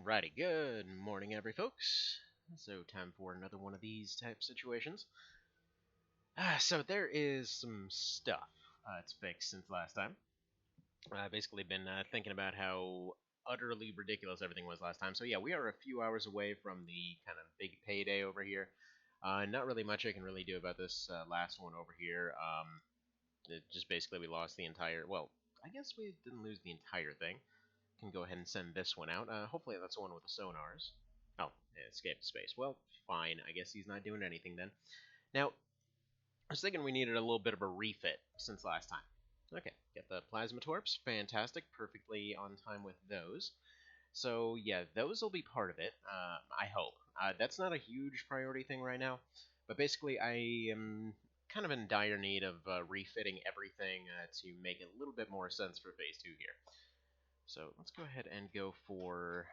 Alrighty, good morning, folks. So, time for another one of these type situations. So there is some stuff to fix since last time. I've basically been thinking about how utterly ridiculous everything was last time. So yeah, we are a few hours away from the kind of big payday over here. Not really much I can really do about this last one over here. Just basically we lost the entire. Well, I guess we didn't lose the entire thing. Can go ahead and send this one out. Hopefully that's the one with the sonars. Oh, it escaped space. Well, fine. I guess he's not doing anything then. Now, I was thinking we needed a little bit of a refit since last time. Okay, get the plasma torps. Fantastic. Perfectly on time with those. So, yeah, those will be part of it, I hope. That's not a huge priority thing right now, but basically I am kind of in dire need of refitting everything to make it a little bit more sense for Phase 2 here. So let's go ahead and go for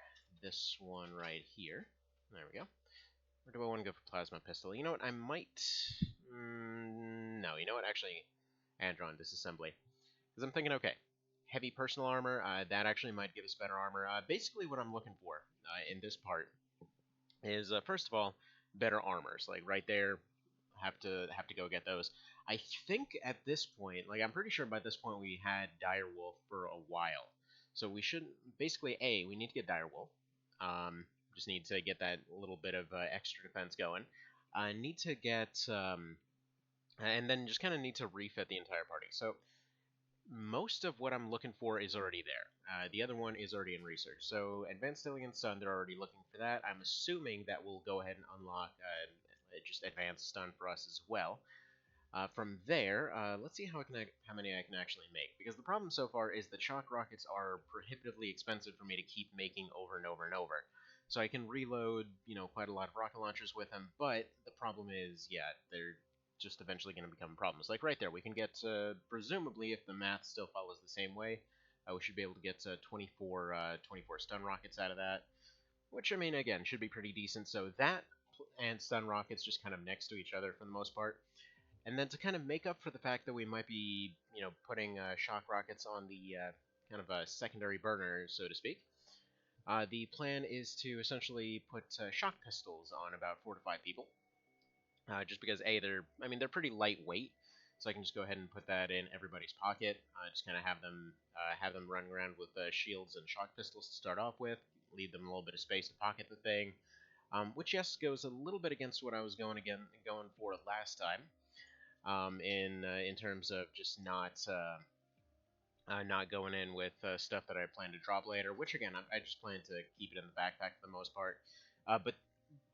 this one right here. There we go. Or do I want to go for plasma pistol? You know what? I might. No, you know what? Actually, Andron disassembly. Because I'm thinking, okay, heavy personal armor. That actually might give us better armor. Basically, what I'm looking for in this part is first of all, better armors. Like right there, have to go get those. I think at this point, like I'm pretty sure by this point we had Direwolf for a while. So we should basically we need to get Direwolf. Just need to get that little bit of extra defense going. Need to get and then just kind of need to refit the entire party. So most of what I'm looking for is already there. The other one is already in research. So Advanced Alien Stun, they're already looking for that. I'm assuming that will go ahead and unlock just Advanced Stun for us as well. From there, let's see how many I can actually make. Because the problem so far is that shock rockets are prohibitively expensive for me to keep making over and over and over. So I can reload, quite a lot of rocket launchers with them, but the problem is, yeah, they're just eventually going to become problems. Like right there, we can get, presumably, if the math still follows the same way, we should be able to get 24 stun rockets out of that. Which, I mean, again, should be pretty decent. So that and stun rockets just kind of next to each other for the most part. And then to kind of make up for the fact that we might be, putting shock rockets on the kind of a secondary burner, so to speak, the plan is to essentially put shock pistols on about 4 to 5 people. Just because they're pretty lightweight, so I can just go ahead and put that in everybody's pocket. Just kind of have them run around with shields and shock pistols to start off with. Leave them a little bit of space to pocket the thing, which yes goes a little bit against what I was going for last time. In terms of just not going in with stuff that I plan to drop later, which again I just plan to keep it in the backpack for the most part. But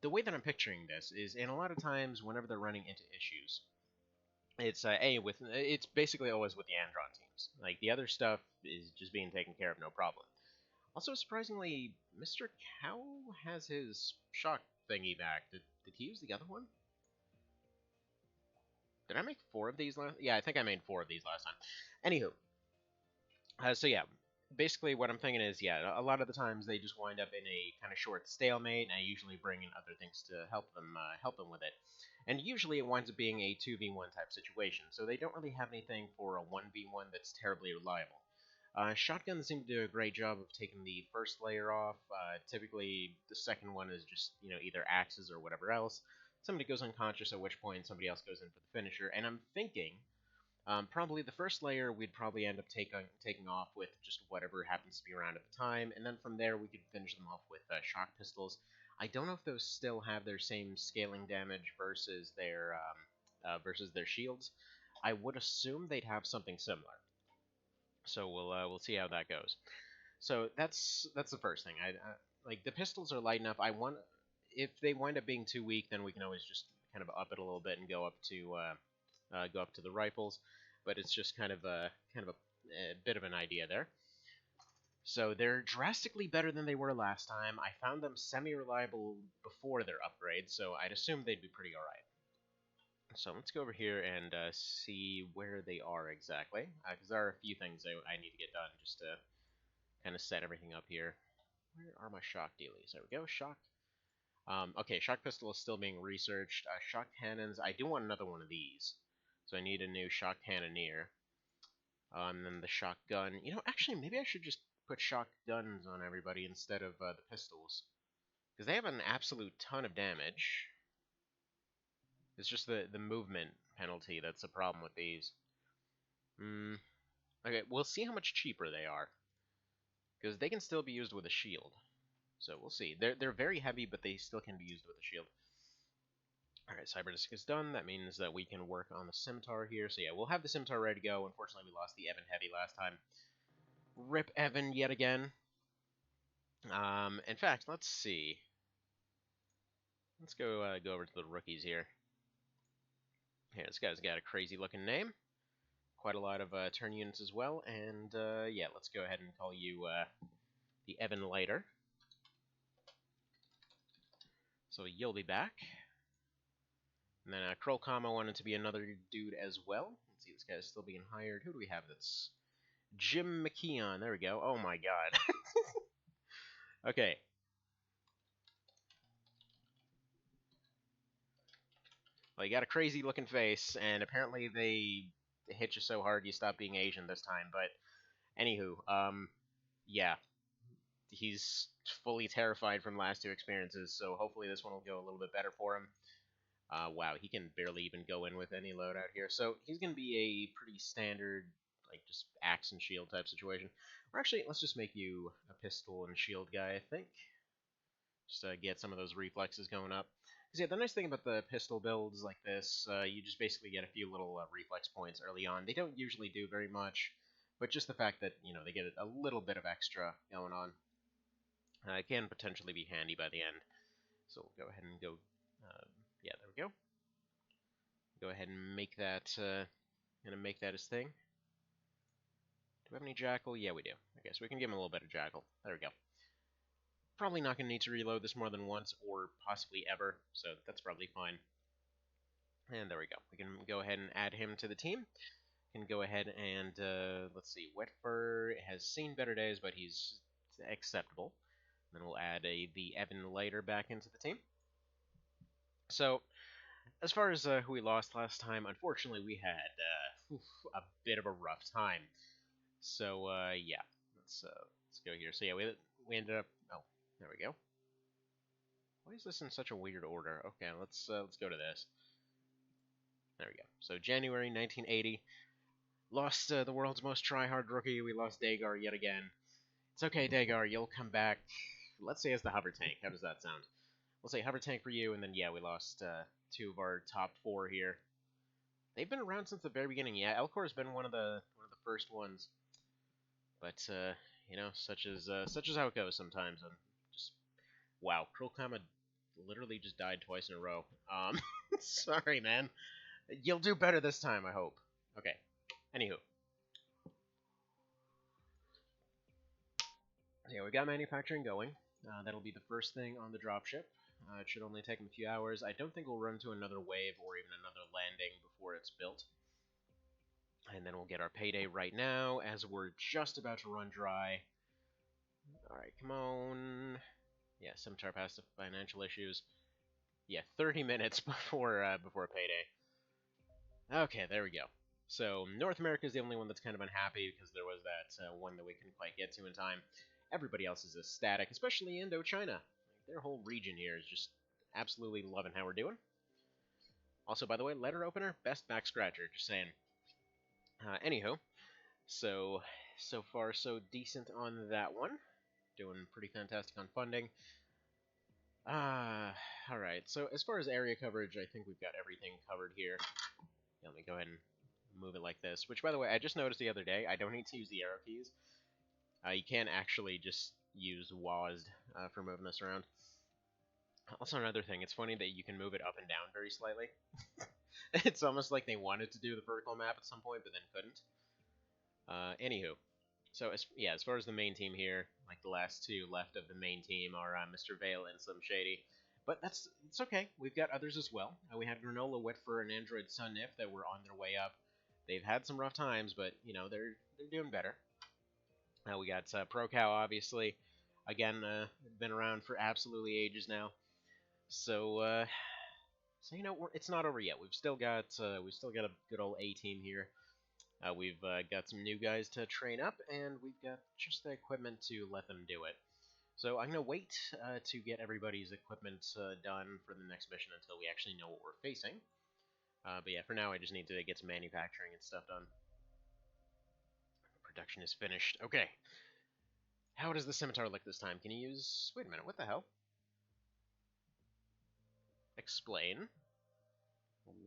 the way that I'm picturing this is, in a lot of times, whenever they're running into issues, it's basically always with the Andron teams. Like the other stuff is just being taken care of, no problem. Also, surprisingly, Mr. Cow has his shock thingy back. Did he use the other one? Did I make 4 of these last? Yeah, I think I made 4 of these last time. Anywho, so yeah, basically what I'm thinking is, yeah, a lot of the times they just wind up in a kind of short stalemate, and I usually bring in other things to help them with it. And usually it winds up being a 2v1 type situation, so they don't really have anything for a 1v1 that's terribly reliable. Shotguns seem to do a great job of taking the first layer off. Typically, the second one is just, either axes or whatever else. Somebody goes unconscious, at which point somebody else goes in for the finisher. And I'm thinking, probably the first layer we'd probably end up taking off with just whatever happens to be around at the time. And then from there we could finish them off with shock pistols. I don't know if those still have their same scaling damage versus their shields. I would assume they'd have something similar. So we'll see how that goes. So that's the first thing. Like the pistols are light enough. If they wind up being too weak, then we can always just kind of up it a little bit and go up to the rifles. But it's just kind of a bit of an idea there. So they're drastically better than they were last time. I found them semi-reliable before their upgrade, so I'd assume they'd be pretty alright. So let's go over here and see where they are exactly, because there are a few things I need to get done just to kind of set everything up here. Where are my shock dealies? There we go, shock. Okay, shock pistol is still being researched. Shock cannons, I do want another one of these, so I need a new shock cannoneer. And then the shotgun. Actually, maybe I should just put shotguns on everybody instead of the pistols. Because they have an absolute ton of damage. It's just the movement penalty that's a problem with these. Okay, we'll see how much cheaper they are. Because they can still be used with a shield. So we'll see. They're very heavy, but they still can be used with a shield. Alright, Cyberdisc is done. That means that we can work on the Scimitar here. So yeah, we'll have the Scimitar ready to go. Unfortunately, we lost the Evan Heavy last time. Rip Evan yet again. In fact, let's see. Let's go over to the rookies here. Here, this guy's got a crazy looking name. Quite a lot of turn units as well. And yeah, let's go ahead and call you the Evan Lighter. So you'll be back. And then Krolkama wanted to be another dude as well. Let's see, this guy's still being hired. Who do we have that's... Jim McKeon. There we go. Oh my god. Okay. Well, you got a crazy looking face, and apparently they hit you so hard you stop being Asian this time. But, anywho, yeah. He's fully terrified from last two experiences, so hopefully this one will go a little bit better for him. Wow, he can barely even go in with any load out here. So he's going to be a pretty standard, like, just axe and shield type situation. Or actually, let's just make you a pistol and shield guy, I think. Just to get some of those reflexes going up. Because, yeah, the nice thing about the pistol builds like this, you just basically get a few little reflex points early on. They don't usually do very much, but just the fact that, you know, they get a little bit of extra going on can potentially be handy by the end. So we'll go ahead and go... yeah, there we go. Go ahead and make that, gonna make that his thing. Do we have any Jackal? Yeah, we do. I guess we can give him a little bit of Jackal. There we go. Probably not gonna need to reload this more than once, or possibly ever, so that's probably fine. And there we go. We can go ahead and add him to the team. We can go ahead and, let's see, Wetfur has seen better days, but he's acceptable. Then we'll add the Evan Lighter back into the team. So, as far as who we lost last time, unfortunately we had a bit of a rough time. So yeah, let's go here. So yeah, we ended up. Oh, there we go. Why is this in such a weird order? Okay, let's go to this. There we go. So January 1980, lost the world's most try-hard rookie. We lost Dagar yet again. It's okay, Dagar. You'll come back. Let's say as the hover tank. How does that sound? We'll say hover tank for you, and then yeah, we lost two of our top four here. They've been around since the very beginning. Yeah, Elcor's been one of the first ones. But you know, such is how it goes sometimes. And just wow, Krolkama literally just died twice in a row. Sorry, man. You'll do better this time, I hope. Okay. Anywho. Yeah, we got manufacturing going. That'll be the first thing on the dropship. It should only take them a few hours. I don't think we'll run into another wave or even another landing before it's built. And then we'll get our payday right now, as we're just about to run dry. Alright, come on. Yeah, Scimitar passed the financial issues. Yeah, 30 minutes before payday. Okay, there we go. So, North America is the only one that's kind of unhappy, because there was that one that we couldn't quite get to in time. Everybody else is ecstatic, especially Indochina. Like, their whole region here is just absolutely loving how we're doing. Also, by the way, letter opener, best back scratcher, just saying. Anywho, so far so decent on that one. Doing pretty fantastic on funding. Alright, so as far as area coverage, I think we've got everything covered here. Yeah, let me go ahead and move it like this. Which, by the way, I just noticed the other day, I don't need to use the arrow keys. You can actually just use WASD for moving this around. Also, another thing, it's funny that you can move it up and down very slightly. It's almost like they wanted to do the vertical map at some point, but then couldn't. Anywho, so as far as the main team here, like the last two left of the main team are Mr. Vale and Slim Shady. But it's okay, we've got others as well. We had Granola, Wetfur, and Android Sunnif that were on their way up. They've had some rough times, but, you know, they're doing better. We got ProCow, obviously. Again, been around for absolutely ages now. So you know, it's not over yet. We've still got a good old A team here. We've got some new guys to train up, and we've got just the equipment to let them do it. So I'm going to wait to get everybody's equipment done for the next mission until we actually know what we're facing. But yeah, for now I just need to get some manufacturing and stuff done. Production is finished. Okay. How does the scimitar look this time? Can you use... Wait a minute, what the hell? Explain.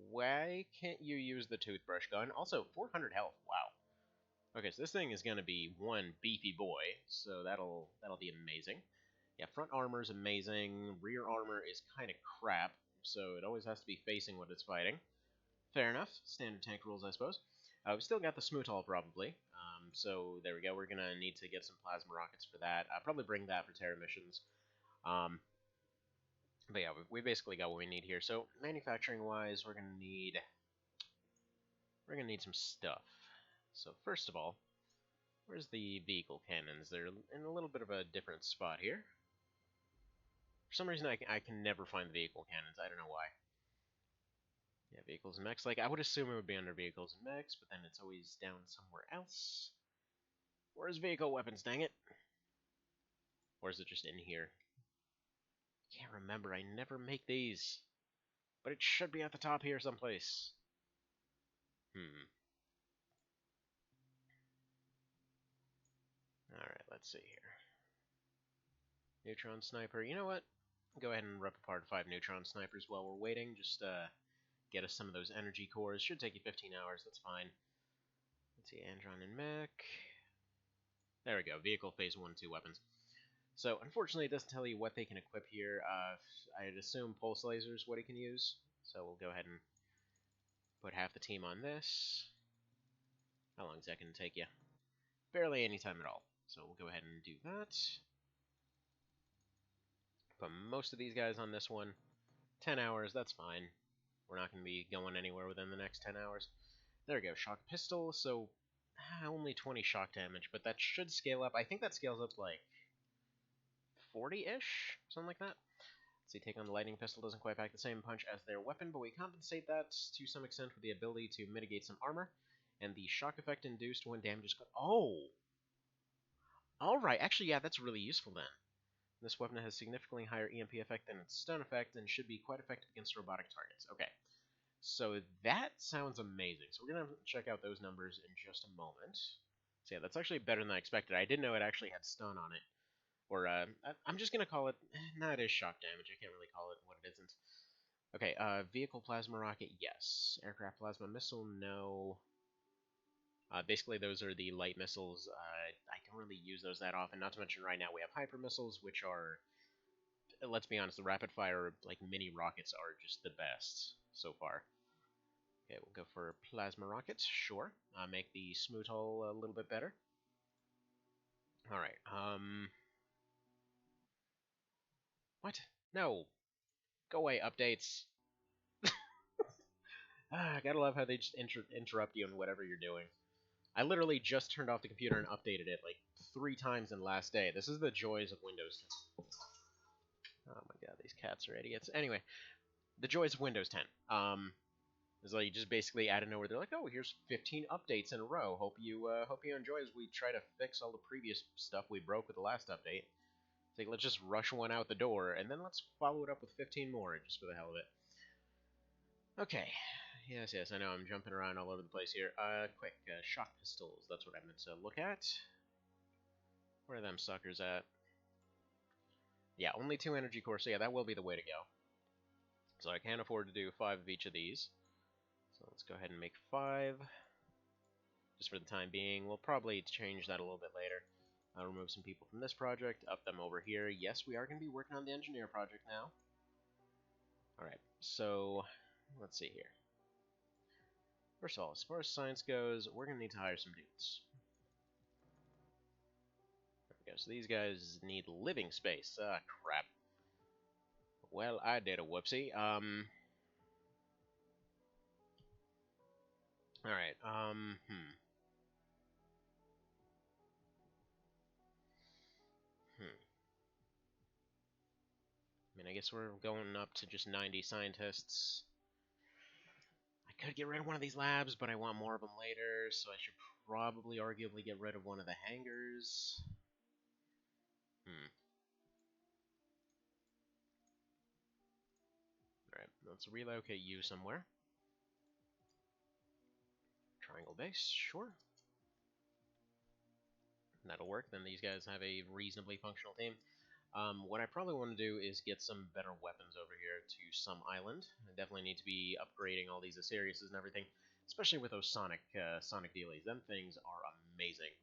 Why can't you use the toothbrush gun? Also, 400 health. Wow. Okay, so this thing is gonna be one beefy boy, so that'll be amazing. Yeah, front armor is amazing. Rear armor is kind of crap, so it always has to be facing what it's fighting. Fair enough. Standard tank rules, I suppose. We've still got the Smoothall, probably. So there we go. We're gonna need to get some plasma rockets for that. I'll probably bring that for Terra missions. But yeah, we basically got what we need here. So manufacturing-wise, we're gonna need some stuff. So first of all, where's the vehicle cannons? They're in a little bit of a different spot here. For some reason, I can never find the vehicle cannons. I don't know why. Yeah, vehicles and mechs. Like, I would assume it would be under vehicles and mechs, but then it's always down somewhere else. Where's vehicle weapons, dang it? Or is it just in here? Can't remember. I never make these. But it should be at the top here someplace. Alright, let's see here. Neutron sniper. You know what? Go ahead and rip apart 5 neutron snipers while we're waiting. Just get us some of those energy cores. Should take you 15 hours. That's fine. Let's see, Andron and mech. There we go. Vehicle phase 1, 2 weapons. So, unfortunately, it doesn't tell you what they can equip here. I'd assume pulse laser is what he can use. So we'll go ahead and put half the team on this. How long is that going to take you? Barely any time at all. So we'll go ahead and do that. Put most of these guys on this one. 10 hours, that's fine. We're not going to be going anywhere within the next 10 hours. There we go, shock pistol. So, only 20 shock damage, but that should scale up. I think that scales up to like 40-ish, something like that. See, take on the lightning pistol doesn't quite pack the same punch as their weapon, but we compensate that to some extent with the ability to mitigate some armor, and the shock effect induced when damage is... Oh! Alright, actually, yeah, that's really useful then. This weapon has significantly higher EMP effect than its stun effect, and should be quite effective against robotic targets. Okay, so that sounds amazing. So we're going to check out those numbers in just a moment. So yeah, that's actually better than I expected. I didn't know it actually had stun on it. Or, I'm just going to call it... Nah, it is shock damage. I can't really call it what it isn't. Okay, vehicle plasma rocket, yes. Aircraft plasma missile, no. Basically, those are the light missiles. I don't really use those that often. Not to mention, right now we have hyper missiles, which are... Let's be honest, the rapid fire, like, mini rockets are just the best so far. Okay, we'll go for plasma rockets, sure. Make the smooth hull a little bit better. Alright, What? No. Go away, updates. I gotta love how they just interrupt you in whatever you're doing. I literally just turned off the computer and updated it like 3 times in the last day. This is the joys of Windows 10. Oh my god, these cats are idiots. Anyway, the joys of Windows 10. Is like you just basically out of nowhere, they're like, oh, here's 15 updates in a row. Hope you enjoy as we try to fix all the previous stuff we broke with the last update. It's like, let's just rush one out the door, and then let's follow it up with 15 more, just for the hell of it. Okay. Yes, I know, I'm jumping around all over the place here. Quick, shock pistols, that's what I meant to look at. Where are them suckers at? Yeah, only 2 energy cores, so yeah, that will be the way to go. So I can't afford to do 5 of each of these. So let's go ahead and make 5. Just for the time being. We'll probably change that a little bit later. I'll remove some people from this project, up them over here. Yes, we are going to be working on the engineer project now. Alright, so let's see here. First of all, as far as science goes, we're going to need to hire some dudes. There we go, so these guys need living space. Ah, crap. Well, I did a whoopsie. Alright, I mean, I guess we're going up to just 90 scientists. I could get rid of one of these labs, but I want more of them later, so I should probably arguably get rid of one of the hangars. Alright, let's relocate you somewhere. Triangle base, sure. That'll work. Then these guys have a reasonably functional team. What I probably want to do is get some better weapons over here to some island. I definitely need to be upgrading all these Asiriuses and everything, especially with those Sonic dealies. Them things are amazing.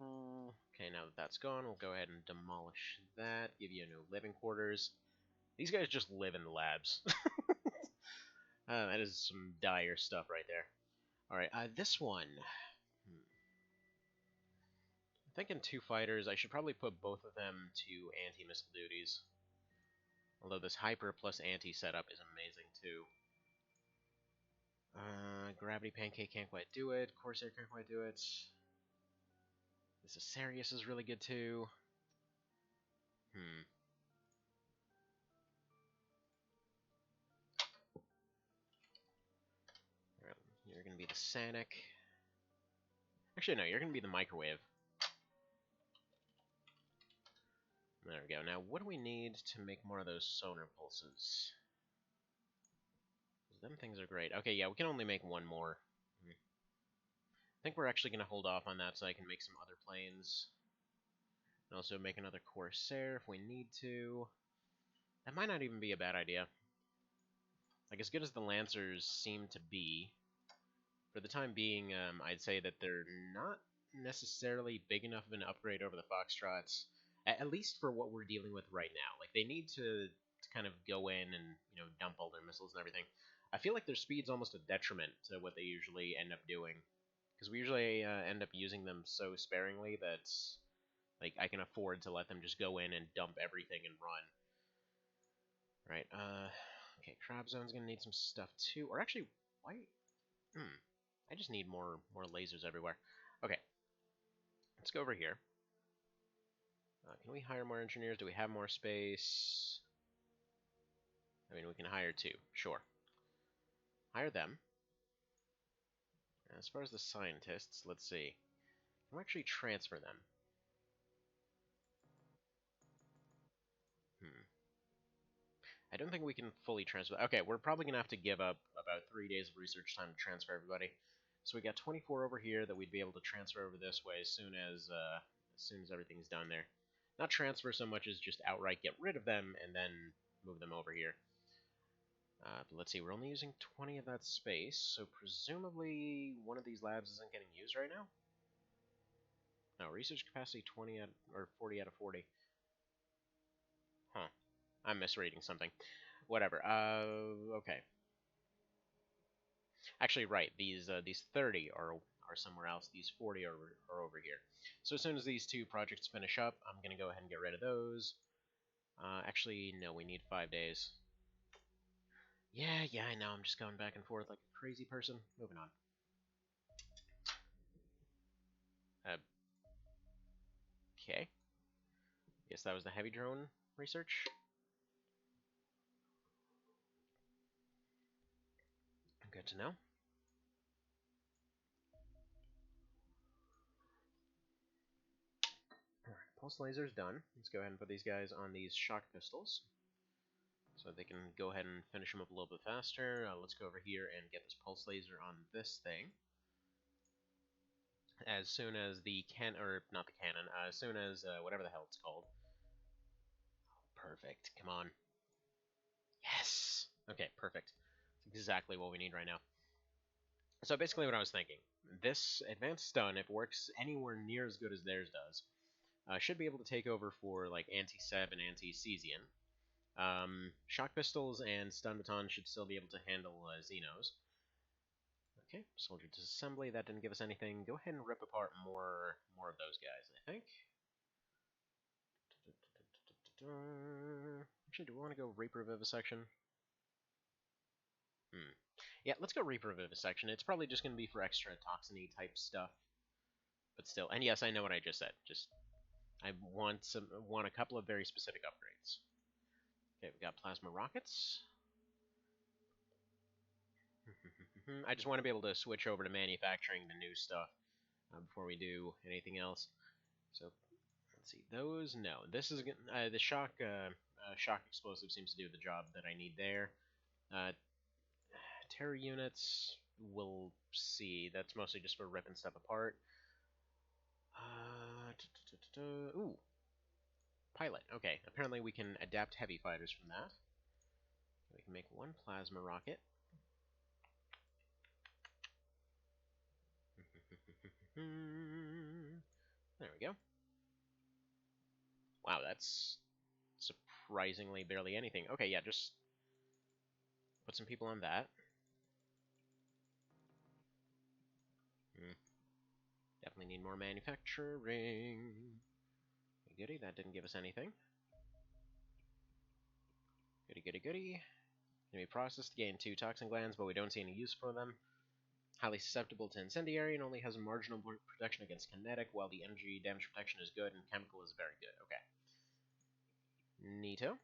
Okay, now that that's gone, we'll go ahead and demolish that, give you new living quarters. These guys just live in the labs. That is some dire stuff right there. Alright, this one. I'm thinking 2 fighters. I should probably put both of them to anti-missile duties. Although this hyper plus anti setup is amazing too. Gravity Pancake can't quite do it. Corsair can't quite do it. This Asarius is really good too. Alright, you're gonna be the Sanic. Actually, no, you're gonna be the Microwave. There we go. Now, what do we need to make more of those sonar pulses? Them things are great. Okay, yeah, we can only make one more. I think we're actually going to hold off on that so I can make some other planes. And also make another Corsair if we need to. That might not even be a bad idea. Like, as good as the Lancers seem to be, for the time being, I'd say that they're not necessarily big enough of an upgrade over the Foxtrots, at least for what we're dealing with right now. Like, they need to kind of go in and, dump all their missiles and everything. I feel like their speed's almost a detriment to what they usually end up doing. Because we usually end up using them so sparingly that, like, I can afford to let them just go in and dump everything and run. Right, okay, Crab Zone's gonna need some stuff too. Or actually, why? I just need more lasers everywhere. Okay, let's go over here. Can we hire more engineers? Do we have more space? I mean, we can hire 2, sure. Hire them. As far as the scientists, let's see. Can we actually transfer them? I don't think we can fully transfer. Okay, we're probably going to have to give up about 3 days of research time to transfer everybody. So we got 24 over here that we'd be able to transfer over this way as soon as everything's done there. Not transfer so much as just outright get rid of them and then move them over here. But let's see, we're only using 20 of that space, so presumably one of these labs isn't getting used right now? No, research capacity 20 out, or 40 out of 40. Huh. I'm misreading something. Whatever. Okay. Actually, right. These 30 are somewhere else. These 40 are over here. So as soon as these 2 projects finish up, I'm gonna go ahead and get rid of those. Actually, no. We need 5 days. Yeah, I know. I'm just going back and forth like a crazy person. Moving on. Okay. Guess that was the heavy drone research. Good to know. Alright, pulse laser's done. Let's go ahead and put these guys on these shock pistols, so they can go ahead and finish them up a little bit faster. Let's go over here and get this pulse laser on this thing. As soon as the not the cannon, as soon as whatever the hell it's called. Perfect. Come on. Yes. Okay, perfect. That's exactly what we need right now. So basically, what I was thinking, this advanced stun, if it works anywhere near as good as theirs does, should be able to take over for like anti-Seb and anti-Cesian. Shock pistols and stun baton should still be able to handle Xenos. Okay, soldier disassembly, that didn't give us anything. Go ahead and rip apart more of those guys, I think. Actually, do we want to go Reaper Vivisection? Yeah, let's go Reaper Vivisection. It's probably just going to be for extra toxin-y type stuff. But still, and yes, I know what I just said. Just, I want a couple of very specific upgrades. Okay, we got plasma rockets. I just want to be able to switch over to manufacturing the new stuff before we do anything else. So let's see, those no. This is the shock explosive seems to do the job that I need there. Terror units, we'll see. That's mostly just for ripping stuff apart. Ooh, pilot. Okay, apparently we can adapt heavy fighters from that. We can make one plasma rocket. There we go. Wow, that's surprisingly barely anything. Okay, yeah, just put some people on that. Definitely need more manufacturing. Goody, that didn't give us anything. Goody, goody, goody. Can be processed to gain 2 toxin glands, but we don't see any use for them. Highly susceptible to incendiary and only has marginal protection against kinetic, while the energy damage protection is good and chemical is very good. Okay. Neato.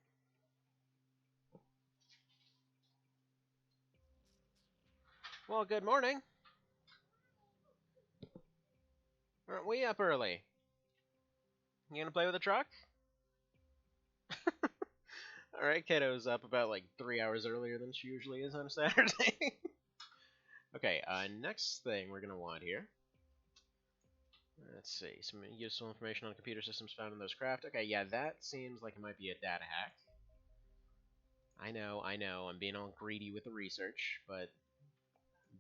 Well, good morning. Aren't we up early? You gonna play with the truck? Alright, Kato's up about like 3 hours earlier than she usually is on a Saturday. Okay, next thing we're gonna want here. Let's see, some useful information on computer systems found in those craft. Okay, yeah, that seems like it might be a data hack. I know, I'm being all greedy with the research, but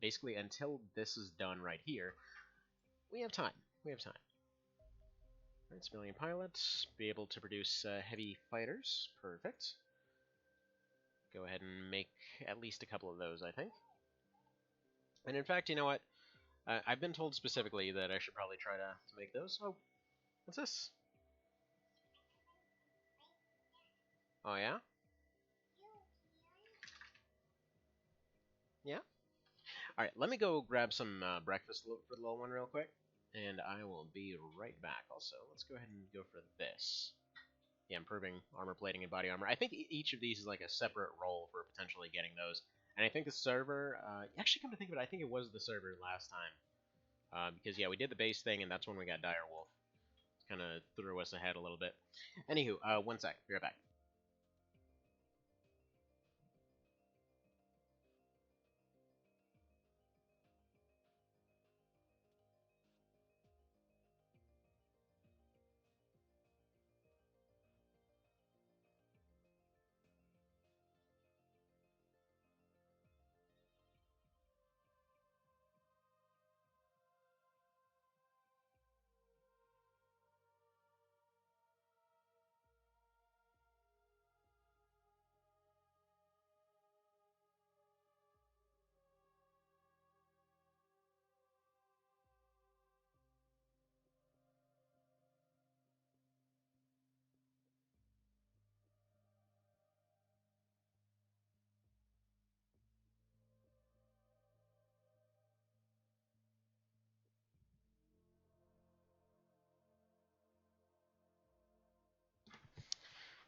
basically until this is done right here, we have time. Right, civilian pilots, be able to produce heavy fighters. Perfect. Go ahead and make at least a couple of those, I think. And in fact, you know what? I've been told specifically that I should probably try to make those. Oh, what's this? Oh, yeah? Yeah? Alright, let me go grab some breakfast for the little one real quick, and I will be right back also. Let's go ahead and go for this. Yeah, improving armor plating and body armor. I think each of these is like a separate role for potentially getting those. And I think the server, actually come to think of it, I think it was the server last time. Because, yeah, we did the base thing, and that's when we got Direwolf. Kind of threw us ahead a little bit. Anywho, 1 sec. Be right back.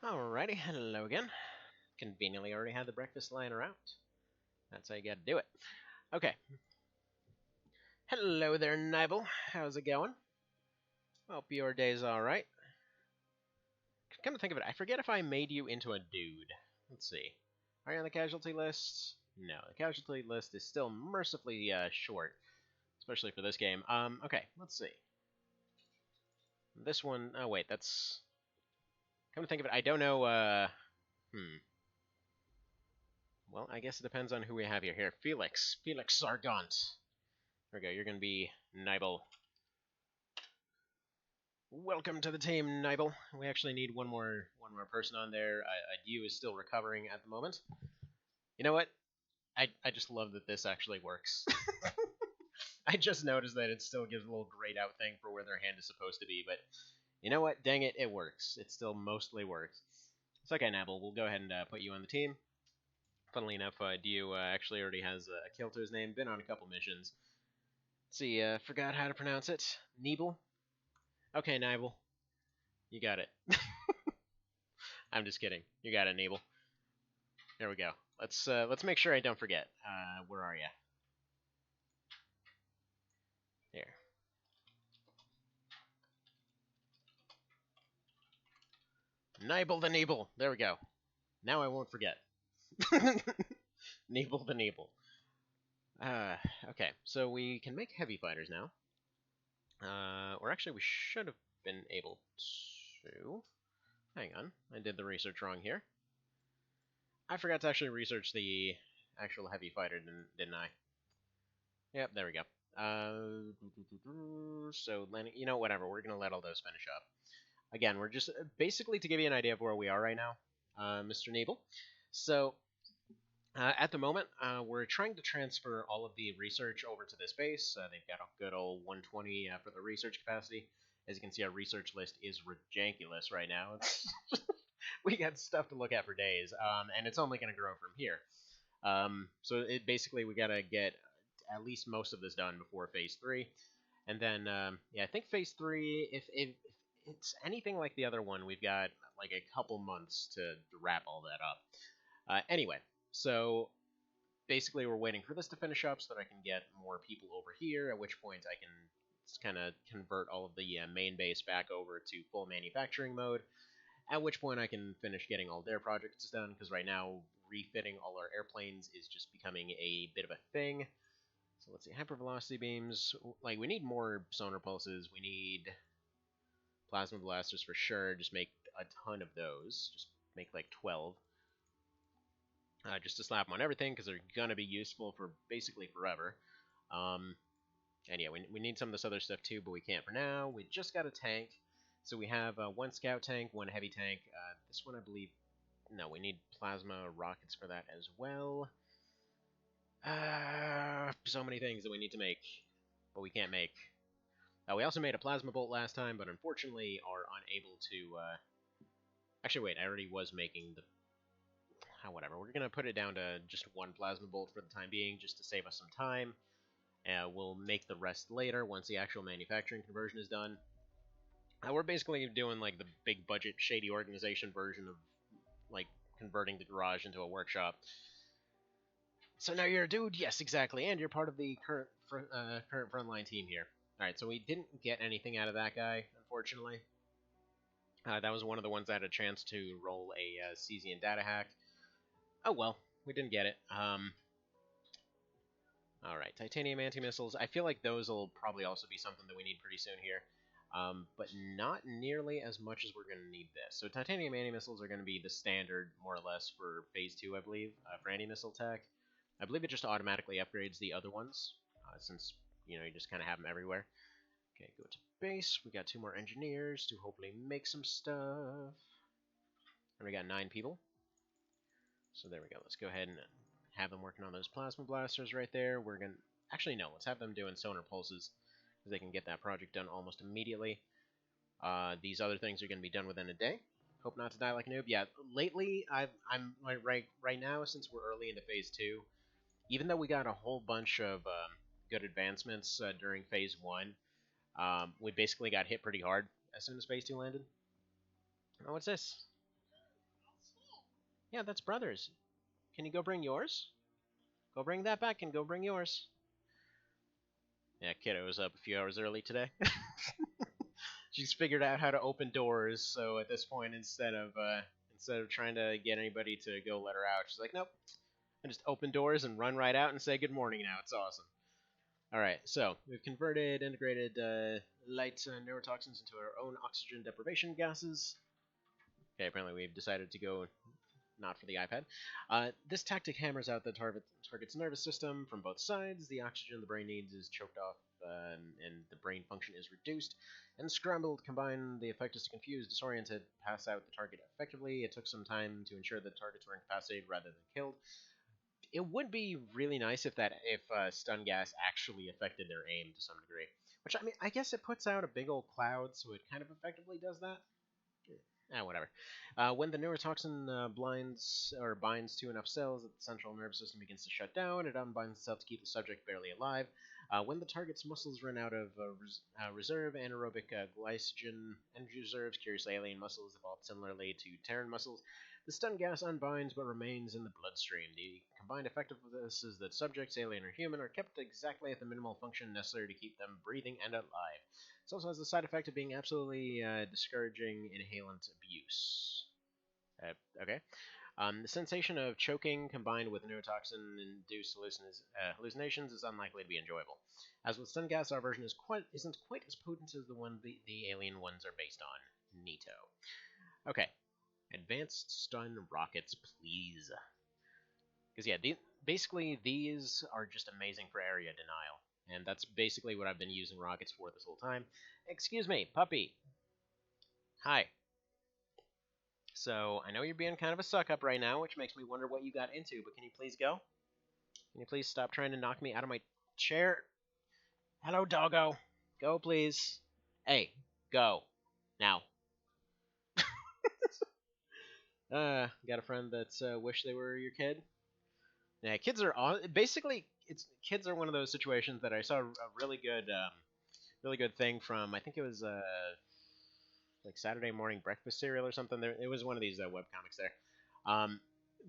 Alrighty, hello again. Conveniently already had the breakfast lying around. That's how you gotta do it. Okay. Hello there, Nibel. How's it going? Hope your day's alright. Come to think of it, I forget if I made you into a dude. Let's see. Are you on the casualty list? No, the casualty list is still mercifully short, especially for this game. Okay, let's see. This one, oh wait, that's... Come to think of it, I don't know, Well, I guess it depends on who we have here. Here, Felix Sargant. There we go, you're gonna be Nibel. Welcome to the team, Nibel. We actually need one more person on there. Adu is still recovering at the moment. You know what? I just love that this actually works. I just noticed that it still gives a little grayed out thing for where their hand is supposed to be, but you know what? Dang it, it works. It still mostly works. It's okay, Nibel. We'll go ahead and put you on the team. Funnily enough, Dio actually already has a kill to his name. Been on a couple missions. Let's see, forgot how to pronounce it. Nibel? Okay, Nibel. You got it. I'm just kidding. You got it, Nibel. There we go. let's make sure I don't forget. Where are you? Here. Nibble the Nibble. There we go. Now I won't forget. Nibble the Nibble. Okay, so we can make heavy fighters now. Or actually, we should have been able to. Hang on, I did the research wrong here. I forgot to actually research the actual heavy fighter, didn't I? Yep, there we go. So, you know, whatever, we're going to let all those finish up. Again, we're just basically to give you an idea of where we are right now, Mr. Nebel. So, at the moment, we're trying to transfer all of the research over to this base. They've got a good old 120 for the research capacity. As you can see, our research list is ridiculous right now. We got stuff to look at for days, and it's only going to grow from here. So basically, we got to get at least most of this done before Phase 3. And then, yeah, I think Phase 3, if it's anything like the other one, we've got like a couple months to wrap all that up. Anyway, so basically we're waiting for this to finish up so that I can get more people over here, at which point I can kind of convert all of the main base back over to full manufacturing mode, at which point I can finish getting all their projects done, because right now refitting all our airplanes is just becoming a bit of a thing. So let's see, hypervelocity beams, like we need more sonar pulses, we need plasma blasters for sure, just make a ton of those, just make like 12. Just to slap them on everything, because they're going to be useful for basically forever. And yeah, we need some of this other stuff too, but we can't for now. We just got a tank. So we have one scout tank, one heavy tank. This one, I believe, no, we need plasma rockets for that as well. So many things that we need to make, but we can't make. We also made a plasma bolt last time, but unfortunately are unable to... Actually, wait, I already was making the... whatever, we're going to put it down to just one plasma bolt for the time being, just to save us some time. We'll make the rest later, once the actual manufacturing conversion is done. We're basically doing, like, the big budget, shady organization version of, like, converting the garage into a workshop. So now you're a dude? Yes, exactly, and you're part of the current frontline team here. Alright, so we didn't get anything out of that guy, unfortunately. That was one of the ones that had a chance to roll a Cesian data hack. Oh well, we didn't get it. Alright, titanium anti-missiles. I feel like those will probably also be something that we need pretty soon here. But not nearly as much as we're going to need this. So titanium anti-missiles are going to be the standard, more or less, for Phase 2, I believe, for anti-missile tech. I believe it just automatically upgrades the other ones, since, you know, you just kind of have them everywhere. Okay, go to base. We got 2 more engineers to hopefully make some stuff. And we got 9 people. So there we go. Let's go ahead and have them working on those plasma blasters right there. We're going to... Actually, no. Let's have them doing sonar pulses, because they can get that project done almost immediately. These other things are going to be done within a day. Hope not to die like a noob. Yeah, lately, I'm like right now, since we're early into Phase 2, even though we got a whole bunch of good advancements during Phase 1, we basically got hit pretty hard as soon as Phase 2 landed. Oh, what's this? Yeah, that's Brothers. Can you go bring yours? Go bring that back and go bring yours. Yeah, Kiddo was up a few hours early today. She's figured out how to open doors, so at this point, instead of trying to get anybody to go let her out, she's like, nope. I just open doors and run right out and say good morning now. It's awesome. Alright, so we've converted integrated light neurotoxins into our own oxygen deprivation gases. Okay, apparently we've decided to go not for the iPad. This tactic hammers out the target's nervous system from both sides. The oxygen the brain needs is choked off, and the brain function is reduced and scrambled. Combined, the effect is to confuse, disoriented, pass out the target effectively. It took some time to ensure that targets were incapacitated rather than killed. It would be really nice if stun gas actually affected their aim to some degree. Which, I mean, I guess it puts out a big old cloud, so it kind of effectively does that. Whatever. When the neurotoxin binds to enough cells that the central nervous system begins to shut down, it unbinds itself to keep the subject barely alive. When the target's muscles run out of reserve anaerobic glycogen energy reserves, curious alien muscles evolved similarly to Terran muscles. The stun gas unbinds but remains in the bloodstream. The combined effect of this is that subjects, alien or human, are kept exactly at the minimal function necessary to keep them breathing and alive. It also has the side effect of being absolutely discouraging inhalant abuse. Okay. The sensation of choking combined with neurotoxin-induced hallucinations is unlikely to be enjoyable. As with stun gas, our version isn't quite as potent as the one the alien ones are based on. Neato. Okay. Advanced stun rockets, please. Because, yeah, basically these are just amazing for area denial. And that's basically what I've been using rockets for this whole time. Excuse me, puppy. Hi. So, I know you're being kind of a suck-up right now, which makes me wonder what you got into, but can you please go? Can you please stop trying to knock me out of my chair? Hello, doggo. Go, please. Hey, go. Now. Got a friend that's wish they were your kid? Yeah, kids are basically kids are one of those situations that I saw a really good thing from. I think it was like Saturday morning breakfast cereal or something. It was one of these webcomics there.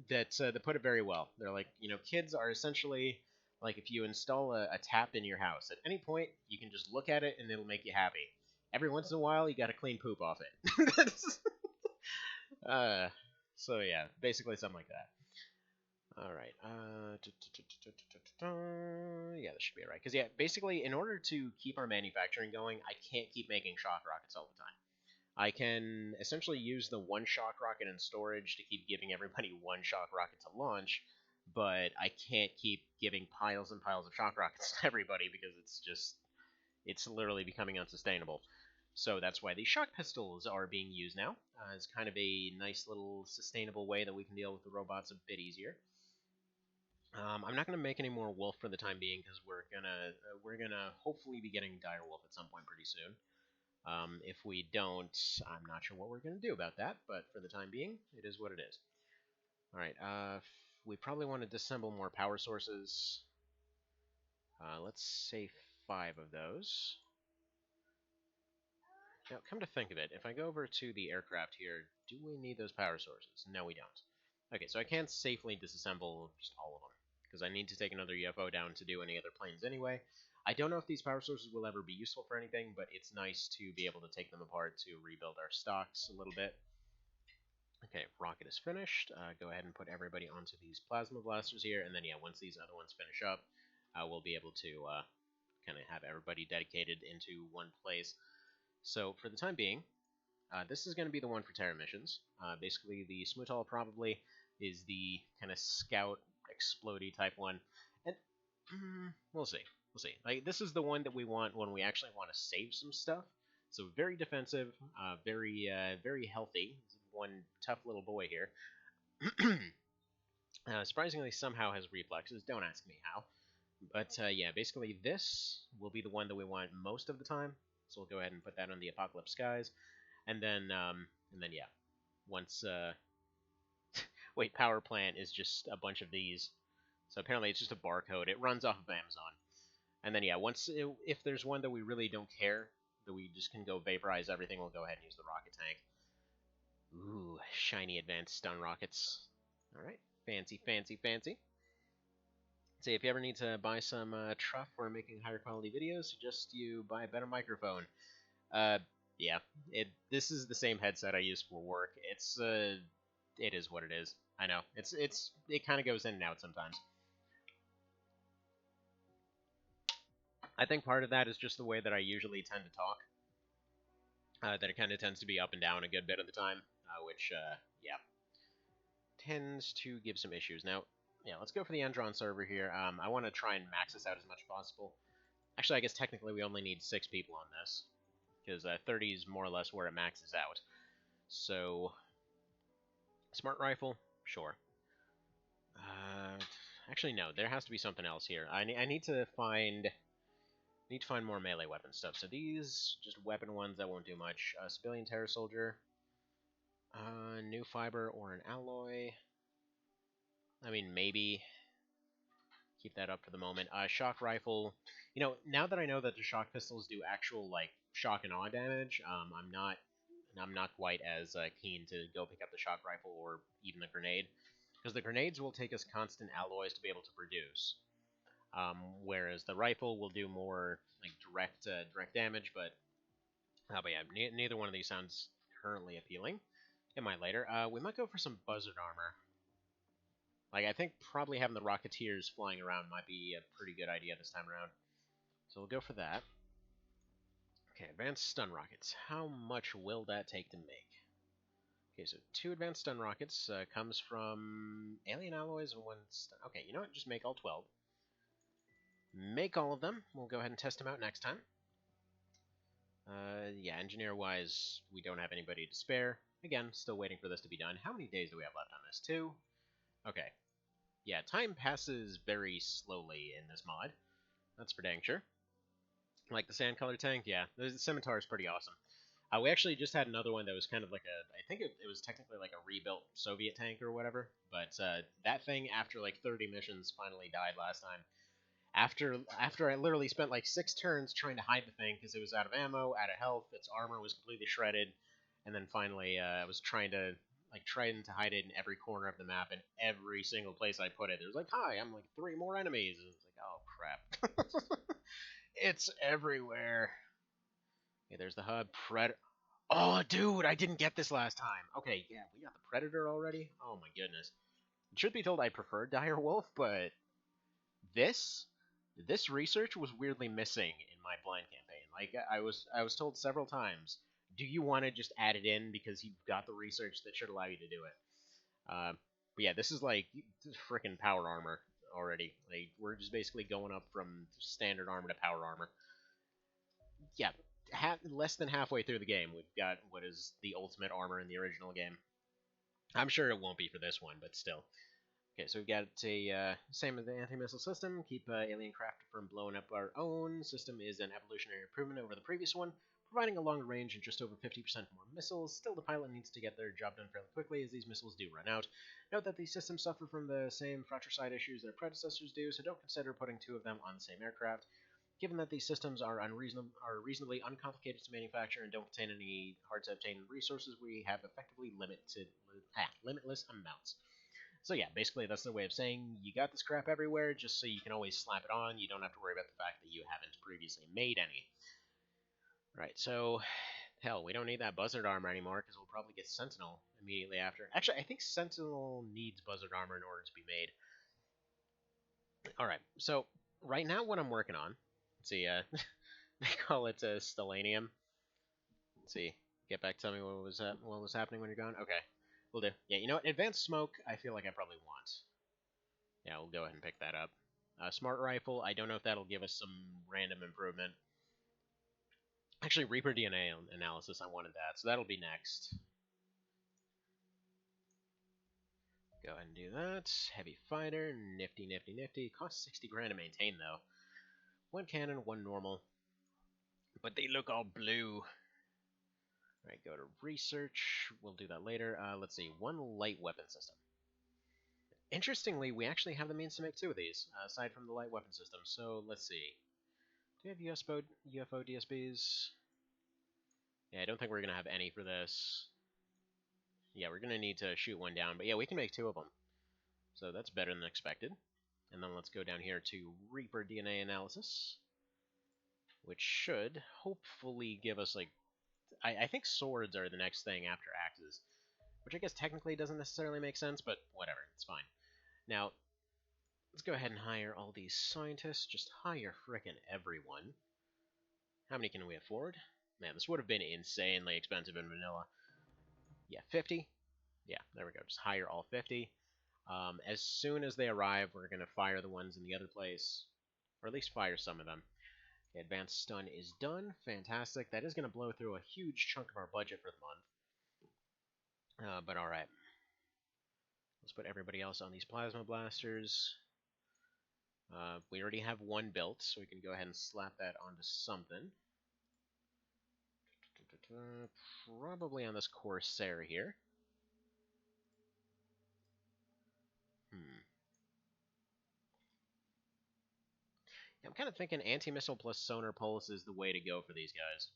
That they put it very well. They're like, kids are essentially like if you install a tap in your house. At any point, you can just look at it and it'll make you happy. Every once in a while, you got to clean poop off it. So yeah, basically something like that. All right. Yeah, this should be all right. Because yeah, basically, in order to keep our manufacturing going, I can't keep making shock rockets all the time. I can essentially use the one shock rocket in storage to keep giving everybody one shock rocket to launch, but I can't keep giving piles and piles of shock rockets to everybody because it's literally becoming unsustainable. So that's why these shock pistols are being used now as kind of a nice little sustainable way that we can deal with the robots a bit easier. I'm not gonna make any more wolf for the time being because we're gonna hopefully be getting dire wolf at some point pretty soon. If we don't, I'm not sure what we're going to do about that, but for the time being, it is what it is. Alright, we probably want to disassemble more power sources. Let's say 5 of those. Now, come to think of it, if I go over to the aircraft here, do we need those power sources? No, we don't. Okay, so I can't safely disassemble just all of them, because I need to take another UFO down to do any other planes anyway. I don't know if these power sources will ever be useful for anything, but it's nice to be able to take them apart to rebuild our stocks a little bit. Okay, rocket is finished. Go ahead and put everybody onto these plasma blasters here, and then yeah, once these other ones finish up, we'll be able to kind of have everybody dedicated into one place. So for the time being, this is going to be the one for Terra missions. Basically, the Smutal probably is the kind of scout explodey type one, and we'll see. We'll see. Like, this is the one that we want when we actually want to save some stuff. So very defensive, very healthy. One tough little boy here. Surprisingly, somehow has reflexes. Don't ask me how. But yeah, basically this will be the one that we want most of the time. So we'll go ahead and put that on the Apocalypse Skies, and then yeah, once wait, power plant is just a bunch of these. So apparently it's just a barcode. It runs off of Amazon. And then, yeah, if there's one that we really don't care, that we just can go vaporize everything, we'll go ahead and use the rocket tank. Ooh, shiny advanced stun rockets. Alright, fancy, fancy, fancy. So if you ever need to buy some truff for making higher quality videos, suggest you buy a better microphone. Yeah, this is the same headset I use for work. It is what it is. I know. It kind of goes in and out sometimes. I think part of that is just the way that I usually tend to talk. That it kind of tends to be up and down a good bit of the time, which, yeah, tends to give some issues. Now, yeah, let's go for the Endron server here. I want to try and max this out as much as possible. Actually, I guess technically we only need 6 people on this, because 30 is more or less where it maxes out. So, smart rifle, sure. Actually, no, there has to be something else here. I need to find more melee weapon stuff. So these, just weapon ones that won't do much. Civilian Terror Soldier. New fiber or an alloy. I mean, maybe. Keep that up for the moment. Shock rifle. Now that I know that the shock pistols do actual like shock and awe damage, I'm not quite as keen to go pick up the shock rifle or even the grenade, because the grenades will take us constant alloys to be able to produce, whereas the rifle will do more like direct damage. But yeah, neither one of these sounds currently appealing. It might later. We might go for some buzzard armor. Like, I think probably having the Rocketeers flying around might be a pretty good idea this time around. So we'll go for that. Okay, advanced stun rockets. How much will that take to make? Okay, so 2 advanced stun rockets comes from alien alloys and 1 stun. Okay, you know what? Just make all 12. Make all of them. We'll go ahead and test them out next time. Yeah, engineer-wise, we don't have anybody to spare. Again, still waiting for this to be done. How many days do we have left on this? 2? Okay. Yeah, time passes very slowly in this mod. That's for dang sure. Like the sand color tank, yeah, the scimitar is pretty awesome. We actually just had another one that was kind of like I think it was technically like a rebuilt Soviet tank or whatever, but that thing after like 30 missions finally died last time. After I literally spent like 6 turns trying to hide the thing because it was out of ammo, out of health, its armor was completely shredded, and then finally I was trying to hide it in every corner of the map, and every single place I put it, there was like, hi, I'm like 3 more enemies, and it's like, oh crap. It's everywhere. Okay, there's the hub. Oh, dude, I didn't get this last time. Okay, yeah, we got the Predator already? Oh my goodness. Truth be told, I prefer Dire Wolf, but this research was weirdly missing in my blind campaign. Like, I was told several times, do you want to just add it in because you've got the research that should allow you to do it? But yeah, this is like freaking power armor already. Like, we're just basically going up from standard armor to power armor. Yeah, less than halfway through the game, we've got what is the ultimate armor in the original game. I'm sure it won't be for this one, but still. Okay, so we've got a same as the anti-missile system. Keep alien craft from blowing up our own. System is an evolutionary improvement over the previous one, providing a longer range and just over 50% more missiles. Still, the pilot needs to get their job done fairly quickly, as these missiles do run out. Note that these systems suffer from the same fratricide issues their predecessors do, so don't consider putting 2 of them on the same aircraft. Given that these systems are reasonably uncomplicated to manufacture and don't contain any hard-to-obtain resources, we have effectively limitless amounts. So yeah, basically that's the way of saying you got this crap everywhere, just so you can always slap it on. You don't have to worry about the fact that you haven't previously made any. Right, so hell, we don't need that buzzard armor anymore because we'll probably get Sentinel immediately after. Actually, I think Sentinel needs buzzard armor in order to be made. Alright, so right now what I'm working on, let's see, they call it Stellanium. Let's see, get back, tell me what was happening when you're gone. Okay, we'll do. Yeah, you know what, advanced smoke, I feel like I probably want. Yeah, we'll go ahead and pick that up. Smart rifle, I don't know if that'll give us some random improvement. Actually, Reaper DNA analysis, I wanted that, so that'll be next. Go ahead and do that. Heavy fighter, nifty, nifty, nifty. Costs 60 grand to maintain, though. 1 cannon, 1 normal. But they look all blue. Alright, go to research. We'll do that later. Let's see, 1 light weapon system. Interestingly, we actually have the means to make 2 of these, aside from the light weapon system. So, let's see. Do we have UFO DSBs? Yeah, I don't think we're going to have any for this. Yeah, we're going to need to shoot 1 down. But yeah, we can make 2 of them. So that's better than expected. And then let's go down here to Reaper DNA analysis, which should hopefully give us, like, I think swords are the next thing after axes, which I guess technically doesn't necessarily make sense, but whatever, it's fine. Now, let's go ahead and hire all these scientists. Just hire frickin' everyone. How many can we afford? Man, this would have been insanely expensive in vanilla. Yeah, 50? Yeah, there we go. Just hire all 50. As soon as they arrive, we're going to fire the ones in the other place, or at least fire some of them. Okay, advanced stun is done. Fantastic. That is going to blow through a huge chunk of our budget for the month. But alright. Let's put everybody else on these plasma blasters. We already have 1 built, so we can go ahead and slap that onto something. Probably on this Corsair here. I'm kind of thinking anti-missile plus sonar pulse is the way to go for these guys.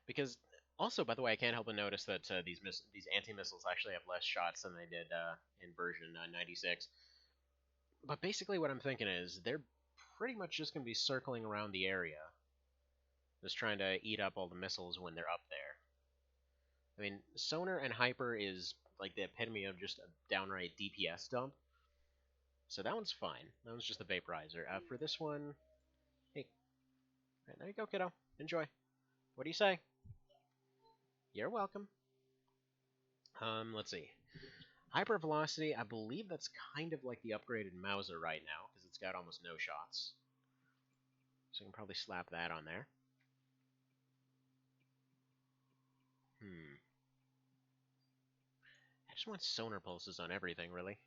Because also, by the way, I can't help but notice that these anti-missiles actually have less shots than they did in version 96. But basically, what I'm thinking is they're pretty much just going to be circling around the area, just trying to eat up all the missiles when they're up there. I mean, sonar and hyper is like the epitome of just a downright DPS dump. So that one's fine. That one's just a vaporizer. For this one, hey, right, there you go, kiddo. Enjoy. What do you say? You're welcome. Let's see. Hypervelocity, I believe that's kind of like the upgraded Mauser right now, because it's got almost no shots. So I can probably slap that on there. I just want sonar pulses on everything, really.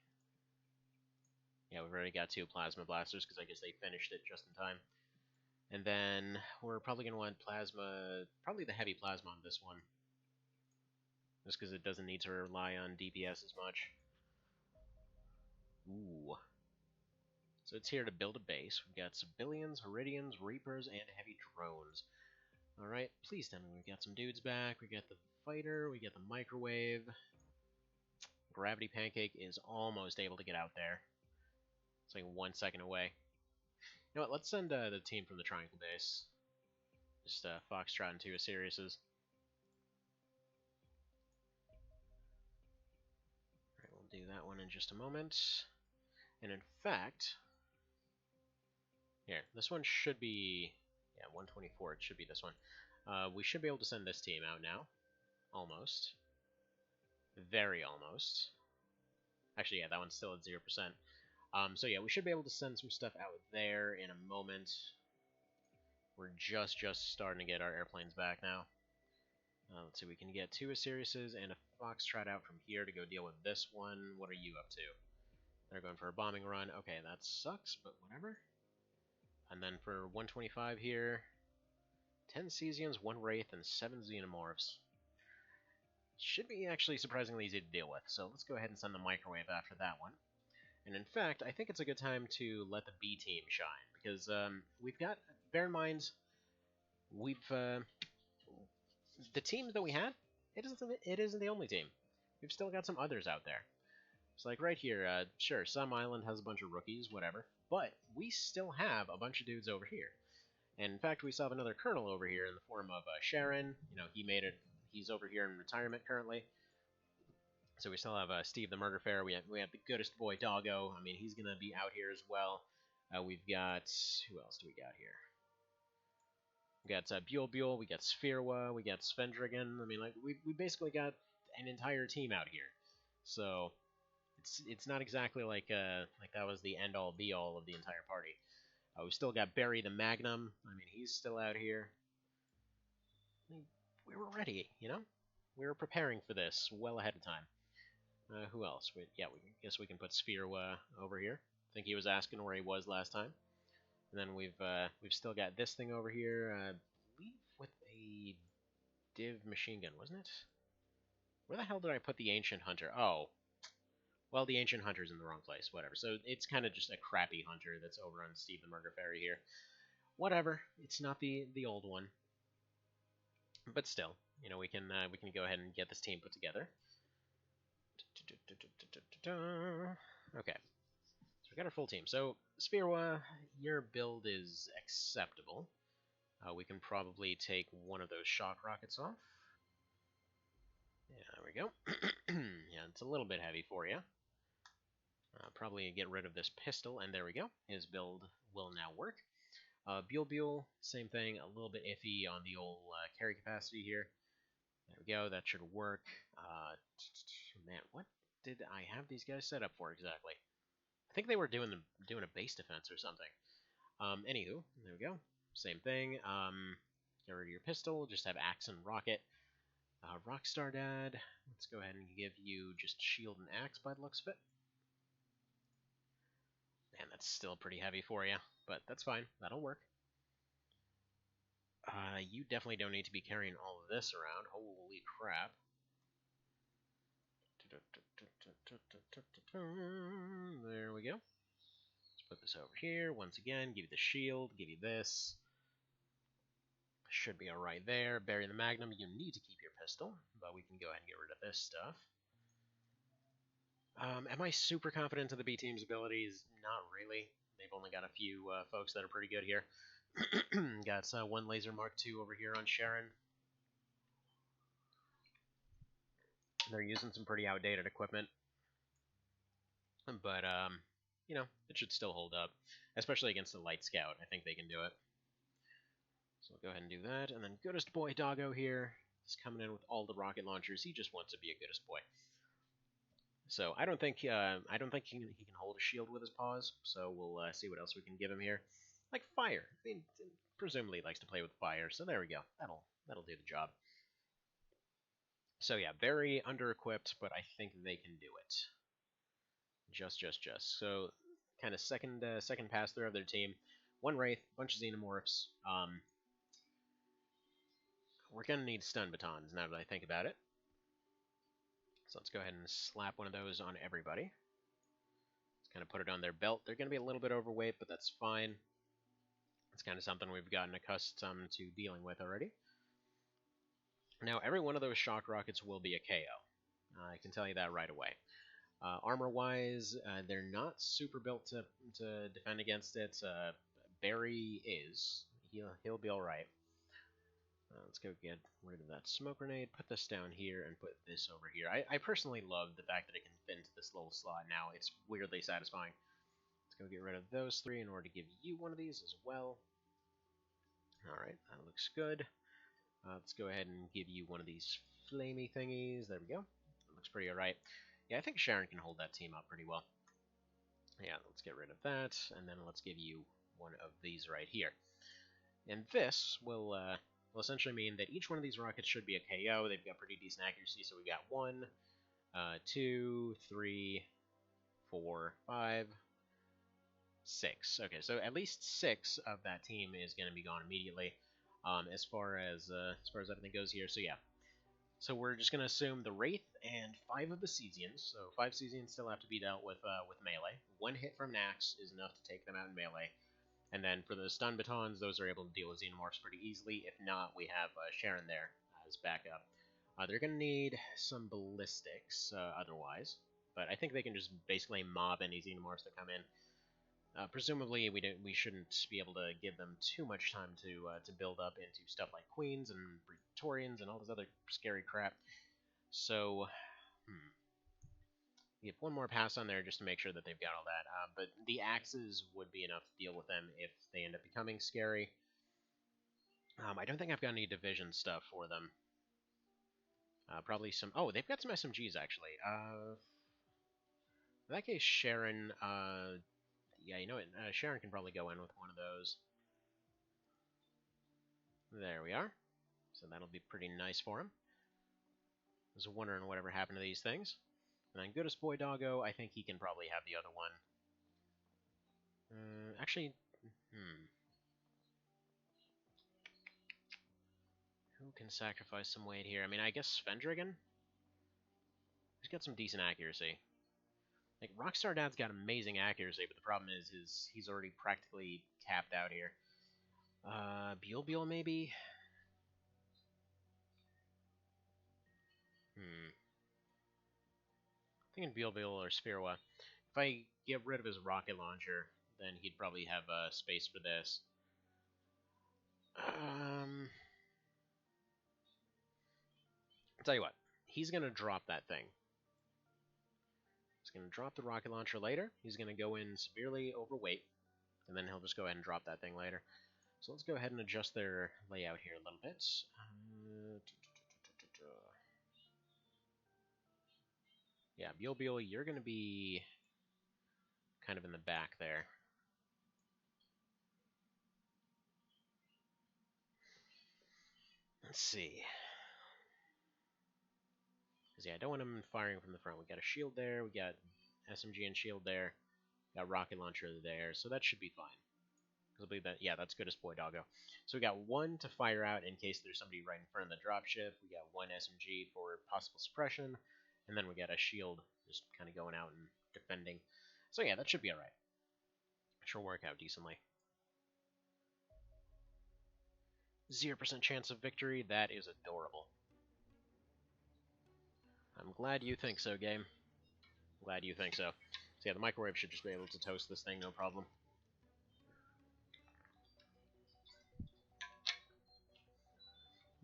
Yeah, we've already got 2 plasma blasters, because I guess they finished it just in time. And then we're probably going to want plasma, probably the heavy plasma on this one. Just because it doesn't need to rely on DPS as much. Ooh. So it's here to build a base. We've got civilians, Heridians, Reapers, and heavy drones. Alright, please tell me we've got some dudes back. We got the fighter, we got the microwave. Gravity Pancake is almost able to get out there. It's like 1 second away. You know what, let's send the team from the Triangle base. Just Foxtrot and 2 Osiriuses. Alright, we'll do that one in just a moment. And in fact, here, this one should be, yeah, 124, it should be this one. We should be able to send this team out now. Almost. Very almost. Actually, yeah, that one's still at 0%. So yeah, we should be able to send some stuff out there in a moment. We're just starting to get our airplanes back now. Let's see, we can get 2 Osiriuses and a Foxtrot out from here to go deal with this one. What are you up to? They're going for a bombing run. Okay, that sucks, but whatever. And then for 125 here, 10 Cesians, 1 Wraith, and 7 Xenomorphs. Should be actually surprisingly easy to deal with, so let's go ahead and send the microwave after that one. And in fact, I think it's a good time to let the B team shine, because we've got, bear in mind, we've, the teams that we had, it isn't the only team. We've still got some others out there. It's like right here, sure, some island has a bunch of rookies, whatever, but we still have a bunch of dudes over here. And in fact, we still have another colonel over here in the form of Sharon. You know, he made it. He's over here in retirement currently. So we still have Steve the Murder Fair. We have the goodest boy Doggo. I mean, he's gonna be out here as well. We've got, who else do we got here? We got Buell. We got Sphirwa. We got Svendrigan. I mean, like we basically got an entire team out here. So it's not exactly like that was the end all be all of the entire party. We still got Barry the Magnum. I mean, he's still out here. I mean, we were ready, you know? We were preparing for this well ahead of time. Who else? We guess we can put Sphere over here. I think he was asking where he was last time. And then we've still got this thing over here. I believe with a div machine gun, wasn't it? Where the hell did I put the Ancient Hunter? Oh. Well, the Ancient Hunter's in the wrong place. Whatever. So it's kind of just a crappy hunter that's over on Steve the Murder Fairy here. Whatever. It's not the old one. But still, you know, we can go ahead and get this team put together. Okay, so we got our full team. So Spherwa, your build is acceptable. We can probably take one of those shock rockets off. Yeah, there we go. Yeah, it's a little bit heavy for you. Probably get rid of this pistol, and there we go. His build will now work. Buell, same thing, a little bit iffy on the old carry capacity here. There we go, that should work. Man, what did I have these guys set up for exactly? I think they were doing a base defense or something. Anywho, there we go. Same thing. Get rid of your pistol, just have axe and rocket. Rockstar Dad, let's go ahead and give you just shield and axe by the looks of it. Man, that's still pretty heavy for you, but that's fine. That'll work. You definitely don't need to be carrying all of this around. Holy crap. There we go. Let's Put this over here. Once again, give you the shield, give you this. Should be alright there. Bury the Magnum. You need to keep your pistol, but we can go ahead and get rid of this stuff. Am I super confident in the B team's abilities? Not really. They've only got a few folks that are pretty good here. Got one Laser Mark II over here on Sharon. They're using some pretty outdated equipment. But, you know, it should still hold up. Especially against the Light Scout. I think they can do it. So we'll go ahead and do that. And then Goodest Boy Doggo here is coming in with all the rocket launchers. He just wants to be a Goodest Boy. So I don't think he can hold a shield with his paws. So we'll see what else we can give him here. Like fire. I mean, presumably he likes to play with fire. So there we go. That'll do the job. So yeah, very under-equipped, but I think they can do it. Just. So kind of second pass through of their team. One Wraith, bunch of Xenomorphs. We're gonna need stun batons now that I think about it. So let's go ahead and slap one of those on everybody. Let's kind of put it on their belt. They're going to be a little bit overweight, but that's fine. It's kind of something we've gotten accustomed to dealing with already. Now, every one of those shock rockets will be a KO. I can tell you that right away. Armor-wise, they're not super built to defend against it. Barry is. He'll be alright. Let's go get rid of that smoke grenade, put this down here, and put this over here. I personally love the fact that it can fit into this little slot now. It's weirdly satisfying. Let's go get rid of those three in order to give you one of these as well. Alright, that looks good. Let's go ahead and give you one of these flamey thingies. There we go. That looks pretty alright. Yeah, I think Sharon can hold that team up pretty well. Yeah, let's get rid of that, and then let's give you one of these right here. And this will essentially mean that each one of these rockets should be a KO. They've got pretty decent accuracy, so we got 1, 2, 3, 4, 5, 6. Okay, so at least 6 of that team is going to be gone immediately. As far as everything goes here, so yeah. So we're just going to assume the Wraith and 5 of the Cesians. So 5 Cesians still have to be dealt with melee. 1 hit from an axe is enough to take them out in melee. And then for the stun batons, those are able to deal with Xenomorphs pretty easily. If not, we have Sharon there as backup. They're going to need some ballistics otherwise, but I think they can just basically mob any Xenomorphs that come in. Presumably, we shouldn't be able to give them too much time to build up into stuff like Queens and Praetorians and all this other scary crap. So, we have one more pass on there just to make sure that they've got all that. But the axes would be enough to deal with them if they end up becoming scary. I don't think I've got any division stuff for them. Probably some... Oh, they've got some SMGs, actually. In that case, Sharon... yeah, you know what? Sharon can probably go in with one of those. There we are. So that'll be pretty nice for him. I was wondering whatever happened to these things. And then Goodest Boy Doggo, I think he can probably have the other one. Actually, who can sacrifice some weight here? I mean, I guess Svendrigan? He's got some decent accuracy. Like, Rockstar Dad's got amazing accuracy, but the problem is he's already practically capped out here. Bulbul, maybe? Thinking Bulbul or Spheroa. If I get rid of his rocket launcher, then he'd probably have space for this. I'll tell you what. He's going to drop that thing. He's going to drop the rocket launcher later. He's going to go in severely overweight. And then he'll just go ahead and drop that thing later. So let's go ahead and adjust their layout here a little bit. Yeah, Bulbul, you're going to be kind of in the back there. Let's see. Because, yeah, I don't want him firing from the front. We got a shield there. We got SMG and shield there. Got rocket launcher there. So that should be fine. I believe that, yeah, that's Goodest Boy Doggo. So we got 1 to fire out in case there's somebody right in front of the dropship. We got 1 SMG for possible suppression. And then we got a shield just kind of going out and defending. So yeah, that should be alright. Should work out decently. 0% chance of victory, that is adorable. I'm glad you think so, game. Glad you think so. So yeah, the microwave should just be able to toast this thing, no problem.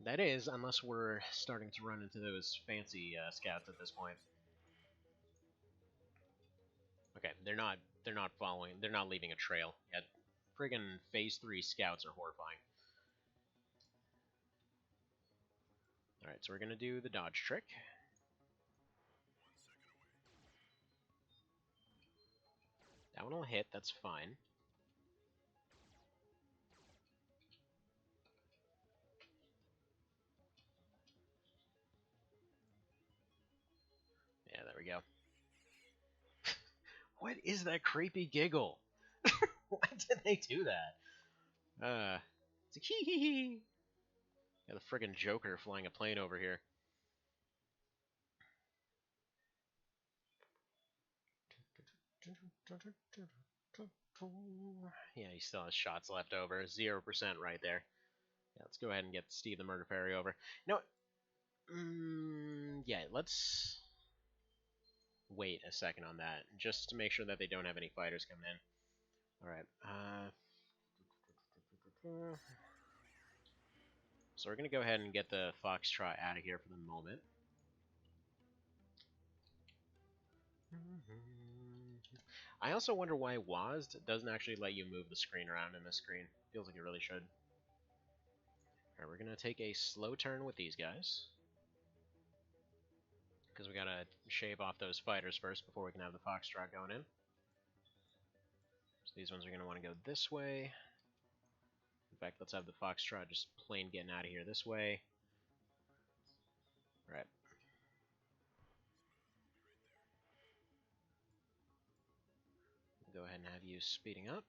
That is, unless we're starting to run into those fancy scouts at this point. Okay, they're not following, they're not leaving a trail. Yeah, friggin' Phase 3 scouts are horrifying. Alright, so we're gonna do the dodge trick. That one will hit, that's fine. Yeah, there we go. What is that creepy giggle? Why did they do that? It's like hee hee hee. Yeah, the friggin' Joker flying a plane over here. Yeah, he still has shots left over. 0% right there. Yeah, let's go ahead and get Steve the Murder Fairy over. No, yeah, let's wait a second on that, just to make sure that they don't have any fighters coming in. Alright, so we're going to go ahead and get the Foxtrot out of here for the moment. I also wonder why WASD doesn't actually let you move the screen around in this screen. Feels like it really should. Alright, we're going to take a slow turn with these guys. Because we got to shave off those fighters first before we can have the Foxtrot going in. So these ones are going to want to go this way. In fact, let's have the Foxtrot just plain getting out of here this way. Alright. Go ahead and have you speeding up.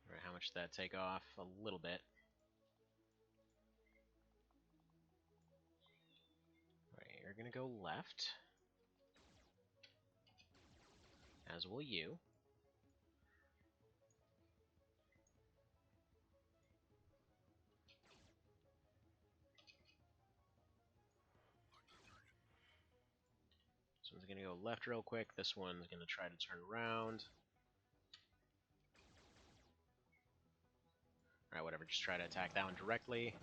Alright, how much did that take off? A little bit. Alright, you're gonna go left. As will you. This one's gonna go left real quick. This one's gonna try to turn around. Alright, whatever, just try to attack that one directly.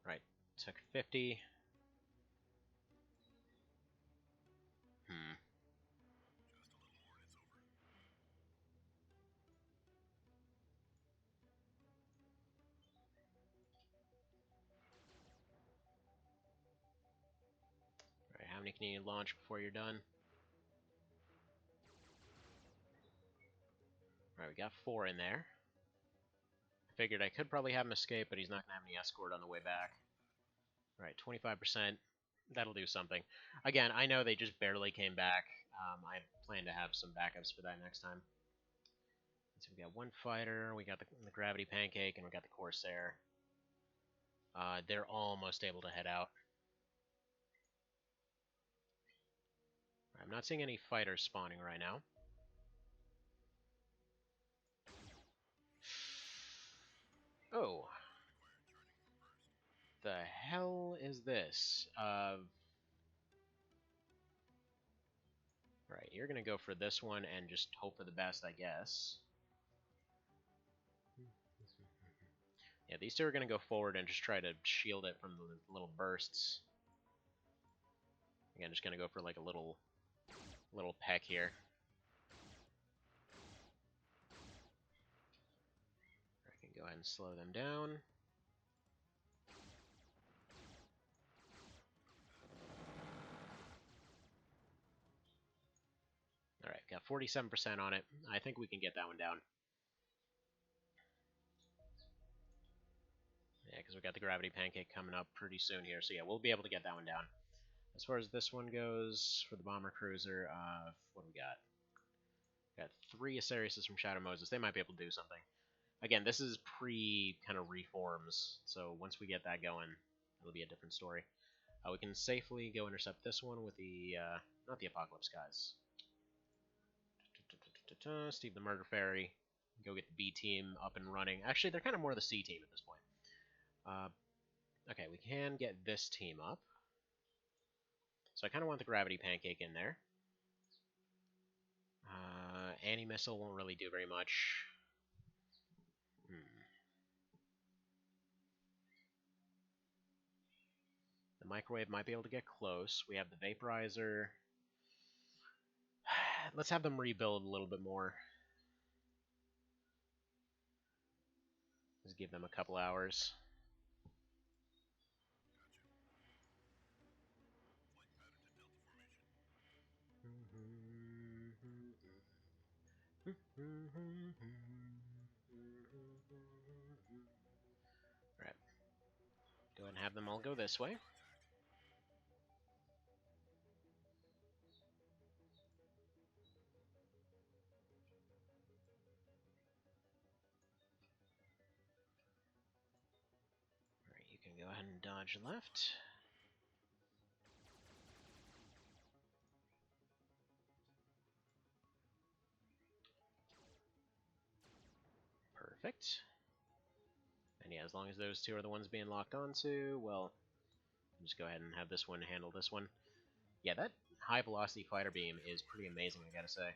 Right, took 50. Alright, how many can you launch before you're done? Alright, we got 4 in there. I figured I could probably have him escape, but he's not gonna have any escort on the way back. Alright, 25%. That'll do something. Again, I know they just barely came back. I plan to have some backups for that next time. So we got one fighter, we got the Gravity Pancake, and we got the Corsair. They're almost able to head out. I'm not seeing any fighters spawning right now. Oh. The hell is this? Right, you're gonna go for this one and just hope for the best, I guess. Yeah, these two are gonna go forward and just try to shield it from the little bursts. Again, just gonna go for like a little peck here. I can go ahead and slow them down. Alright, got 47% on it. I think we can get that one down. Yeah, because we got the Gravity Pancake coming up pretty soon here. So yeah, we'll be able to get that one down. As far as this one goes, for the Bomber Cruiser, what do we got? Got 3 Asariuses from Shadow Moses. They might be able to do something. Again, this is pre kind of reforms, so once we get that going, it'll be a different story. We can safely go intercept this one with the, not the Apocalypse guys. Steve the Murder Fairy. Go get the B team up and running. Actually, they're kind of more the C team at this point. Okay, we can get this team up. So I kind of want the Gravity Pancake in there. Anti-missile won't really do very much. The microwave might be able to get close. We have the vaporizer. Let's have them rebuild a little bit more. Let's give them a couple hours. Alright. Go ahead and have them all go this way. Alright, you can go ahead and dodge left. Perfect. And yeah, as long as those two are the ones being locked onto, well, just go ahead and have this one handle this one. Yeah, that high velocity fighter beam is pretty amazing, I gotta say.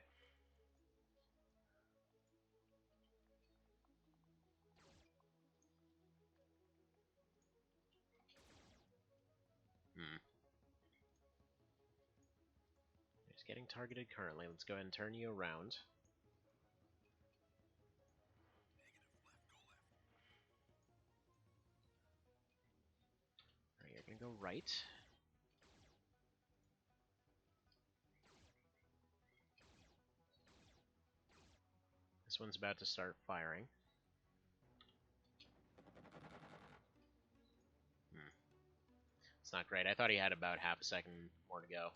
It's getting targeted currently. Let's go ahead and turn you around. Alright, you're gonna go right. This one's about to start firing. It's not great. I thought he had about half a second more to go.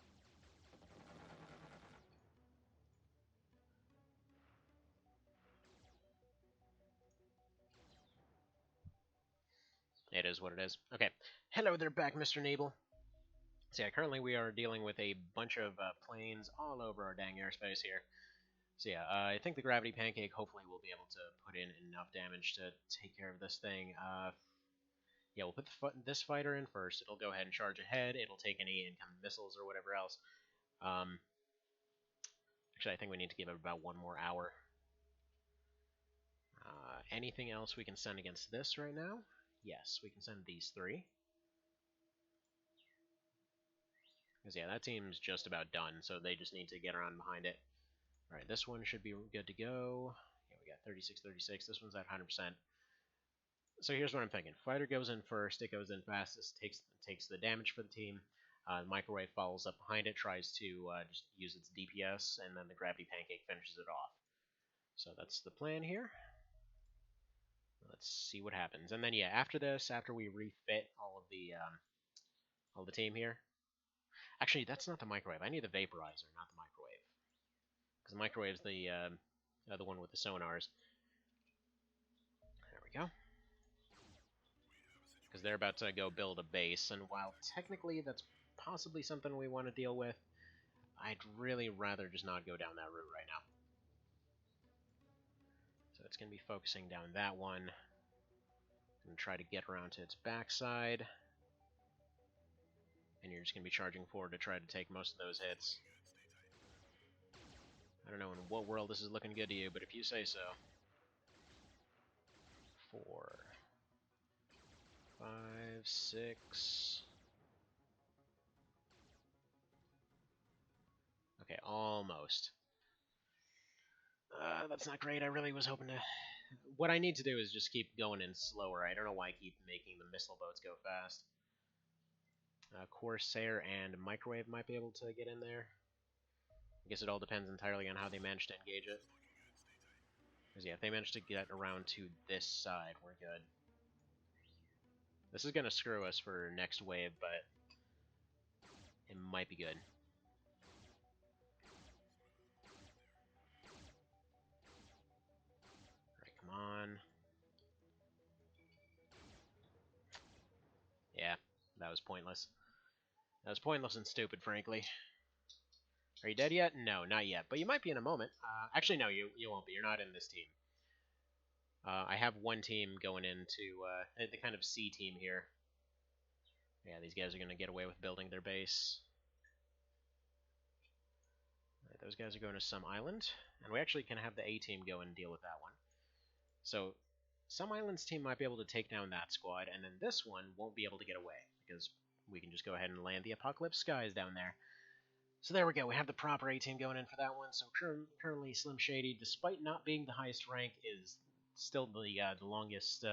It is what it is. Okay. Hello there back, Mr. Nabel. So yeah, currently we are dealing with a bunch of planes all over our dang airspace here. So yeah, I think the Gravity Pancake hopefully will be able to put in enough damage to take care of this thing. Yeah, we'll put this fighter in first. It'll go ahead and charge ahead. It'll take any incoming missiles or whatever else. Actually, I think we need to give it about one more hour. Anything else we can send against this right now? Yes, we can send these three. Because yeah, that team's just about done, so they just need to get around behind it. Alright, this one should be good to go. Yeah, we got 36, 36. This one's at 100%. So here's what I'm thinking. Fighter goes in first, it goes in fastest, takes the damage for the team. The microwave follows up behind it, tries to just use its DPS, and then the Gravity Pancake finishes it off. So that's the plan here. Let's see what happens. And then yeah, after this, after we refit all of the team here. Actually, that's not the microwave. I need the vaporizer, not the microwave. Because the microwave's the one with the sonars. There we go. Because they're about to go build a base, and while technically that's possibly something we want to deal with, I'd really rather just not go down that route right now. So it's going to be focusing down that one. And try to get around to its backside. And you're just going to be charging forward to try to take most of those hits. I don't know in what world this is looking good to you, but if you say so. 4, 5, 6. Okay, almost. That's not great. I really was hoping to... What I need to do is just keep going in slower. I don't know why I keep making the missile boats go fast. Corsair and Microwave might be able to get in there. I guess it all depends entirely on how they manage to engage it. Because yeah, if they manage to get around to this side, we're good. This is going to screw us for next wave, but it might be good. Alright, come on. Yeah, that was pointless. That was pointless and stupid, frankly. Are you dead yet? No, not yet. But you might be in a moment. Actually, no, you won't be. You're not in this team. I have one team going into the kind of C team here. Yeah, these guys are going to get away with building their base. Right, those guys are going to some island. And we actually can have the A team go and deal with that one. So, some island's team might be able to take down that squad, and then this one won't be able to get away, because we can just go ahead and land the Apocalypse Skies down there. So there we go, we have the proper A team going in for that one. So currently Slim Shady, despite not being the highest rank, is still the longest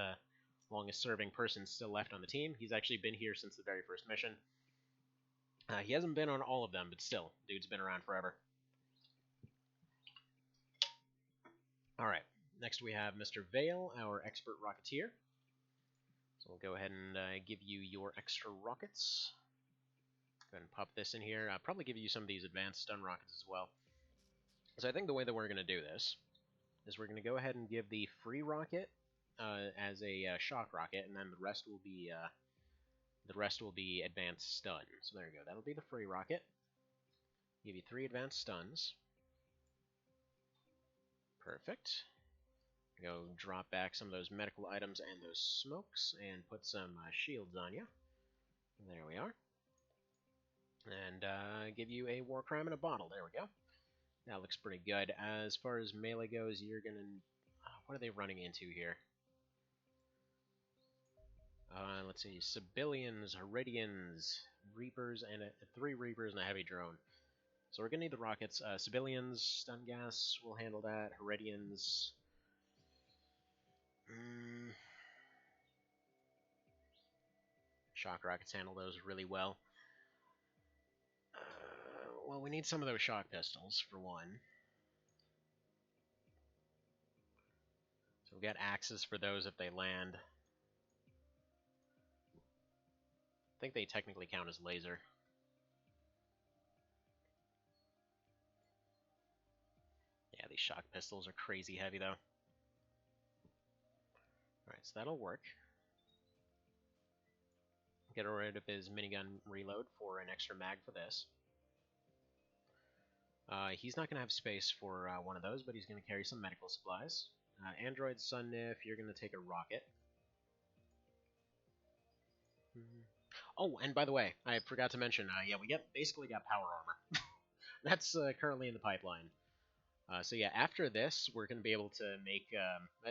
serving person still left on the team. He's actually been here since the very first mission. He hasn't been on all of them, but still, dude's been around forever. Alright, next we have Mr. Vale, our expert rocketeer. So we'll go ahead and give you your extra rockets. Go ahead and pop this in here. I'll probably give you some of these advanced stun rockets as well. So I think the way that we're going to do this is we're going to go ahead and give the free rocket as a shock rocket, and then the rest will be advanced stun. So there you go. That'll be the free rocket. Give you 3 advanced stuns. Perfect. Go drop back some of those medical items and those smokes, and put some shields on you. There we are. And give you a war crime in a bottle. There we go. That looks pretty good. As far as melee goes, you're gonna... what are they running into here? Let's see. Civilians, Heridians, Reapers, and 3 Reapers and a heavy drone. So we're gonna need the rockets. Civilians, stun gas, we'll handle that. Heridians... shock rockets handle those really well. Well, we need some of those shock pistols, for one. So we got axes for those if they land. I think they technically count as laser. Yeah, these shock pistols are crazy heavy, though. Alright, so that'll work. Get rid of his minigun reload for an extra mag for this. He's not going to have space for one of those, but he's going to carry some medical supplies. Android Sunnif, you're going to take a rocket. Oh, and by the way, I forgot to mention, yeah, we basically got power armor. That's currently in the pipeline. So yeah, after this, we're going to be able to make...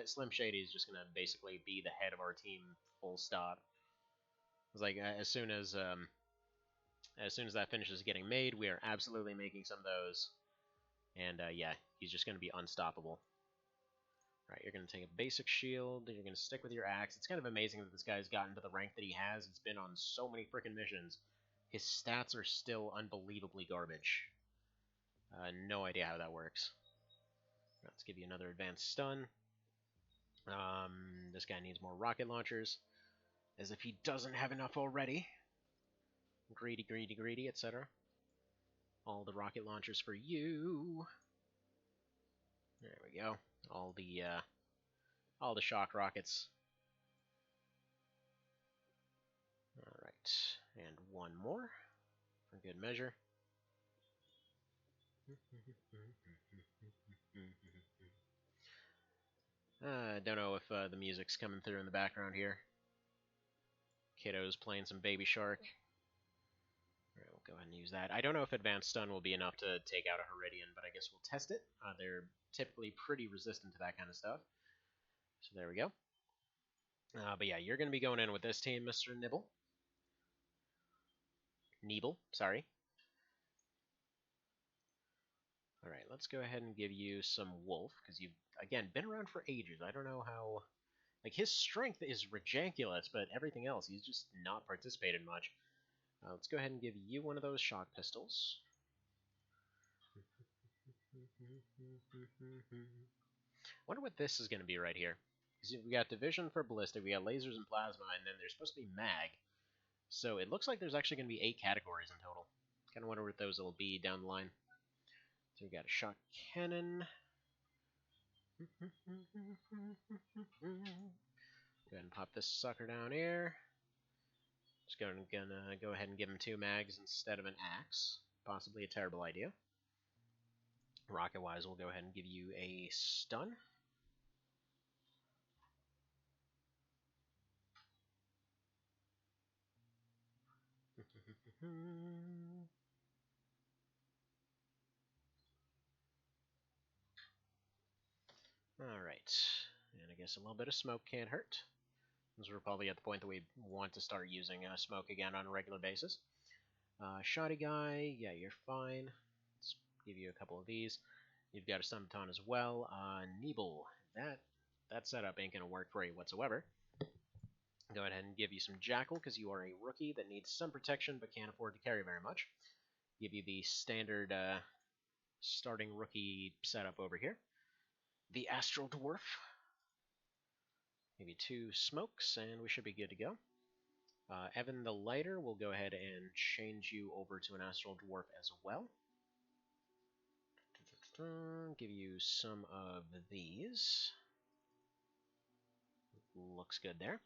Slim Shady is just going to basically be the head of our team, full stop. It's like, as soon as that finishes getting made, we are absolutely making some of those. And yeah, he's just going to be unstoppable. Alright, you're going to take a basic shield, you're going to stick with your axe. It's kind of amazing that this guy's gotten to the rank that he has. He's been on so many freaking missions. His stats are still unbelievably garbage. No idea how that works. Let's give you another advanced stun. This guy needs more rocket launchers. As if he doesn't have enough already. Greedy, greedy, greedy, etc. All the rocket launchers for you. There we go. All the shock rockets. Alright, and one more for good measure. Don't know if the music's coming through in the background here. Kiddo's playing some Baby Shark. Alright, we'll go ahead and use that. I don't know if Advanced Stun will be enough to take out a Heridian, but I guess we'll test it. They're typically pretty resistant to that kind of stuff. So there we go. But yeah, you're going to be going in with this team, Mr. Nibble. Neeble, sorry. Alright, let's go ahead and give you some Wolf, because you've, again, been around for ages. I don't know how... Like, his strength is ridiculous, but everything else, he's just not participated much. Let's go ahead and give you one of those shock pistols. Wonder what this is going to be right here. Because we got Division for Ballistic, we got Lasers and Plasma, and then there's supposed to be Mag. So it looks like there's actually going to be 8 categories in total. Kind of wonder what those will be down the line. So we got a Shock Cannon. Go ahead and pop this sucker down here. Just gonna go ahead and give him 2 mags instead of an axe. Possibly a terrible idea. Rocket-wise, we'll go ahead and give you a stun. Alright, and I guess a little bit of smoke can't hurt. Because we're probably at the point that we want to start using smoke again on a regular basis. Shoddy guy, yeah, you're fine. Let's give you a couple of these. You've got a stun baton as well. Neeble, that setup ain't gonna work for you whatsoever. Go ahead and give you some Jackal, because you are a rookie that needs some protection but can't afford to carry very much. Give you the standard starting rookie setup over here. The Astral Dwarf. Maybe 2 smokes, and we should be good to go. Evan the Lighter, will go ahead and change you over to an Astral Dwarf as well. Give you some of these. Looks good there.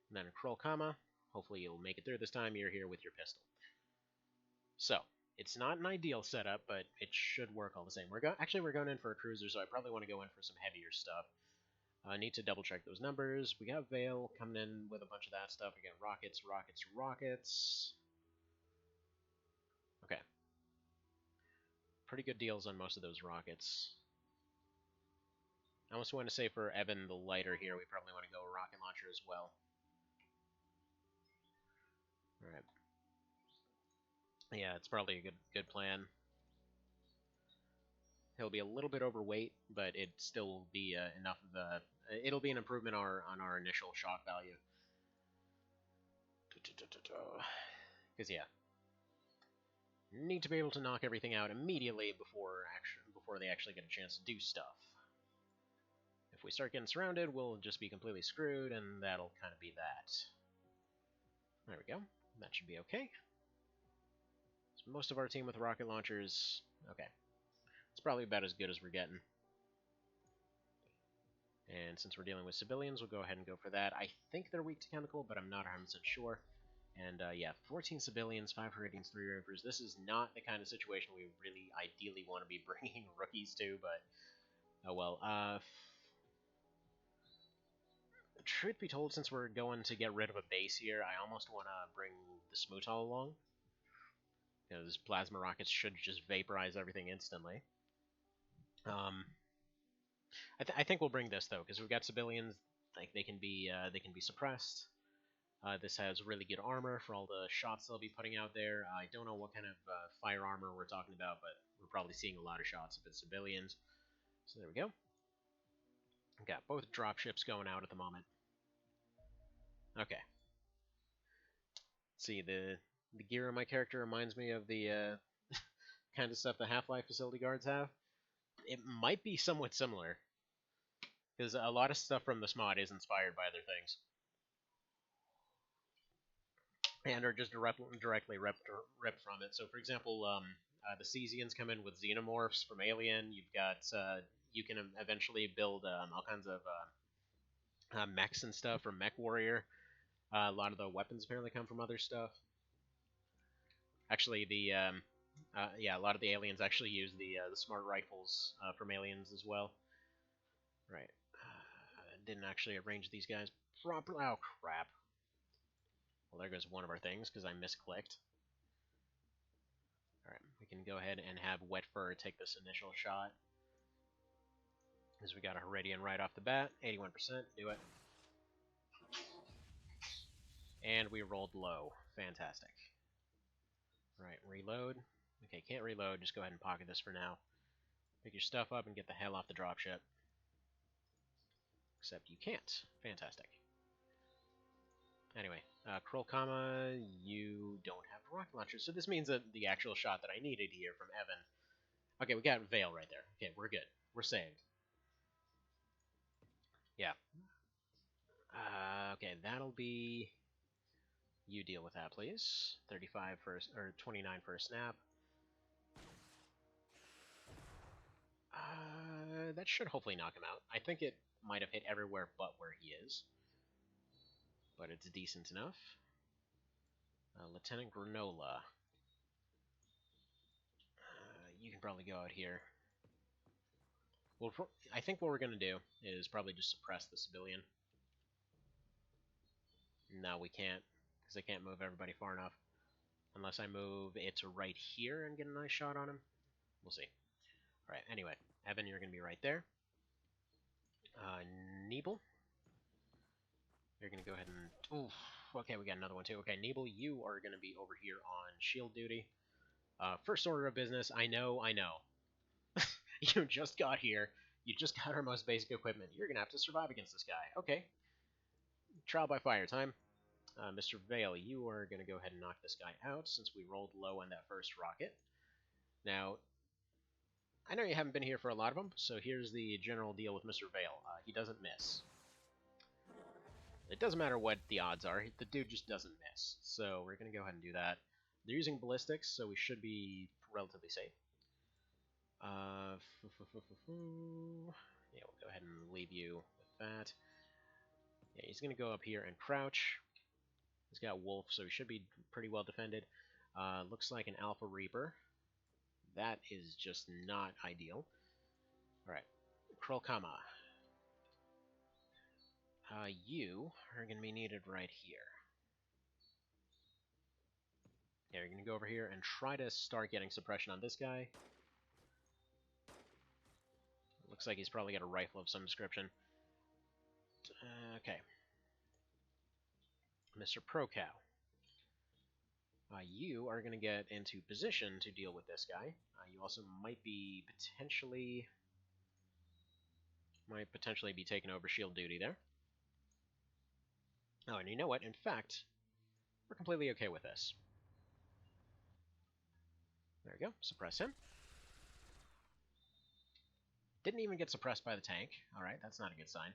And then a Kroll Kama. Hopefully you'll make it through this time. You're here with your pistol. So, it's not an ideal setup, but it should work all the same. We're going in for a cruiser, so I probably want to go in for some heavier stuff. I need to double check those numbers. We got Veil coming in with a bunch of that stuff. Again, rockets, rockets, rockets. Okay. Pretty good deals on most of those rockets. I almost want to say for Evan the Lighter here, we probably want to go a rocket launcher as well. Alright. Yeah, it's probably a good plan. He'll be a little bit overweight, but it still will be enough of a... It'll be an improvement on our initial shock value. Because, yeah. Need to be able to knock everything out immediately before they actually get a chance to do stuff. If we start getting surrounded, we'll just be completely screwed, and that'll kind of be that. There we go. That should be okay. So most of our team with rocket launchers... Okay. It's probably about as good as we're getting. And since we're dealing with civilians, we'll go ahead and go for that. I think they're weak to chemical, but I'm not 100% sure. And yeah, 14 civilians, 5 ratings, 3 reapers. This is not the kind of situation we really ideally want to be bringing rookies to, but oh well. Truth be told, since we're going to get rid of a base here, I almost want to bring the Smootal along. Because plasma rockets should just vaporize everything instantly. I think we'll bring this though, because we've got civilians. Like they can be suppressed. This has really good armor for all the shots they'll be putting out there. I don't know what kind of fire armor we're talking about, but we're probably seeing a lot of shots if it's civilians. So there we go. Got both dropships going out at the moment. Okay. See, the gear on my character reminds me of the kind of stuff the Half-Life facility guards have. It might be somewhat similar, because a lot of stuff from this mod is inspired by other things. And are just directly ripped from it. So, for example, the Cesians come in with xenomorphs from Alien. You've got you can eventually build all kinds of mechs and stuff from Mech Warrior. A lot of the weapons apparently come from other stuff. Actually, yeah, a lot of the aliens actually use the smart rifles from Aliens as well. Right. Didn't actually arrange these guys properly. Oh crap. Well, there goes one of our things, because I misclicked. Alright, we can go ahead and have Wet Fur take this initial shot. Because we got a Heridian right off the bat. 81%, do it. And we rolled low. Fantastic. Alright, reload. Okay, can't reload, just go ahead and pocket this for now. Pick your stuff up and get the hell off the dropship. Except you can't. Fantastic. Anyway, Kroll Kama, you don't have a rocket launcher, so this means that the actual shot that I needed here from Evan... Okay, we got Veil right there. Okay, we're good. We're saved. Yeah. Okay, that'll be... You deal with that, please. 35 for... or 29 for a snap. That should hopefully knock him out. I think it might have hit everywhere but where he is. But it's decent enough. Lieutenant Granola. You can probably go out here. Well, I think what we're going to do is probably just suppress the civilian. No, we can't, because I can't move everybody far enough. Unless I move it to right here and get a nice shot on him. We'll see. Alright, anyway. Evan, you're going to be right there. Nebel. You're going to go ahead and... Oof. Okay, we got another one too. Okay, Nebel, you are going to be over here on shield duty. First order of business, I know. You just got here. You just got our most basic equipment. You're going to have to survive against this guy. Okay. Trial by fire time. Mr. Vale, you are going to go ahead and knock this guy out since we rolled low on that first rocket. Now, I know you haven't been here for a lot of them, so here's the general deal with Mr. Vale. He doesn't miss. It doesn't matter what the odds are, the dude just doesn't miss. So we're going to go ahead and do that. They're using ballistics, so we should be relatively safe. Yeah, we'll go ahead and leave you with that. Yeah, he's going to go up here and crouch. He's got Wolf, so he should be pretty well defended. Looks like an Alpha Reaper. That is just not ideal. Alright, Krolkama. You are going to be needed right here. Yeah, you're going to go over here and try to start getting suppression on this guy. Looks like he's probably got a rifle of some description. Okay. Mr. Procow. You are going to get into position to deal with this guy. You also might potentially be taking over shield duty there. Oh, and you know what? In fact, we're completely okay with this. There we go. Suppress him. Didn't even get suppressed by the tank. Alright, that's not a good sign.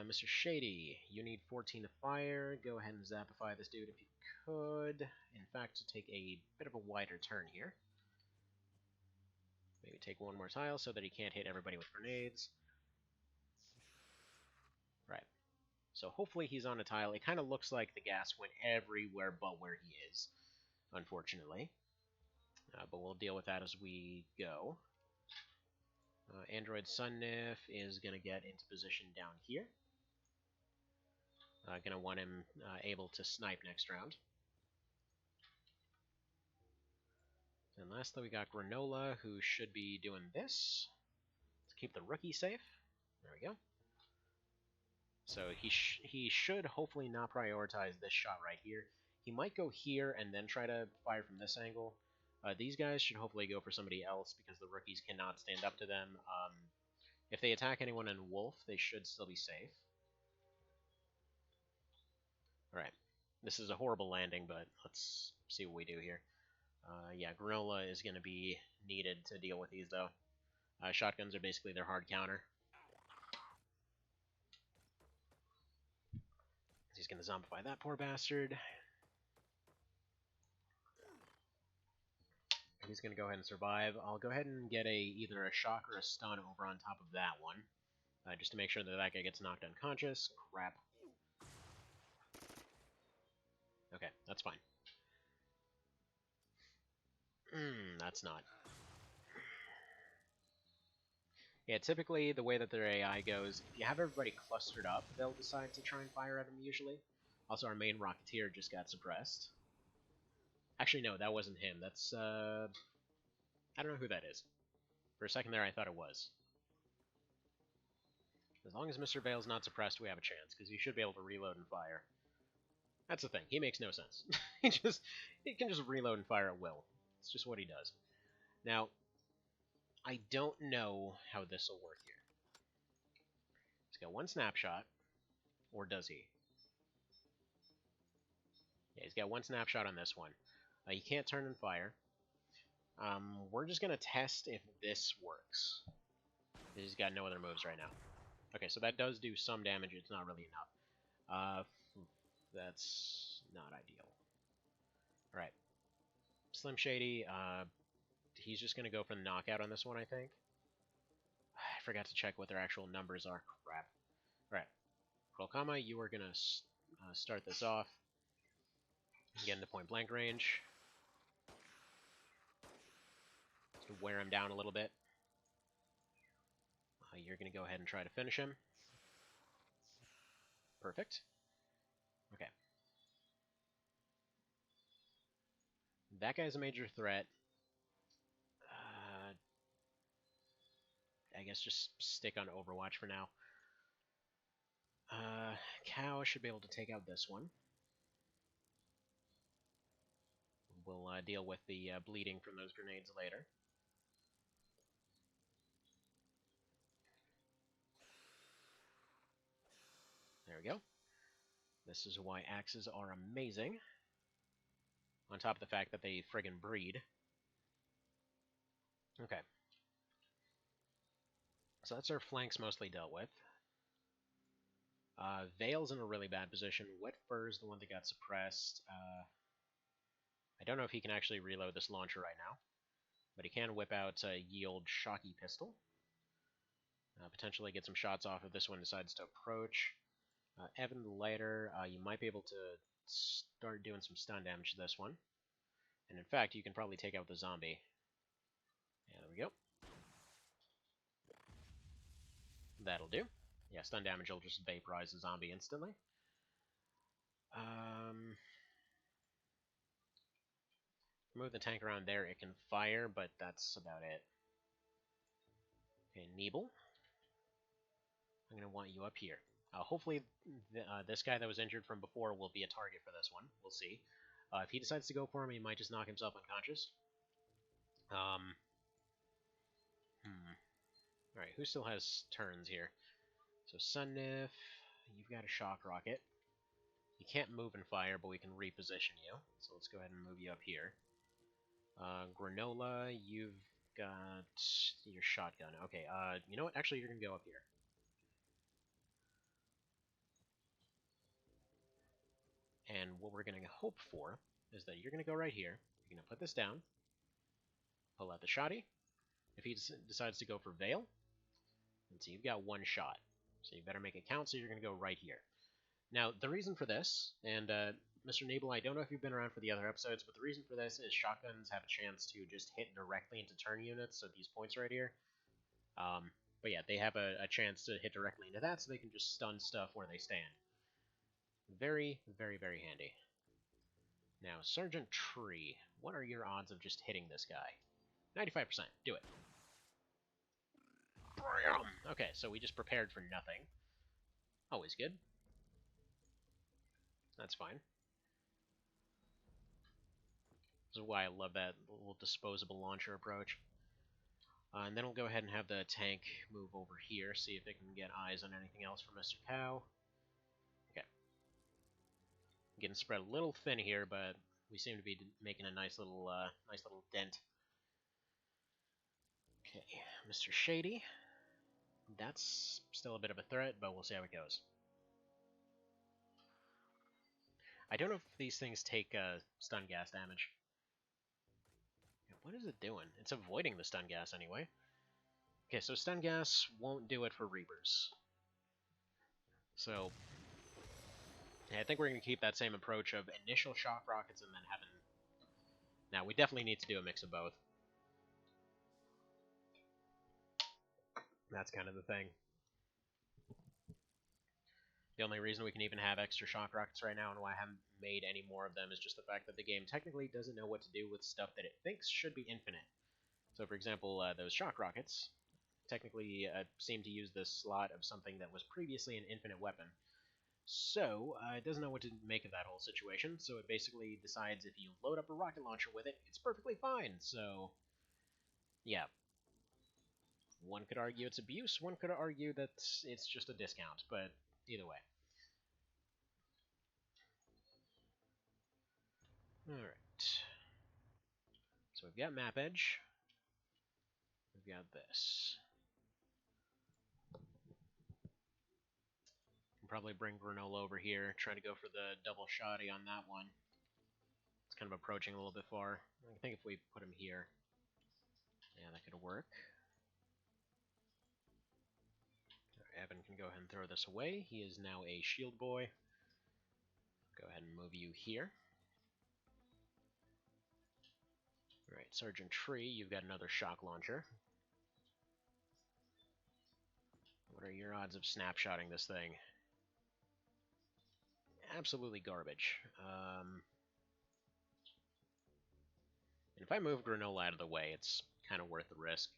Mr. Shady, you need 14 to fire. Go ahead and zapify this dude if you could. In fact, take a bit of a wider turn here. Maybe take one more tile so that he can't hit everybody with grenades. Right. So hopefully he's on a tile. It kind of looks like the gas went everywhere but where he is, unfortunately. But we'll deal with that as we go. Android Sunnif is going to get into position down here. Going to want him able to snipe next round. And lastly, we got Granola, who should be doing this to keep the rookie safe. There we go. So he should hopefully not prioritize this shot right here. He might go here and then try to fire from this angle. These guys should hopefully go for somebody else because the rookies cannot stand up to them. If they attack anyone in Wolf, they should still be safe. Alright. This is a horrible landing, but let's see what we do here. Yeah, Granola is going to be needed to deal with these, though. Shotguns are basically their hard counter. He's going to zombify that poor bastard. He's going to go ahead and survive. I'll go ahead and get either a shock or a stun over on top of that one. Just to make sure that that guy gets knocked unconscious. Crap. Okay, that's fine. That's not. Yeah, typically the way that their AI goes, if you have everybody clustered up, they'll decide to try and fire at him usually. Also, our main Rocketeer just got suppressed. Actually, no, that wasn't him. That's, I don't know who that is. For a second there, I thought it was. As long as Mr. Vale's not suppressed, we have a chance, because he should be able to reload and fire. That's the thing. He makes no sense. he can just reload and fire at will. It's just what he does. Now, I don't know how this will work here. He's got one snapshot, or does he? Yeah, he's got one snapshot on this one. He can't turn and fire. We're just going to test if this works. He's got no other moves right now. Okay, so that does do some damage. It's not really enough. That's not ideal. Alright. Slim Shady, he's just going to go for the knockout on this one, I think. I forgot to check what their actual numbers are. Crap. Alright. Krolkama, you are going to start this off. Get into point blank range. Just wear him down a little bit. You're going to go ahead and try to finish him. Perfect. Okay. That guy's a major threat. I guess just stick on Overwatch for now. Cow should be able to take out this one. We'll deal with the bleeding from those grenades later. There we go. This is why axes are amazing. On top of the fact that they friggin' breed. Okay. So that's our flanks mostly dealt with. Veil's in a really bad position. Wet Fur's the one that got suppressed. I don't know if he can actually reload this launcher right now. But he can whip out a Yield Shocky Pistol. Potentially get some shots off if this one decides to approach. Evan the Lighter, you might be able to start doing some stun damage to this one. And in fact, you can probably take out the zombie. Yeah, there we go. That'll do. Yeah, stun damage will just vaporize the zombie instantly. Move the tank around there, it can fire, but that's about it. Okay, Neeble. I'm going to want you up here. Hopefully, this guy that was injured from before will be a target for this one. We'll see. If he decides to go for him, he might just knock himself unconscious. Alright, who still has turns here? So, Sunnif, you've got a Shock Rocket. You can't move and fire, but we can reposition you. So let's go ahead and move you up here. Granola, you've got your shotgun. Okay, you know what? Actually, you're going to go up here. And what we're going to hope for is that you're going to go right here. You're going to put this down. Pull out the shotty. If he decides to go for Veil, let's see, you've got one shot. So you better make it count, so you're going to go right here. Now, the reason for this, and Mr. Nebel, I don't know if you've been around for the other episodes, but the reason for this is shotguns have a chance to just hit directly into turn units, so these points right here. But yeah, they have a chance to hit directly into that, so they can just stun stuff where they stand. Very, very, very handy. Now, Sergeant Tree, what are your odds of just hitting this guy? 95%. Do it. Okay, so we just prepared for nothing. Always good. That's fine. This is why I love that little disposable launcher approach. And then we'll go ahead and have the tank move over here, see if it can get eyes on anything else from Mr. Cow. Okay. Getting spread a little thin here, but we seem to be making a nice little dent. Okay, Mr. Shady. That's still a bit of a threat, but we'll see how it goes. I don't know if these things take stun gas damage. What is it doing? It's avoiding the stun gas anyway. Okay, so stun gas won't do it for Reapers. So, yeah, I think we're going to keep that same approach of initial shock rockets and then having... Now, we definitely need to do a mix of both. That's kind of the thing. The only reason we can even have extra shock rockets right now and why I haven't made any more of them is just the fact that the game technically doesn't know what to do with stuff that it thinks should be infinite. So, for example, those shock rockets technically seem to use the slot of something that was previously an infinite weapon. So, it doesn't know what to make of that whole situation, so it basically decides if you load up a rocket launcher with it, it's perfectly fine. So, yeah. One could argue it's abuse, one could argue that it's just a discount, but either way. Alright. So we've got map edge. We've got this. Can probably bring Granola over here, try to go for the double shotty on that one. It's kind of approaching a little bit far. I think if we put him here, yeah, that could work. Evan can go ahead and throw this away. He is now a shield boy. Go ahead and move you here. Alright, Sergeant Tree, you've got another shock launcher. What are your odds of snapshotting this thing? Absolutely garbage. And if I move Granola out of the way, it's kind of worth the risk.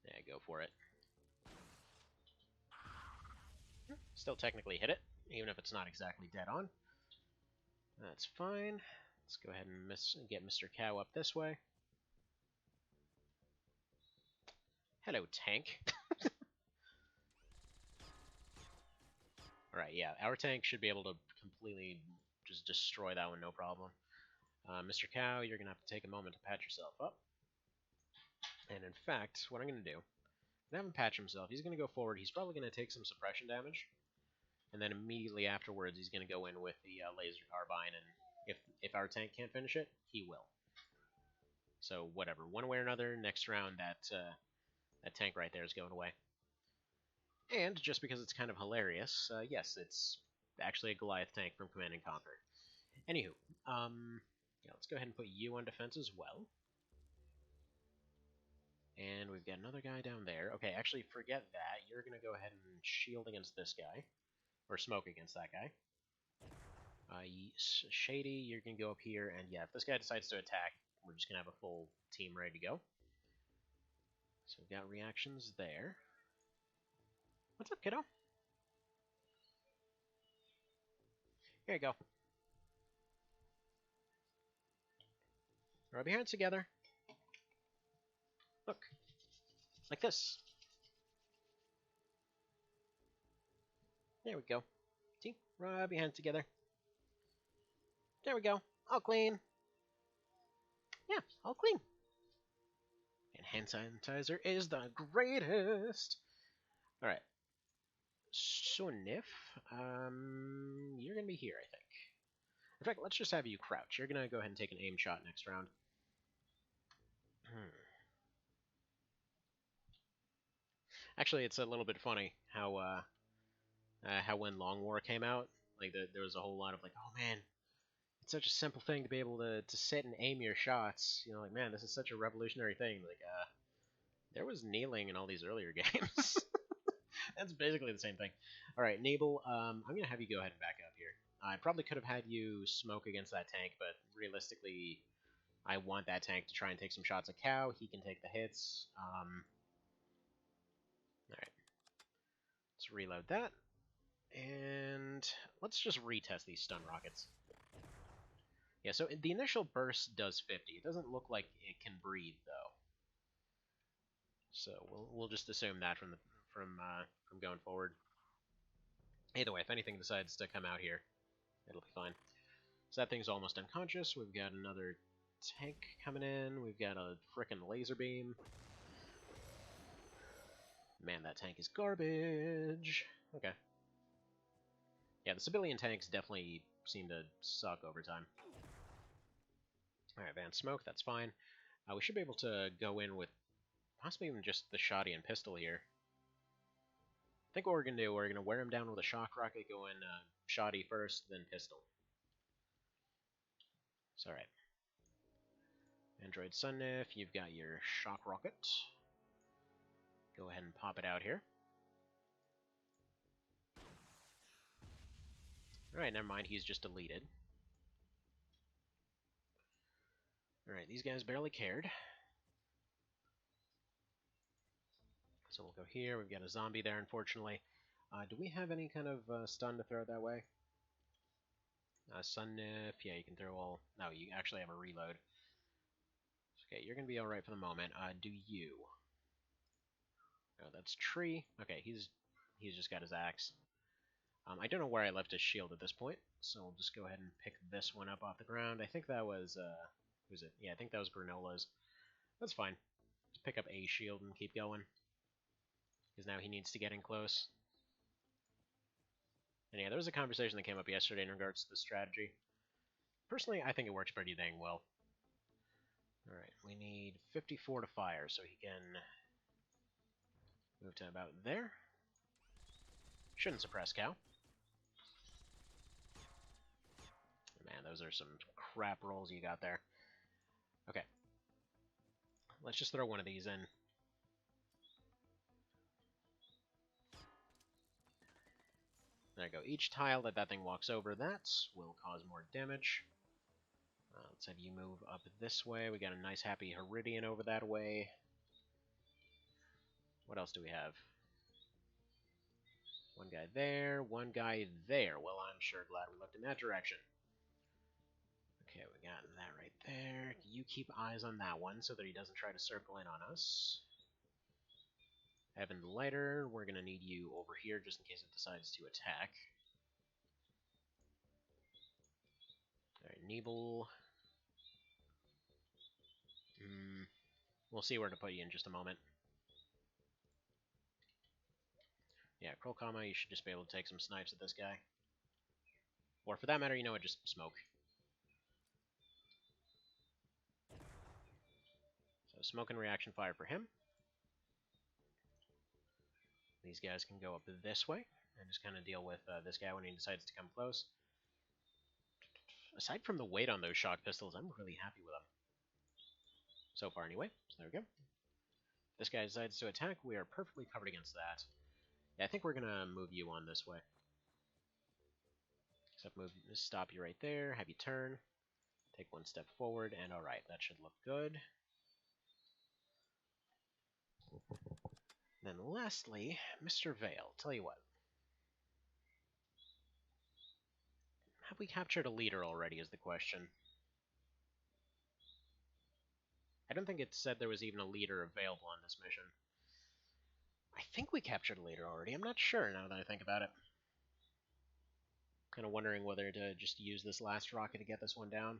Yeah, go for it. Still technically hit it, even if it's not exactly dead on. That's fine. Let's go ahead and get Mr. Cow up this way. Hello, tank. Alright, yeah, our tank should be able to completely just destroy that one, no problem. Mr. Cow, you're going to have to take a moment to patch yourself up. And in fact, what I'm going to do, I'm going to have him patch himself. He's going to go forward. He's probably going to take some suppression damage. And then immediately afterwards, he's going to go in with the laser carbine. And if our tank can't finish it, he will. So whatever, one way or another, next round that tank right there is going away. And just because it's kind of hilarious, yes, it's actually a Goliath tank from Command & Conquer. Anywho, yeah, let's go ahead and put you on defense as well. And we've got another guy down there. Okay, actually, forget that. You're going to go ahead and shield against this guy. Or smoke against that guy. Shady, you're going to go up here. And yeah, if this guy decides to attack, we're just going to have a full team ready to go. So we've got reactions there. What's up, kiddo? Here you go. Rub your hands together. Look. Like this. There we go. See? Rub your hands together. There we go. All clean. Yeah, all clean. And hand sanitizer is the greatest. Alright. Sunif, you're going to be here, I think. In fact, let's just have you crouch. You're going to go ahead and take an aim shot next round. Actually, it's a little bit funny how when Long War came out, like there was a whole lot of like, oh man, it's such a simple thing to be able to sit and aim your shots. You know, like man, this is such a revolutionary thing. Like, there was kneeling in all these earlier games. That's basically the same thing. All right, Nabel, I'm gonna have you go ahead and back up here. I probably could have had you smoke against that tank, but realistically, I want that tank to try and take some shots at Cow. He can take the hits. Alright. Let's reload that. And let's just retest these stun rockets. Yeah, so the initial burst does 50. It doesn't look like it can breathe, though. So we'll just assume that from going forward. Either way, if anything decides to come out here, it'll be fine. So that thing's almost unconscious. We've got another tank coming in. We've got a frickin' laser beam. Man, that tank is garbage. Okay. Yeah, the civilian tanks definitely seem to suck over time. Alright, Van Smoke, that's fine. We should be able to go in with possibly even just the shoddy and pistol here. I think what we're going to do, we're going to wear him down with a shock rocket, go in shoddy first, then pistol. It's alright. Android Sunnif, you've got your shock rocket. Go ahead and pop it out here. Alright, never mind, he's just deleted. Alright, these guys barely cared. So we'll go here, we've got a zombie there, unfortunately. Do we have any kind of stun to throw that way? Sunnif, yeah, you can throw all... No, you actually have a reload. Okay, you're going to be alright for the moment. Do you? Oh, that's Tree. Okay, he's just got his axe. I don't know where I left his shield at this point, so we'll just go ahead and pick this one up off the ground. I think that was, who's it? Yeah, I think that was Granola's. That's fine. Just pick up a shield and keep going. Because now he needs to get in close. And yeah, there was a conversation that came up yesterday in regards to the strategy. Personally, I think it works pretty dang well. Alright, we need 54 to fire, so he can move to about there. Shouldn't suppress Cow. Man, Those are some crap rolls you got there. Okay. Let's just throw one of these in. There you go. Each tile that thing walks over, that will cause more damage. Let's have you move up this way. We got a nice happy Heridian over that way. What else do we have? One guy there, one guy there. Well, I'm sure glad we looked in that direction. Okay, we got that right there. You keep eyes on that one so that he doesn't try to circle in on us. Evan the Lighter, we're going to need you over here just in case it decides to attack. Alright, Nebel. We'll see where to put you in just a moment. Yeah, Krolkama, you should just be able to take some snipes at this guy. Or for that matter, you know what, just smoke. So smoke and reaction fire for him. These guys can go up this way and just kind of deal with this guy when he decides to come close. Aside from the weight on those shock pistols, I'm really happy with them. So far, anyway. So there we go. This guy decides to attack. We are perfectly covered against that. Yeah, I think we're going to move you on this way. Except stop you right there, have you turn, take one step forward, and alright, that should look good. Then lastly, Mr. Vale. Tell you what. Have we captured a leader already is the question. I don't think it said there was even a leader available on this mission. I think we captured a leader already. I'm not sure now that I think about it. Kind of wondering whether to just use this last rocket to get this one down.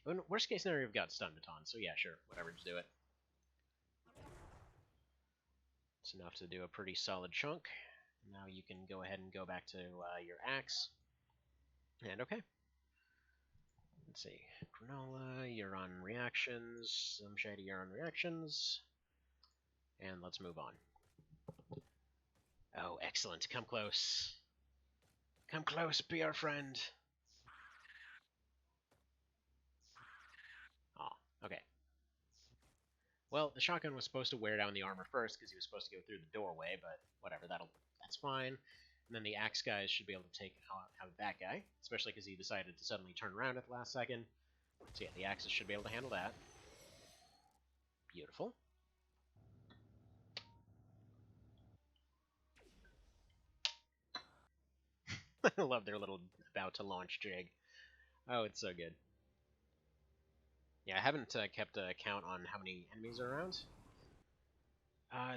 In worst case scenario, we've got stun baton, so yeah, sure, whatever, just do it. It's enough to do a pretty solid chunk. Now you can go ahead and go back to your axe. And okay. Let's see. Granola, you're on reactions. Shady, you're on reactions. And let's move on. Oh, excellent. Come close. Come close, be our friend. Oh, okay. Well, the shotgun was supposed to wear down the armor first because he was supposed to go through the doorway, but whatever, that's fine. And then the axe guys should be able to take out that guy, especially because he decided to suddenly turn around at the last second. So yeah, the axes should be able to handle that. Beautiful. I love their little about to launch jig. Oh, it's so good. Yeah, I haven't kept a count on how many enemies are around.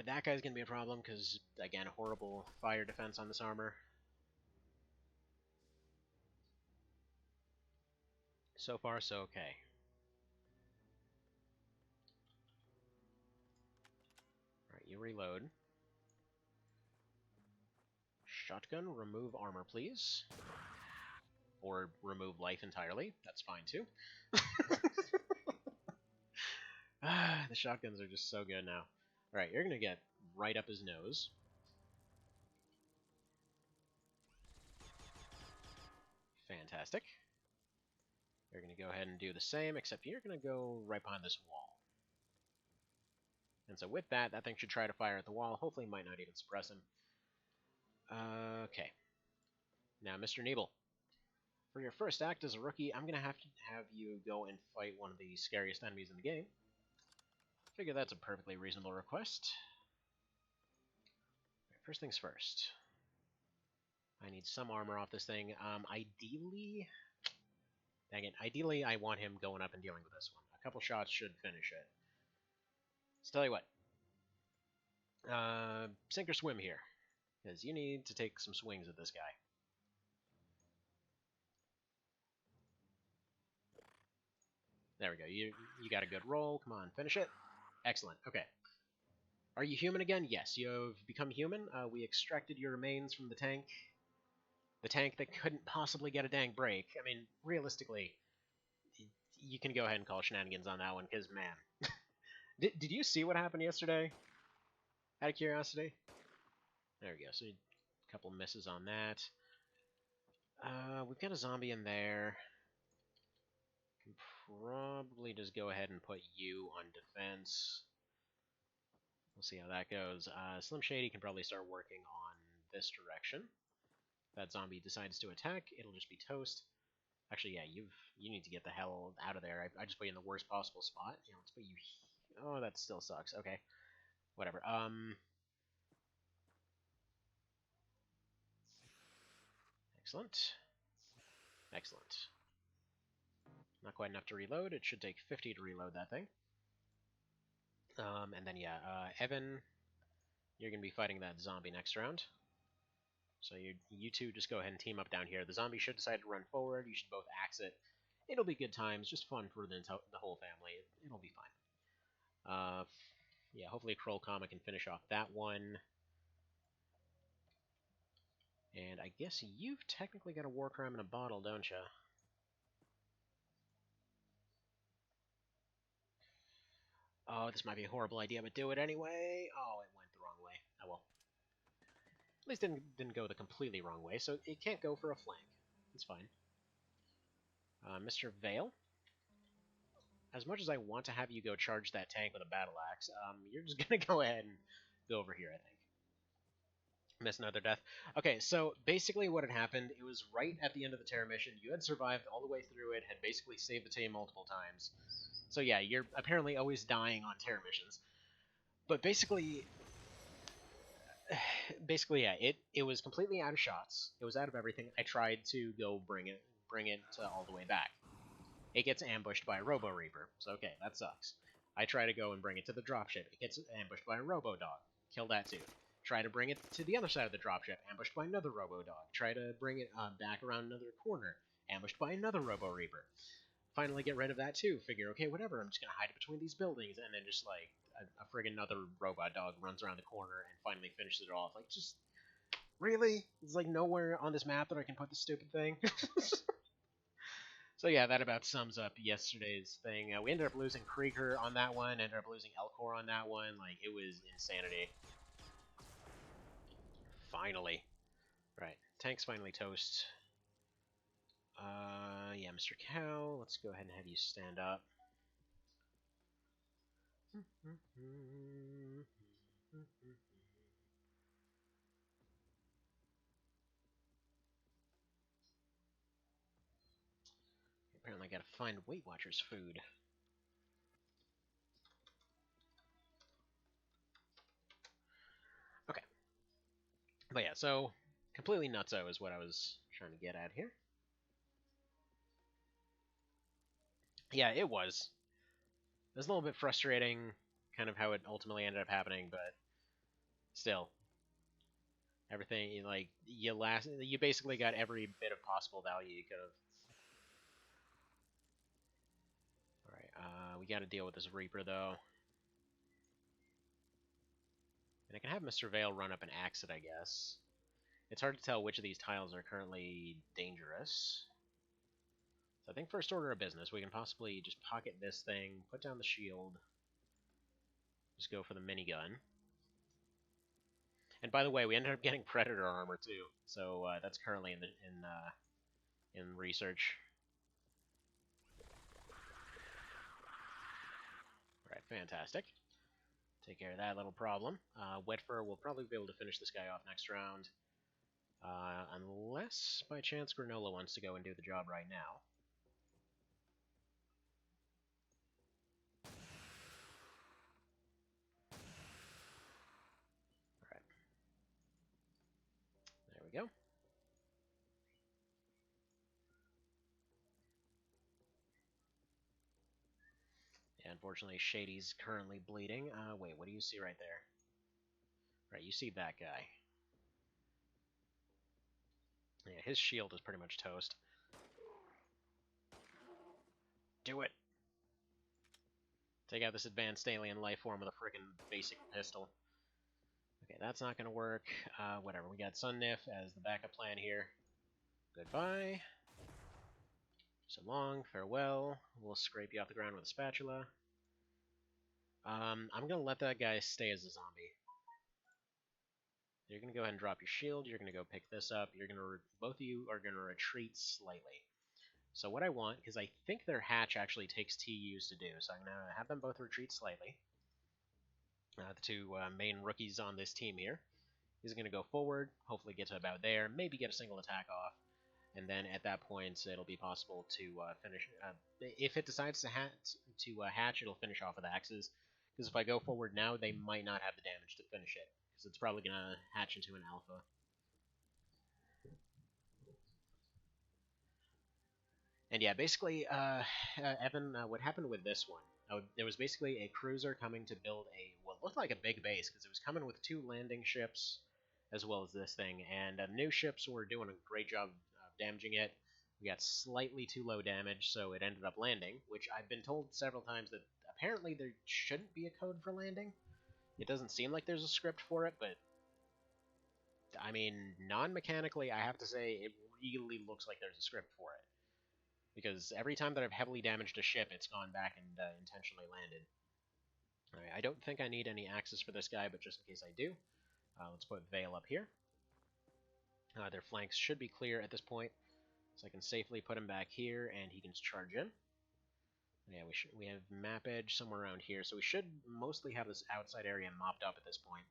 That guy's gonna be a problem because, again, horrible fire defense on this armor. So far, so okay. Alright, you reload. Shotgun, remove armor, please. Or remove life entirely. That's fine, too. The shotguns are just so good now. Alright, you're gonna get right up his nose. Fantastic. You're gonna go ahead and do the same, except you're gonna go right behind this wall. And so with that thing should try to fire at the wall. Hopefully might not even suppress him. Okay. Now, Mr. Nebel. For your first act as a rookie, I'm going to have you go and fight one of the scariest enemies in the game. Figure that's a perfectly reasonable request. Right, first things first. I need some armor off this thing. Ideally... Dang it. Ideally, I want him going up and dealing with this one. A couple shots should finish it. Let's tell you what. Sink or swim here. Because you need to take some swings at this guy. There we go. You got a good roll. Come on, finish it. Excellent. Okay. Are you human again? Yes, you have become human. We extracted your remains from the tank. The tank that couldn't possibly get a dang break. I mean, realistically, you can go ahead and call shenanigans on that one, because, man. Did you see what happened yesterday? Out of curiosity? There we go. So, a couple misses on that. We've got a zombie in there. probably just go ahead and put you on defense. We'll see how that goes. Slim Shady can probably start working on this direction. If that zombie decides to attack, it'll just be toast. Actually, yeah, you need to get the hell out of there. I just put you in the worst possible spot. Yeah, let's put you. Oh, that still sucks. Okay, whatever. Excellent. Excellent. Not quite enough to reload. It should take 50 to reload that thing. And then yeah, Evan, you're gonna be fighting that zombie next round. So you two just go ahead and team up down here. The zombie should decide to run forward. You should both axe it. It'll be good times, just fun for the whole family. It'll be fine. Yeah, hopefully Kroll Comic can finish off that one. And I guess you've technically got a war crime in a bottle, don't you? Oh, this might be a horrible idea, but do it anyway. Oh, it went the wrong way. Oh well. At least didn't go the completely wrong way, so it can't go for a flank. It's fine. Mr. Vale, as much as I want to have you go charge that tank with a battle axe, you're just gonna go ahead and go over here, I think. Miss another death. Okay, so basically what had happened, it was right at the end of the Terra mission. You had survived all the way through it, had basically saved the team multiple times. So yeah, you're apparently always dying on Terra missions. But basically, yeah, it was completely out of shots. It was out of everything. I tried to go bring it all the way back. It gets ambushed by a Robo Reaper. So okay, that sucks. I try to go and bring it to the dropship. It gets ambushed by a Robo Dog. Kill that too. Try to bring it to the other side of the dropship. Ambushed by another Robo Dog. Try to bring it back around another corner. Ambushed by another Robo Reaper. Finally get rid of that too. Figure, okay, whatever. I'm just gonna hide it between these buildings, and then just like a friggin' another robot dog runs around the corner and finally finishes it off. Like, just really? There's like nowhere on this map that I can put this stupid thing. So yeah, that about sums up yesterday's thing. We ended up losing Krieger on that one, ended up losing Elcor on that one. Like, it was insanity. Finally. Right, tank's finally toast. Yeah, Mr. Cow, let's go ahead and have you stand up. Apparently I gotta find Weight Watchers food. Okay. But yeah, so completely nutso is what I was trying to get at here. Yeah, it was. It was a little bit frustrating, kind of how it ultimately ended up happening, but still, everything like you basically got every bit of possible value you could have. All right, we got to deal with this Reaper though, and I can have Mr. Vale run up and axe it, I guess. It's hard to tell which of these tiles are currently dangerous. So I think first order of business, we can possibly just pocket this thing, put down the shield, just go for the minigun. And by the way, we ended up getting Predator armor too, so that's currently in research. All right, fantastic. Take care of that little problem. Wetfur will probably be able to finish this guy off next round, unless by chance Granola wants to go and do the job right now. All right, there we go. Yeah, unfortunately, Shady's currently bleeding. Wait, what do you see right there? Right, you see that guy. Yeah, his shield is pretty much toast. Do it! Take out this advanced alien life form with a freaking basic pistol. Okay, that's not going to work. Whatever, we got Sunnif as the backup plan here. Goodbye. So long, farewell. We'll scrape you off the ground with a spatula. I'm going to let that guy stay as a zombie. You're going to go ahead and drop your shield. You're going to go pick this up. You're going to both of you are going to retreat slightly. So what I want, because I think their hatch actually takes TUs to do, so I'm going to have them both retreat slightly. The two main rookies on this team here. He's going to go forward, hopefully get to about there, maybe get a single attack off, and then at that point it'll be possible to finish. If it decides to hatch, it'll finish off with axes. Because if I go forward now, they might not have the damage to finish it, because it's probably going to hatch into an alpha. And yeah, basically, Evan, what happened with this one? There was basically a cruiser coming to build what looked like a big base, because it was coming with 2 landing ships, as well as this thing, and new ships were doing a great job of damaging it. We got slightly too low damage, so it ended up landing, which I've been told several times that apparently there shouldn't be a code for landing. It doesn't seem like there's a script for it, but I mean, non-mechanically, I have to say it really looks like there's a script for it. Because every time that I've heavily damaged a ship, it's gone back and intentionally landed. Alright, I don't think I need any axes for this guy, but just in case I do, let's put Veil up here. Their flanks should be clear at this point, so I can safely put him back here, and he can charge in. Yeah, we have map edge somewhere around here, so we should mostly have this outside area mopped up at this point.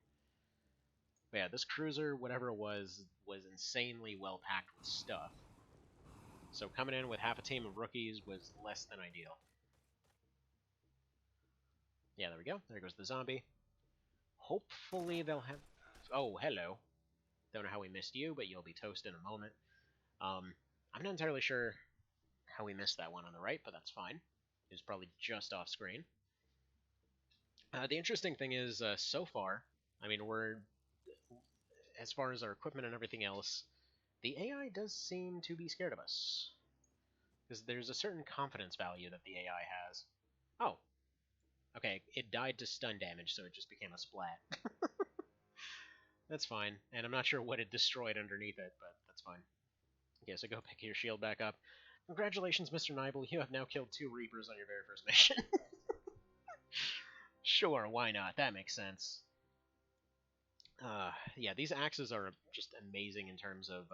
But yeah, this cruiser, whatever it was insanely well packed with stuff. So coming in with half a team of rookies was less than ideal. Yeah, there we go. There goes the zombie. Hopefully they'll have... Oh, hello. Don't know how we missed you, but you'll be toast in a moment. I'm not entirely sure how we missed that one on the right, but that's fine. It was probably just off screen. The interesting thing is, so far, I mean, as far as our equipment and everything else, the AI does seem to be scared of us. Because there's a certain confidence value that the AI has. Oh. Okay, it died to stun damage, so it just became a splat. That's fine, and I'm not sure what it destroyed underneath it, but that's fine. Okay, so go pick your shield back up. Congratulations, Mr. Nibel, you have now killed 2 Reapers on your very first mission. Sure, why not? That makes sense. Yeah, these axes are just amazing in terms of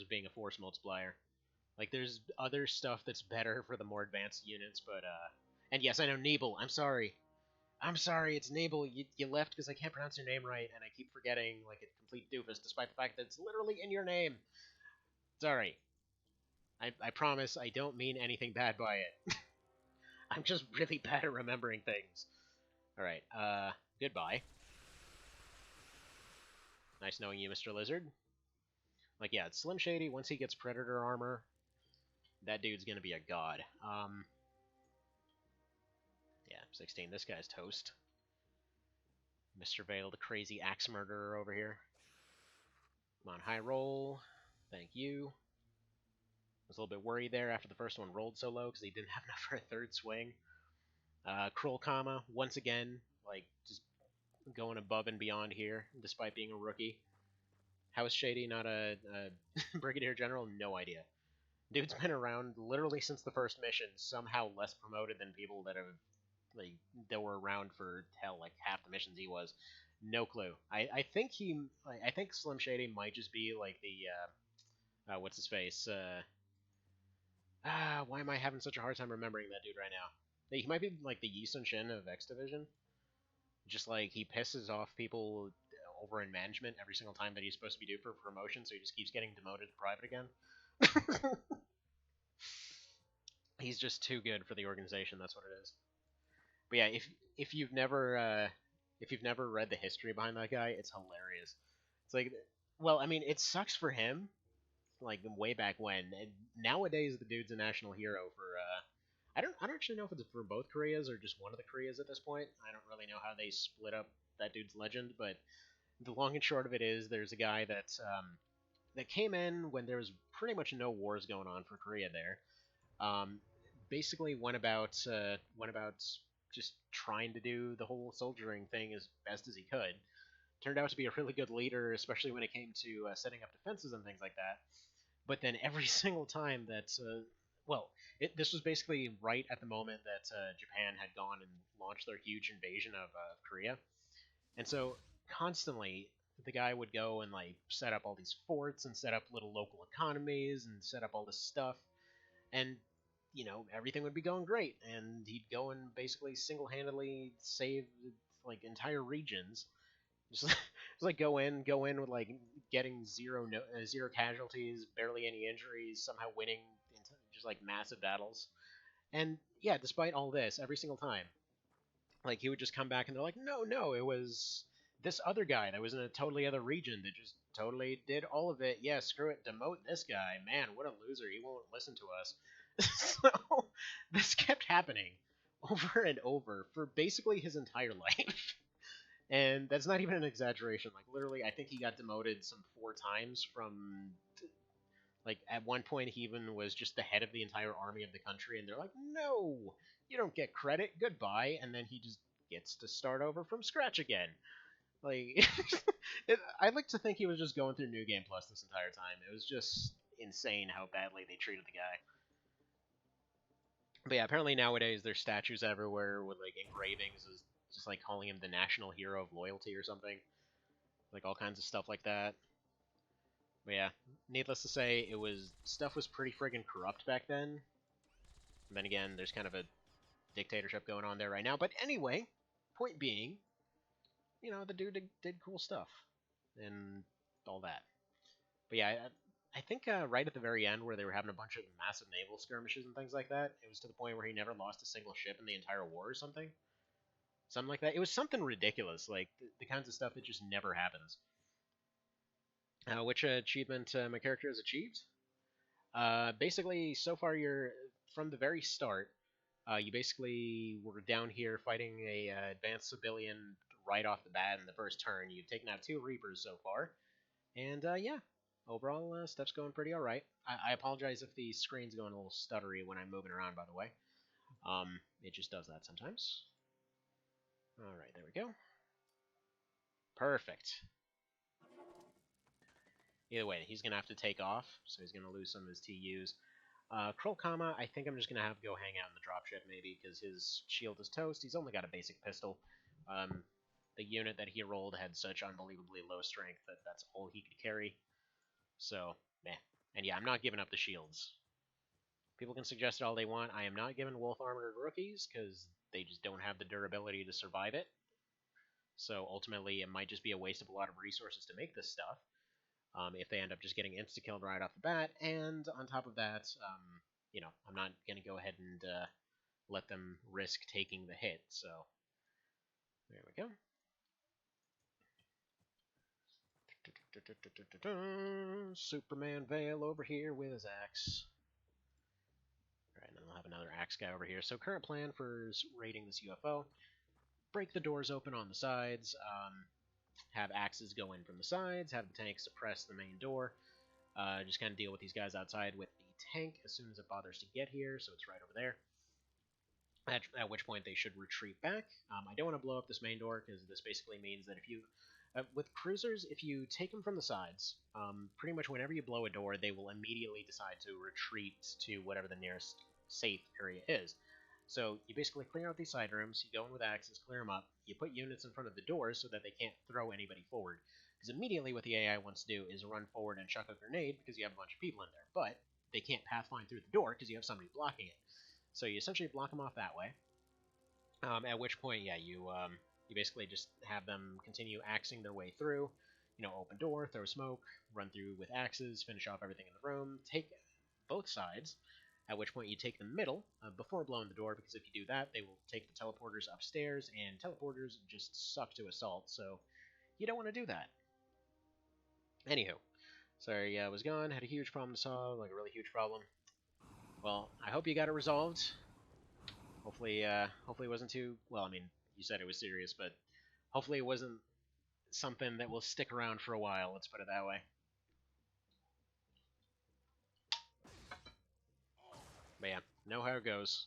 being a force multiplier. Like, there's other stuff that's better for the more advanced units, but and yes, I know Nebel. I'm sorry. I'm sorry, it's Nebel. You left because I can't pronounce your name right, and I keep forgetting like a complete doofus, despite the fact that it's literally in your name. Sorry. I promise I don't mean anything bad by it. I'm just really bad at remembering things. Alright, goodbye. Nice knowing you, Mr. Lizard. Like, yeah, it's Slim Shady. Once he gets Predator armor, that dude's gonna be a god. Yeah, 16. This guy's toast. Mr. Vale, the crazy axe murderer over here. Come on, high roll. Thank you. I was a little bit worried there after the first one rolled so low because he didn't have enough for a third swing. Kroll Kama, once again, like, just going above and beyond here, despite being a rookie. How is Shady not a Brigadier General? No idea. Dude's been around literally since the first mission, somehow less promoted than people that that were around for hell, like half the missions he was. No clue. I think I think Slim Shady might just be like the what's his face? Why am I having such a hard time remembering that dude right now? He might be like the Yi Sun Shin of X Division. Just like he pisses off people over in management every single time that he's supposed to be due for promotion, so he just keeps getting demoted to private again. He's just too good for the organization. That's what it is. But yeah, if you've never read the history behind that guy, it's hilarious. It's like, well, I mean, it sucks for him, like way back when. And nowadays, the dude's a national hero for. I don't actually know if it's for both Koreas or just one of the Koreas at this point. I don't really know how they split up that dude's legend, but the long and short of it is, there's a guy that came in when there was pretty much no wars going on for Korea there. Basically went about just trying to do the whole soldiering thing as best as he could. Turned out to be a really good leader, especially when it came to setting up defenses and things like that. But then every single time that, this was basically right at the moment that Japan had gone and launched their huge invasion of Korea. And so constantly the guy would go and like set up all these forts and set up little local economies and set up all this stuff. and everything would be going great, and he'd go and basically single-handedly save like entire regions. Just like go in with like getting zero casualties, barely any injuries, somehow winning just like massive battles. And yeah, despite all this, every single time, like he would just come back and they're like, no, it was this other guy that was in a totally other region that just totally did all of it. Yeah, screw it, demote this guy. Man, what a loser. He won't listen to us. So this kept happening over and over for basically his entire life. And that's not even an exaggeration. Like literally, I think he got demoted some 4 times from like at one point he even was just the head of the entire army of the country, and they're like, "No, you don't get credit. Goodbye." And then he just gets to start over from scratch again. Like, I'd like to think he was just going through New Game Plus this entire time. It was just insane how badly they treated the guy. But yeah, apparently nowadays there's statues everywhere with like engravings, is just like calling him the national hero of loyalty or something, like all kinds of stuff like that. But yeah, needless to say, stuff was pretty friggin' corrupt back then. And then again, there's kind of a dictatorship going on there right now. But anyway, point being, the dude did cool stuff and all that. But yeah, I think right at the very end, where they were having a bunch of massive naval skirmishes and things like that, it was to the point where he never lost a single ship in the entire war or something like that. It was something ridiculous, like the kinds of stuff that just never happens. Which achievement my character has achieved? Basically, so far you're from the very start. You basically were down here fighting a advanced civilian right off the bat in the first turn. You've taken out 2 Reapers so far, and yeah, overall stuff's going pretty all right. I apologize if the screen's going a little stuttery when I'm moving around. By the way, it just does that sometimes. All right, there we go. Perfect. Either way, he's gonna have to take off, so he's gonna lose some of his TUs. Kroll Kama, I think I'm just going to have go hang out in the dropship maybe, because his shield is toast. He's only got a basic pistol. The unit that he rolled had such unbelievably low strength that that's all he could carry. So, meh. And yeah, I'm not giving up the shields. People can suggest it all they want. I am not giving Wolf Armor to rookies, because they just don't have the durability to survive it. So ultimately, it might just be a waste of a lot of resources to make this stuff. If they end up just getting insta-killed right off the bat. And on top of that, I'm not going to go ahead and let them risk taking the hit. So there we go. Superman Vale over here with his axe. Alright, and then we'll have another axe guy over here. So current plan for raiding this UFO. Break the doors open on the sides. Have axes go in from the sides. Have the tank suppress the main door. Just kind of deal with these guys outside with the tank as soon as it bothers to get here, so it's right over there. At which point they should retreat back. I don't want to blow up this main door, because this basically means that if you, with cruisers, if you take them from the sides, pretty much whenever you blow a door, they will immediately decide to retreat to whatever the nearest safe area is. So you basically clear out these side rooms, you go in with axes, clear them up, you put units in front of the doors so that they can't throw anybody forward. Because immediately what the AI wants to do is run forward and chuck a grenade because you have a bunch of people in there. But they can't pathfind through the door because you have somebody blocking it. So you essentially block them off that way. At which point, yeah, you basically just have them continue axing their way through. Open door, throw smoke, run through with axes, finish off everything in the room, take both sides. At which point you take the middle before blowing the door, because if you do that, they will take the teleporters upstairs, and teleporters just suck to assault, so you don't want to do that. Anywho, sorry, I was gone, had a huge problem to solve, like a really huge problem. Well, I hope you got it resolved. Hopefully it wasn't too, well, I mean, you said it was serious, but hopefully it wasn't something that will stick around for a while, let's put it that way. But yeah, know how it goes.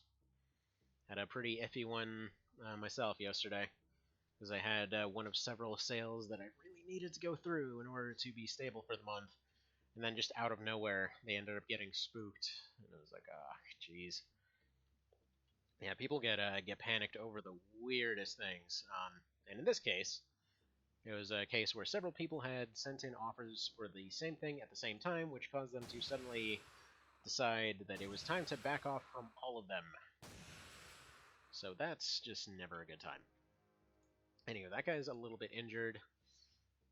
Had a pretty iffy one myself yesterday, because I had one of several sales that I really needed to go through in order to be stable for the month, and then just out of nowhere, they ended up getting spooked, and it was like, ah, jeez. Yeah, people get panicked over the weirdest things, and in this case, it was a case where several people had sent in offers for the same thing at the same time, which caused them to suddenly decide that it was time to back off from all of them. So that's just never a good time. Anyway, that guy's a little bit injured.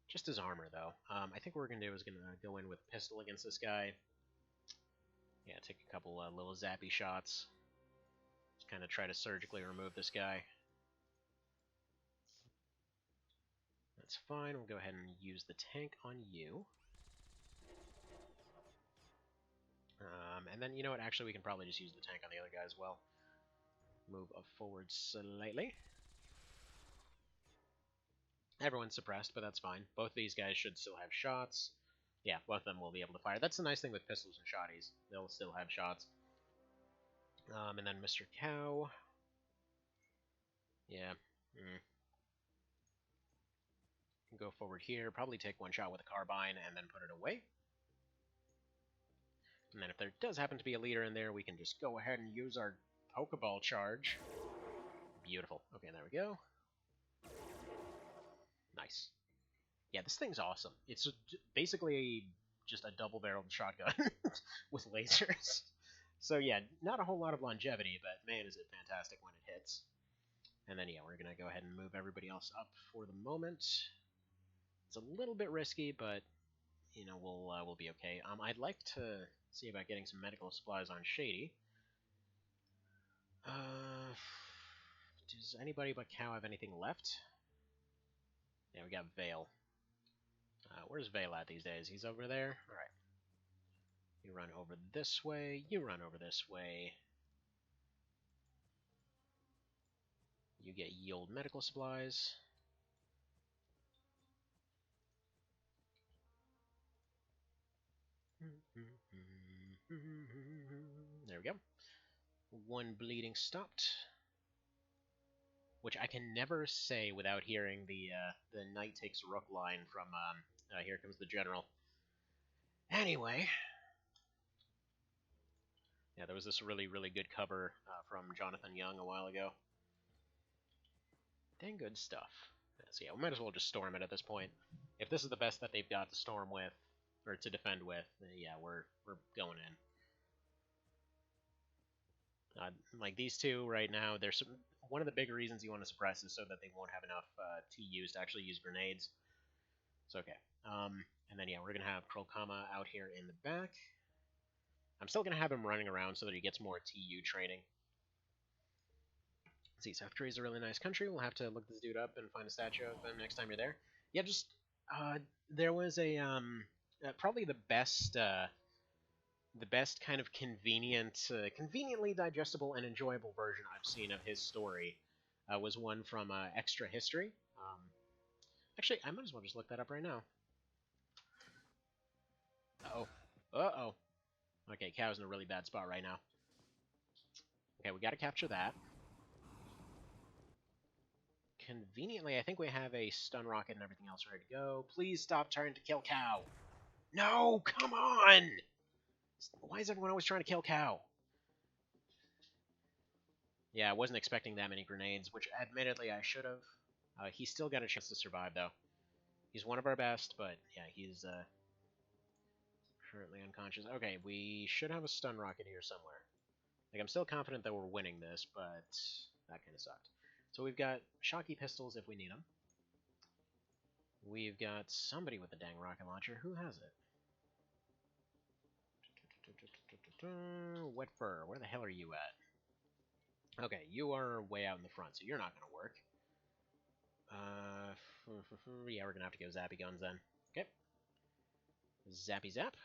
Just his armor, though. I think what we're going to do is going to go in with pistol against this guy. Yeah, take a couple little zappy shots. Just kind of try to surgically remove this guy. That's fine. We'll go ahead and use the tank on you. And then, you know what? Actually, we can probably just use the tank on the other guy as well. Move forward slightly. Everyone's suppressed, but that's fine. Both of these guys should still have shots. Yeah, both of them will be able to fire. That's the nice thing with pistols and shotties. They'll still have shots. And then Mr. Cow. Yeah. Go forward here. Probably take one shot with a carbine and then put it away. And then if there does happen to be a leader in there, we can just go ahead and use our Pokeball charge. Beautiful. Okay, there we go. Nice. Yeah, this thing's awesome. It's basically just a double-barreled shotgun with lasers. So yeah, not a whole lot of longevity, but man, is it fantastic when it hits. And then yeah, we're going to go ahead and move everybody else up for the moment. It's a little bit risky, but you know, we'll be okay. I'd like to see about getting some medical supplies on Shady. Does anybody but Cow have anything left? Yeah, we got Vale. Where's Vale at these days? He's over there? Alright. You run over this way. You run over this way. You get yield medical supplies. There we go. One bleeding stopped. Which I can never say without hearing the Knight Takes Rook line from Here Comes the General. Anyway. Yeah, there was this really, really good cover from Jonathan Young a while ago. Dang good stuff. So yeah, we might as well just storm it at this point. If this is the best that they've got to storm with, or to defend with, then yeah, we're going in. Like these two right now, there's one of the big reasons you want to suppress is so that they won't have enough TUs to actually use grenades. It's okay. And then yeah, we're gonna have Krolkama out here in the back. I'm still gonna have him running around so that he gets more TU training. Let's see, South Korea's a really nice country. We'll have to look this dude up and find a statue of him next time you're there. Yeah, just there was a probably the best kind of conveniently digestible and enjoyable version I've seen of his story was one from Extra History. Actually, I might as well just look that up right now. Uh-oh. Uh-oh. Okay, Cow's in a really bad spot right now. Okay, we gotta capture that. Conveniently, I think we have a stun rocket and everything else ready to go. Please stop trying to kill Cow. No, come on! Why is everyone always trying to kill Cow? Yeah, I wasn't expecting that many grenades, which admittedly I should have. He's still got a chance to survive, though. He's one of our best, but yeah, he's currently unconscious. Okay, we should have a stun rocket here somewhere. Like, I'm still confident that we're winning this, but that kind of sucked. So we've got shocky pistols if we need them. We've got somebody with a dang rocket launcher. Who has it? Wet Fur, where the hell are you at? Okay, you are way out in the front, so you're not going to work. Yeah, we're going to have to go Zappy Guns then. Okay. Zappy Zap.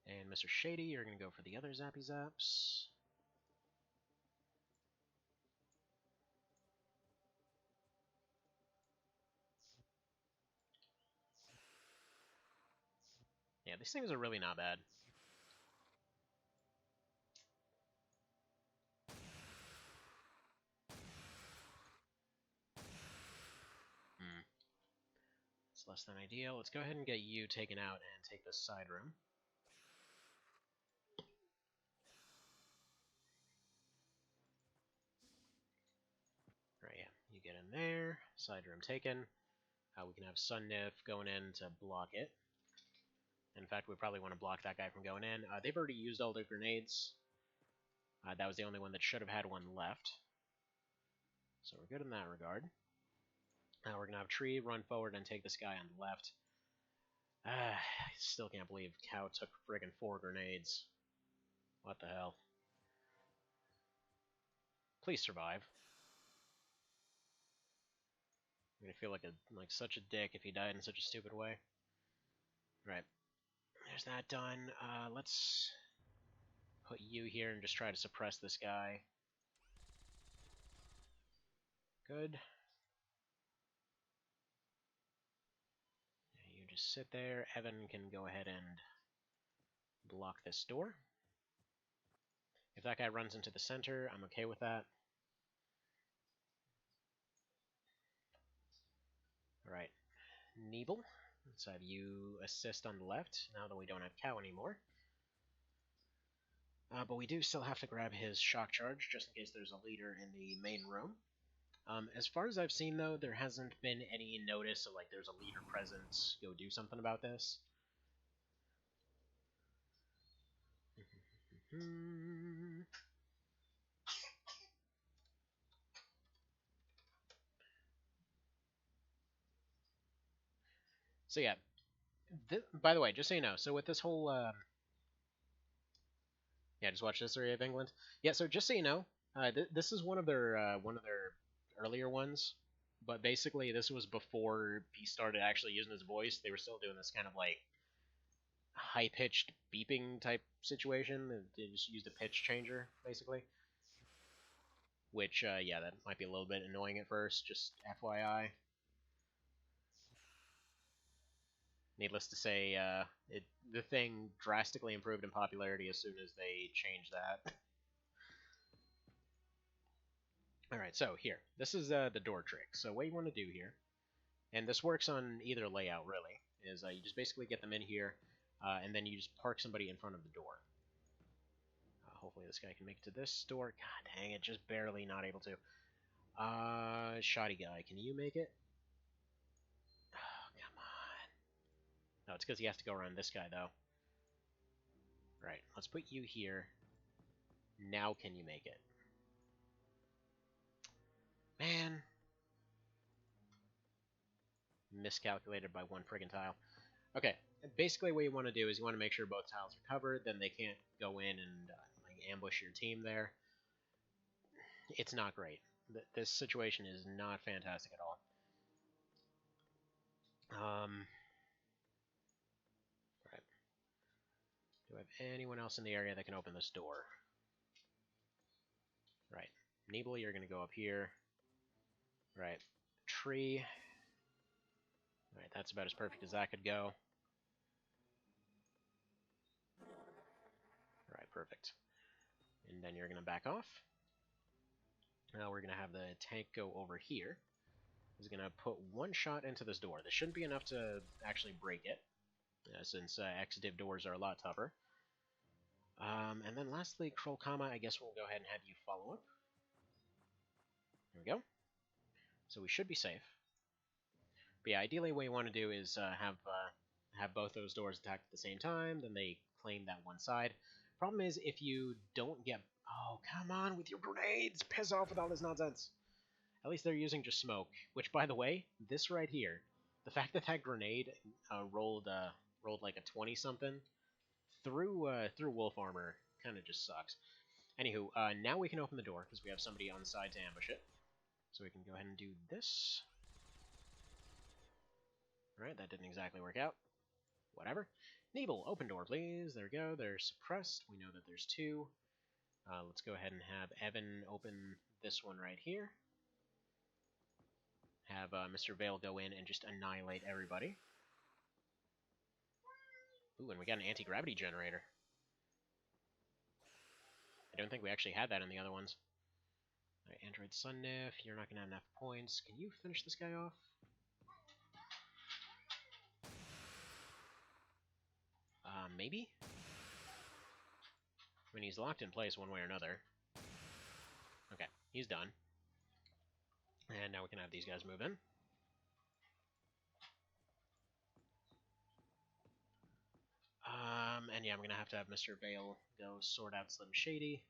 And Mr. Shady, you're going to go for the other Zappy Zaps. Yeah, these things are really not bad. It's less than ideal. Let's go ahead and get you taken out and take this side room. Right, yeah. You get in there. Side room taken. We can have Sunnif going in to block it. In fact, we probably want to block that guy from going in. They've already used all their grenades. That was the only one that should have had one left. So we're good in that regard. Now we're going to have Tree run forward and take this guy on the left. I still can't believe Cow took friggin' 4 grenades. What the hell? Please survive. I'm gonna feel like such a dick if he died in such a stupid way. Right. There's that done. Let's put you here and just try to suppress this guy. Good. You just sit there. Evan can go ahead and block this door. If that guy runs into the center, I'm okay with that. Alright. Neeble. Let's have you assist on the left, now that we don't have Cow anymore. But we do still have to grab his shock charge, just in case there's a leader in the main room. As far as I've seen, though, there hasn't been any notice of, like, there's a leader present, go do something about this. So, yeah. By the way, just so you know, so with this whole, yeah, just watch this area of England. Yeah, so just so you know, this is one of their earlier ones, but basically this was before he started actually using his voice. They were still doing this kind of like high-pitched beeping type situation. They just used a pitch changer, basically. Which, yeah, that might be a little bit annoying at first, just FYI. Needless to say, the thing drastically improved in popularity as soon as they changed that. Alright, so here. This is the door trick. So what you want to do here, and this works on either layout, really, is you just basically get them in here, and then you just park somebody in front of the door. Hopefully this guy can make it to this door. God dang it, just barely not able to. Shoddy guy, can you make it? Oh, come on. No, it's because he has to go around this guy, though. Right, let's put you here. Now can you make it? Man. Miscalculated by one friggin' tile. Okay, basically what you want to do is you want to make sure both tiles are covered, then they can't go in and like ambush your team there. It's not great. This situation is not fantastic at all. Right. Do I have anyone else in the area that can open this door? Right. Neeble, you're going to go up here. Right. Tree. Alright, that's about as perfect as that could go. Alright, perfect. And then you're going to back off. Now we're going to have the tank go over here. He's going to put one shot into this door. This shouldn't be enough to actually break it, since X-Div doors are a lot tougher. And then lastly, Kroll-Kama, I guess we'll go ahead and have you follow up. There we go. So we should be safe. But yeah, ideally what you want to do is have both those doors attacked at the same time, then they claim that one side. Problem is, if you don't get... Oh, come on with your grenades! Piss off with all this nonsense! At least they're using just smoke. Which, by the way, this right here, the fact that that grenade rolled like a 20-something through wolf armor kind of just sucks. Anywho, now we can open the door, because we have somebody on the side to ambush it. So we can go ahead and do this. Alright, that didn't exactly work out. Whatever. Neeble, open door, please. There we go. They're suppressed. We know that there's 2. Let's go ahead and have Evan open this one right here. Have Mr. Vale go in and just annihilate everybody. Ooh, and we got an anti-gravity generator. I don't think we actually had that in the other ones. Alright, Android Sunnif, you're not going to have enough points. Can you finish this guy off? Maybe? I mean, he's locked in place one way or another. Okay, he's done. And now we can have these guys move in. And yeah, I'm gonna have to have Mr. Vale go sort out Slim Shady,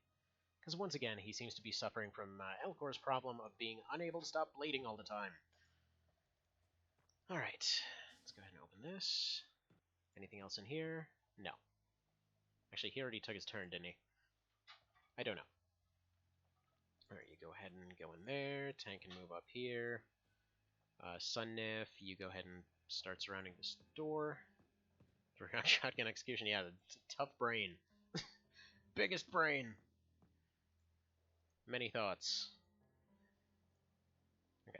because once again, he seems to be suffering from Elcor's problem of being unable to stop bleeding all the time. Alright, let's go ahead and open this. Anything else in here? No. Actually, he already took his turn, didn't he? I don't know. Alright, you go ahead and go in there. Tank can move up here. Sunnif, you go ahead and start surrounding this door. Three-round shotgun execution, yeah, it's a tough brain. Biggest brain. Many thoughts. Okay.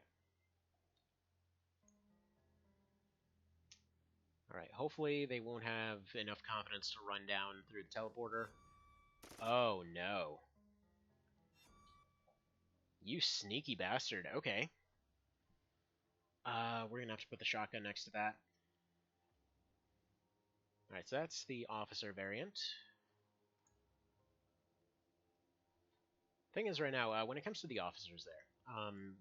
Alright, hopefully they won't have enough confidence to run down through the teleporter. Oh, no. You sneaky bastard. Okay. We're gonna have to put the shotgun next to that. Alright, so that's the officer variant. Thing is, right now, when it comes to the officers there,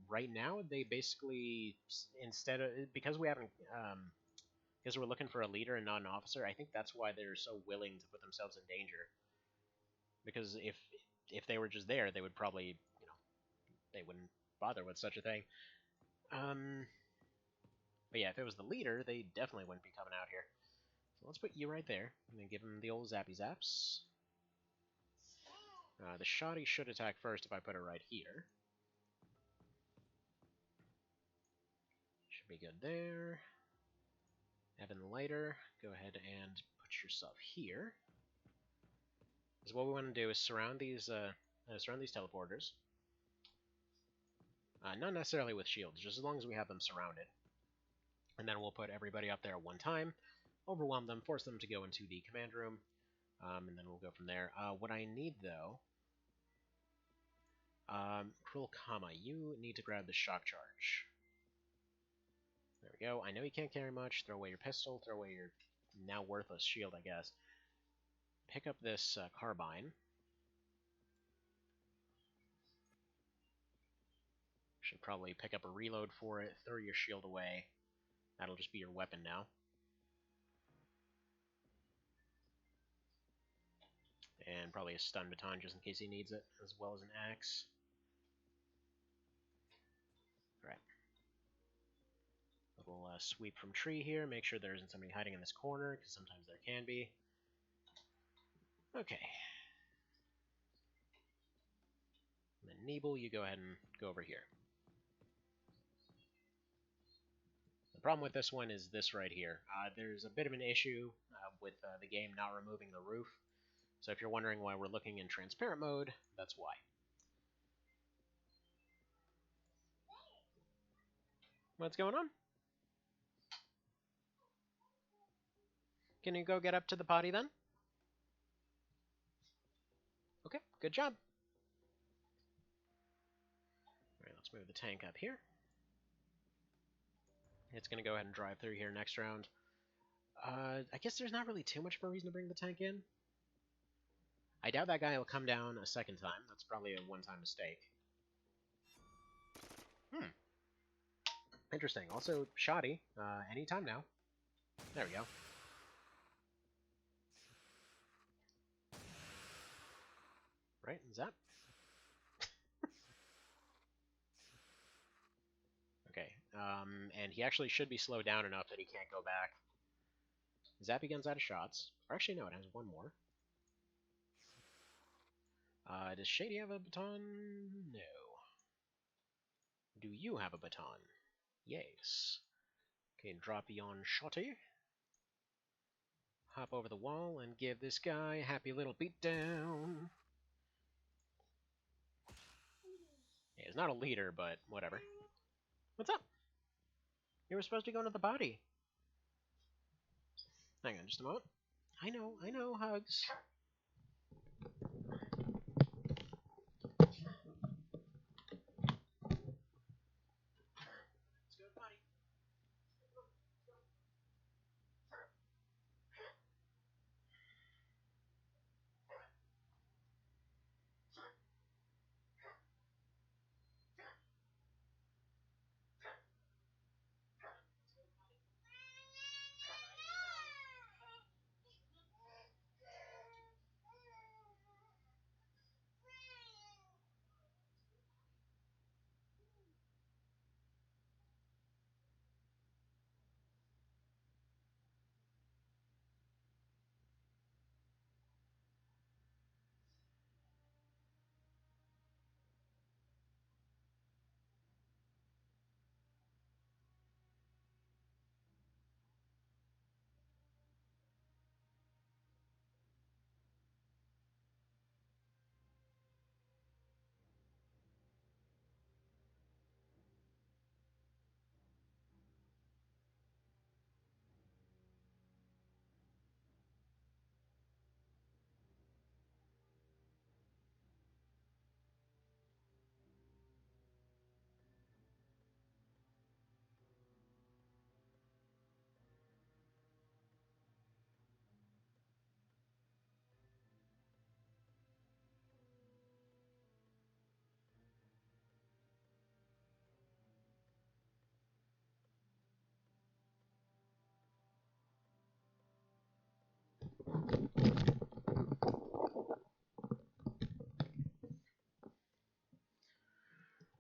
right now they basically, instead of, because we haven't, because we're looking for a leader and not an officer, I think that's why they're so willing to put themselves in danger. Because if they were just there, they would probably, you know, they wouldn't bother with such a thing. But yeah, if it was the leader, they definitely wouldn't be coming out here. So let's put you right there, and then give him the old zappy zaps. The shoddy should attack first if I put it right here. Should be good there. Evan the lighter, go ahead and put yourself here. Because what we want to do is surround these teleporters. Not necessarily with shields, just as long as we have them surrounded. And then we'll put everybody up there at one time, overwhelm them, force them to go into the command room, and then we'll go from there. What I need, though... Cruel Kama, you need to grab the shock charge. There we go. I know you can't carry much. Throw away your pistol, throw away your now worthless shield, I guess. Pick up this carbine. Should probably pick up a reload for it, throw your shield away. That'll just be your weapon now. And probably a stun baton just in case he needs it, as well as an axe. Alright. Little sweep from tree here, make sure there isn't somebody hiding in this corner, because sometimes there can be. Okay. And then Neeble, you go ahead and go over here. The problem with this one is this right here. There's a bit of an issue with the game not removing the roof. So if you're wondering why we're looking in transparent mode, that's why. What's going on? Can you go get up to the potty then? Okay, good job. Alright, let's move the tank up here. It's going to go ahead and drive through here next round. I guess there's not really too much of a reason to bring the tank in. I doubt that guy will come down a second time. That's probably a one-time mistake. Interesting. Also, shoddy. Anytime now. There we go. Right, zap. Okay, and he actually should be slowed down enough that he can't go back. Zappy gun's out of shots. Or actually, no, it has one more. Does Shady have a baton? No. Do you have a baton? Yes. Okay, drop beyond Shotty. Hop over the wall and give this guy a happy little beatdown. Yeah, he's not a leader, but whatever. What's up? You were supposed to go into the body. Hang on just a moment. I know, hugs.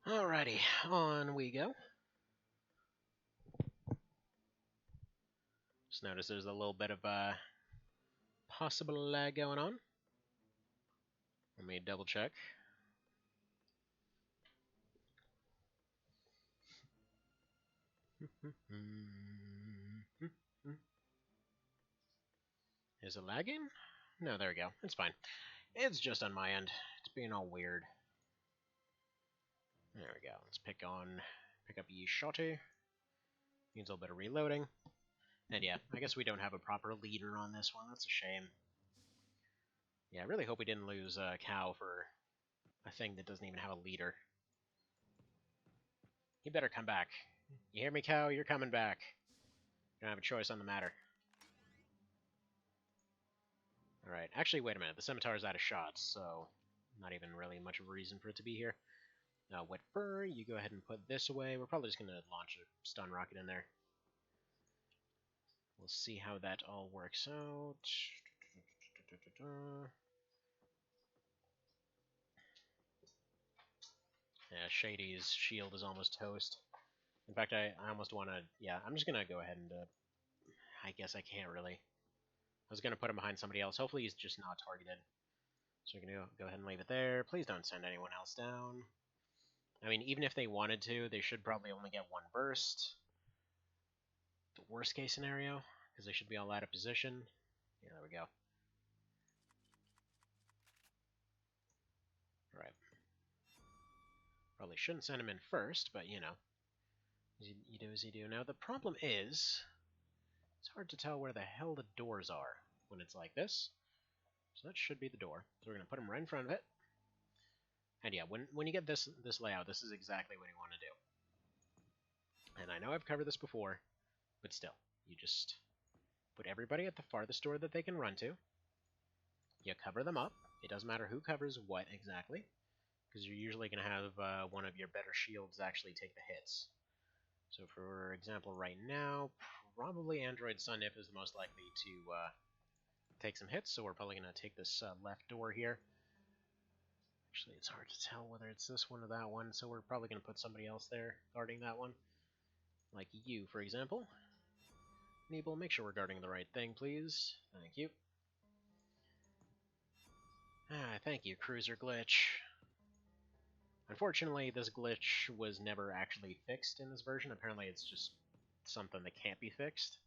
Alrighty, on we go. Just notice there's a little bit of possible lag going on. Let me double check. Is it lagging? No, there we go. It's fine. It's just on my end. It's being all weird. There we go. Let's pick up Yi Shotty. Needs a little bit of reloading. And yeah, I guess we don't have a proper leader on this one. That's a shame. Yeah, I really hope we didn't lose Cow for a thing that doesn't even have a leader. You better come back. You hear me, Cow? You're coming back. You don't have a choice on the matter. Alright, actually, wait a minute. The Scimitar's out of shots, so not even really much of a reason for it to be here. Wet Fur, you go ahead and put this away. We're probably just going to launch a stun rocket in there. We'll see how that all works out. Yeah, Shady's shield is almost toast. In fact, I almost want to... Yeah, I'm just going to go ahead and... I guess I can't really. I was going to put him behind somebody else. Hopefully he's just not targeted. So we're going to go ahead and leave it there. Please don't send anyone else down. I mean, even if they wanted to, they should probably only get one burst. The worst case scenario, because they should be all out of position. Yeah, there we go. Alright. Probably shouldn't send him in first, but you know. You do as you do. Now, the problem is, it's hard to tell where the hell the doors are when it's like this. So that should be the door. So we're going to put him right in front of it. And yeah, when you get this layout, this is exactly what you want to do. And I know I've covered this before, but still, you just put everybody at the farthest door that they can run to. You cover them up. It doesn't matter who covers what exactly, because you're usually going to have one of your better shields actually take the hits. So for example, right now, probably Android Sunnif is the most likely to take some hits, so we're probably going to take this left door here. Actually, it's hard to tell whether it's this one or that one, so we're probably going to put somebody else there guarding that one. Like you, for example. Neeble, make sure we're guarding the right thing, please. Thank you. Thank you, Cruiser Glitch. Unfortunately, this glitch was never actually fixed in this version. Apparently, it's just something that can't be fixed.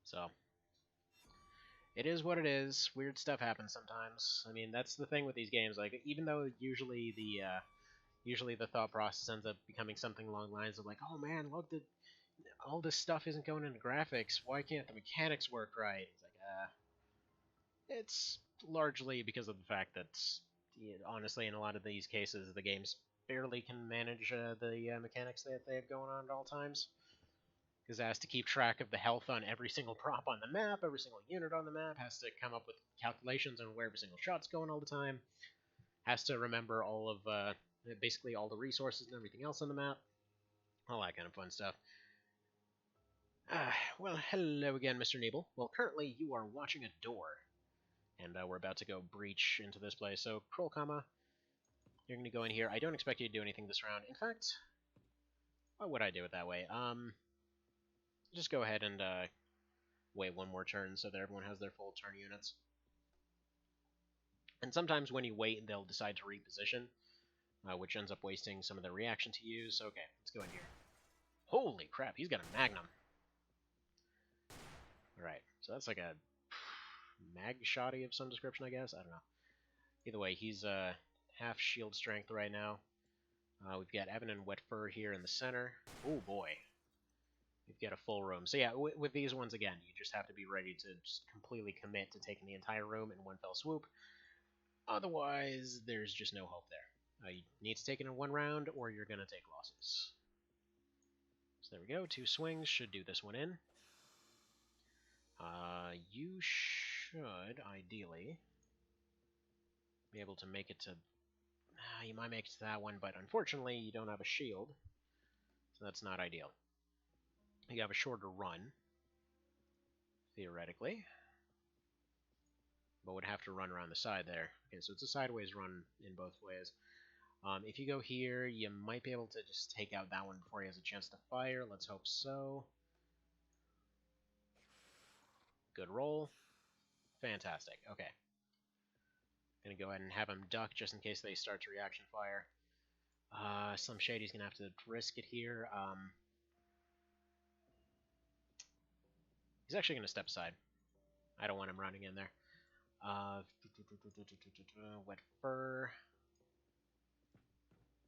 So, it is what it is. Weird stuff happens sometimes. I mean, that's the thing with these games. Like, even though usually the thought process ends up becoming something along the lines of like, oh man, look, all this stuff isn't going into graphics. Why can't the mechanics work right? It's like, it's largely because of the fact that, honestly, in a lot of these cases, the games barely can manage the mechanics that they have going on at all times. Because it has to keep track of the health on every single prop on the map, every single unit on the map, has to come up with calculations on where every single shot's going all the time, has to remember all of, basically all the resources and everything else on the map, all that kind of fun stuff. Well, hello again, Mr. Neeble. Well, currently you are watching a door, and we're about to go breach into this place. So, Krollkama, you're going to go in here. I don't expect you to do anything this round. In fact, why would I do it that way? Just go ahead and wait one more turn so that everyone has their full turn units. And sometimes when you wait, they'll decide to reposition, which ends up wasting some of their reaction to use. So, okay, let's go in here. Holy crap, he's got a Magnum. Alright, so that's like a mag shotty of some description, I guess? I don't know. Either way, he's half shield strength right now. We've got Evan and Wet Fur here in the center. Oh boy. We've got a full room. So yeah, with these ones, again, you just have to be ready to just completely commit to taking the entire room in one fell swoop. Otherwise, there's just no hope there. You need to take it in one round, or you're going to take losses. So there we go. 2 swings should do this one in. You should, ideally, be able to make it to... you might make it to that one, but unfortunately, you don't have a shield. So that's not ideal. You have a shorter run. theoretically. But would have to run around the side there. Okay, so it's a sideways run in both ways. If you go here, you might be able to just take out that one before he has a chance to fire. Let's hope so. Good roll. Fantastic. Okay. Gonna go ahead and have him duck just in case they start to reaction fire. Slim Shady's gonna have to risk it here. He's actually gonna step aside. I don't want him running in there. Wet Fur.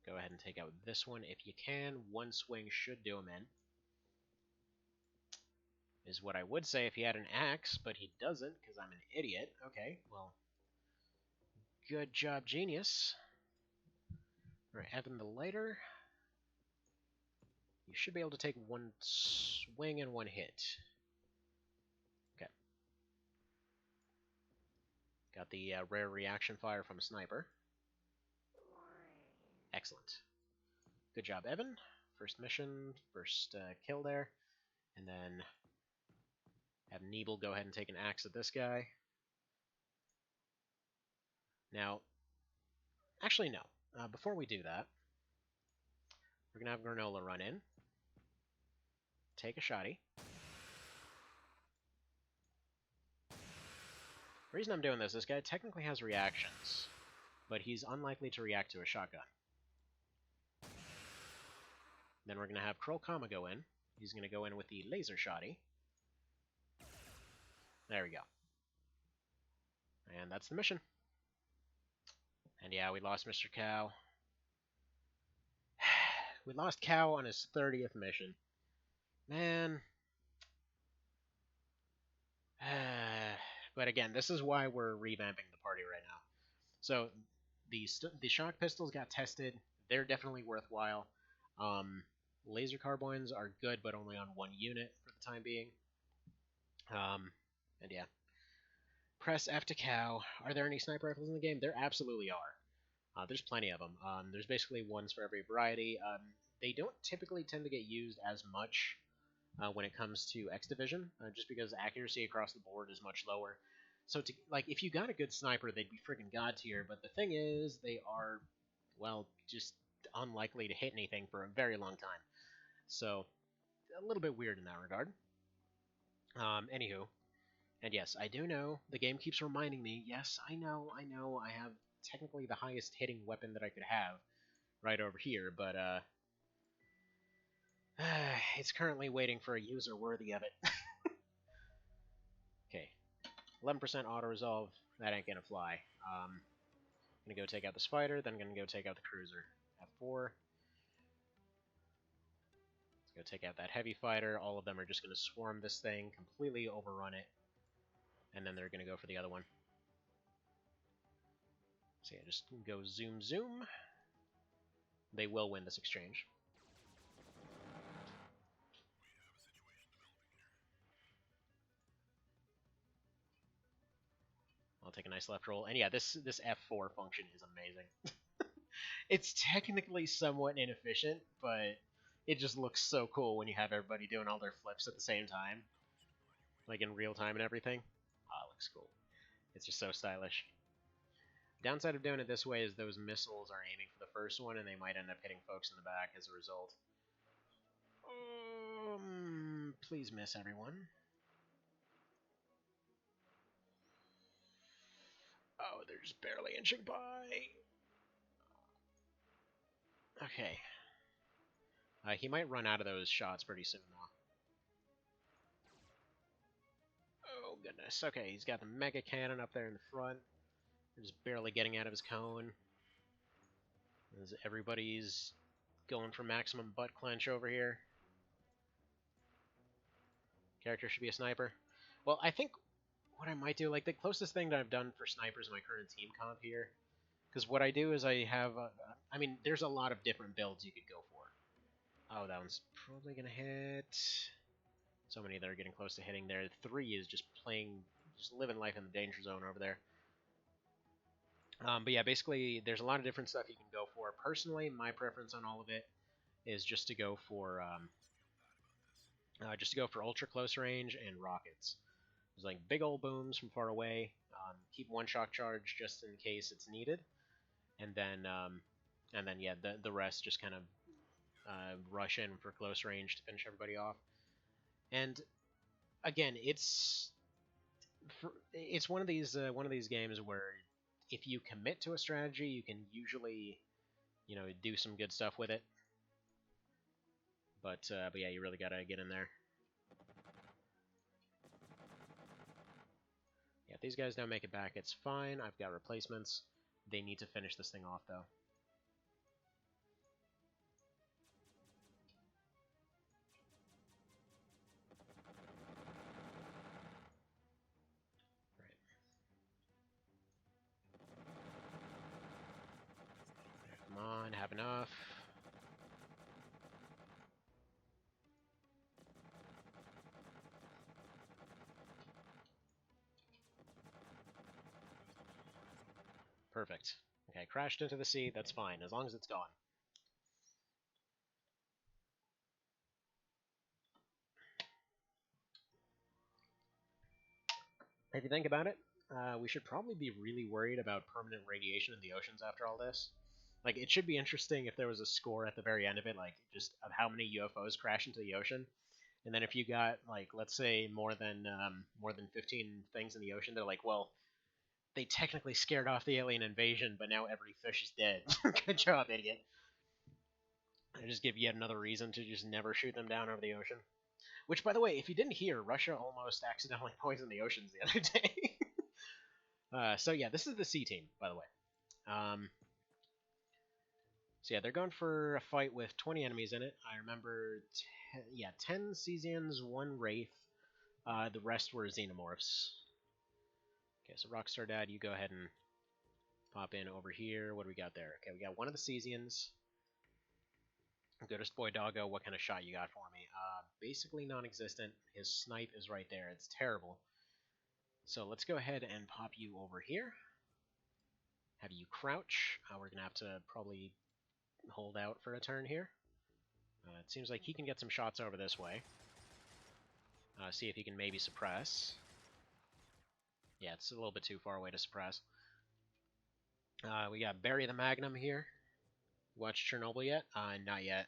Go ahead and take out this one if you can. One swing should do him in. Is what I would say if he had an axe, but he doesn't because I'm an idiot. Okay, well, good job, genius. Alright, Evan the Lighter. You should be able to take one swing and one hit. Okay. Got the rare reaction fire from a sniper. Excellent. Good job, Evan. First mission, first kill there. And then have Neeble go ahead and take an axe at this guy. Now, actually no. Before we do that, we're going to have Granola run in. Take a shotty. The reason I'm doing this guy technically has reactions, but he's unlikely to react to a shotgun. Then we're going to have Kroll-Kama go in. He's going to go in with the laser shotty. There we go. And that's the mission. And yeah, we lost Mr. Cow. We lost Cow on his 30th mission. Man. But again, this is why we're revamping the party right now. So, the shock pistols got tested. They're definitely worthwhile. Laser carbines are good, but only on one unit for the time being. And yeah. Press F to Cow. Are there any sniper rifles in the game? There absolutely are. There's plenty of them. There's basically ones for every variety. They don't typically tend to get used as much when it comes to X Division, just because accuracy across the board is much lower. So, if you got a good sniper, they'd be freaking god tier. But the thing is, they are, well, just unlikely to hit anything for a very long time. So, a little bit weird in that regard. Anywho, and yes, I do know, the game keeps reminding me, yes, I know, I have technically the highest hitting weapon that I could have right over here, but, it's currently waiting for a user worthy of it. Okay, 11% auto-resolve, that ain't gonna fly. Gonna go take out the spider, then gonna go take out the cruiser. F4. Let's go take out that heavy fighter. All of them are just gonna swarm this thing, completely overrun it, and then they're gonna go for the other one. So yeah, just go zoom zoom. They will win this exchange. I'll take a nice left roll. And yeah, this F4 function is amazing. It's technically somewhat inefficient, but it just looks so cool when you have everybody doing all their flips at the same time. Like in real time and everything. Ah, it looks cool. It's just so stylish. Downside of doing it this way is those missiles are aiming for the first one, and they might end up hitting folks in the back as a result. Please miss, everyone. Oh, they're just barely inching by. Okay. He might run out of those shots pretty soon, though. Oh, goodness. Okay, he's got the mega cannon up there in the front. Just barely getting out of his cone. As everybody's going for maximum butt clench over here. Character should be a sniper. Well, I think what I might do, like the closest thing that I've done for snipers in my current team comp here, because what I do is I have, I mean, there's a lot of different builds you could go for. Oh, that one's probably going to hit. So many that are getting close to hitting there. 3 is just living life in the danger zone over there. But yeah, basically, there's a lot of different stuff you can go for. Personally, my preference on all of it is just to go for ultra close range and rockets. There's like big old booms from far away. Keep one shock charge just in case it's needed, and then yeah, the rest just kind of rush in for close range to finish everybody off. And again, it's one of these games where if you commit to a strategy, you can usually do some good stuff with it. But yeah, you really gotta get in there. Yeah, if these guys don't make it back, it's fine. I've got replacements. They need to finish this thing off, though. Right. Come on, have enough. Perfect. Okay, crashed into the sea. That's fine, as long as it's gone. If you think about it, we should probably be really worried about permanent radiation in the oceans after all this. Like, it should be interesting if there was a score at the very end of it, like, just of how many UFOs crash into the ocean. And then if you got, like, let's say more than 15 things in the ocean, they're like, well, they technically scared off the alien invasion, but now every fish is dead. Good job, idiot. I just give yet another reason to just never shoot them down over the ocean. Which, by the way, if you didn't hear, Russia almost accidentally poisoned the oceans the other day. So yeah, this is the C team, by the way. So yeah, they're going for a fight with 20 enemies in it. I remember, 10 Cesians, 1 Wraith. The rest were Xenomorphs. Okay, so Rockstar Dad, you go ahead and pop in over here. What do we got there? Okay, we got one of the Cesians. Goodest boy Doggo, what kind of shot you got for me? Basically non-existent. His snipe is right there. It's terrible. So let's go ahead and pop you over here. Have you crouch. We're going to have to probably hold out for a turn here. It seems like he can get some shots over this way. See if he can maybe suppress. Yeah, it's a little bit too far away to suppress. We got Bury the Magnum here. Watched Chernobyl yet? Not yet.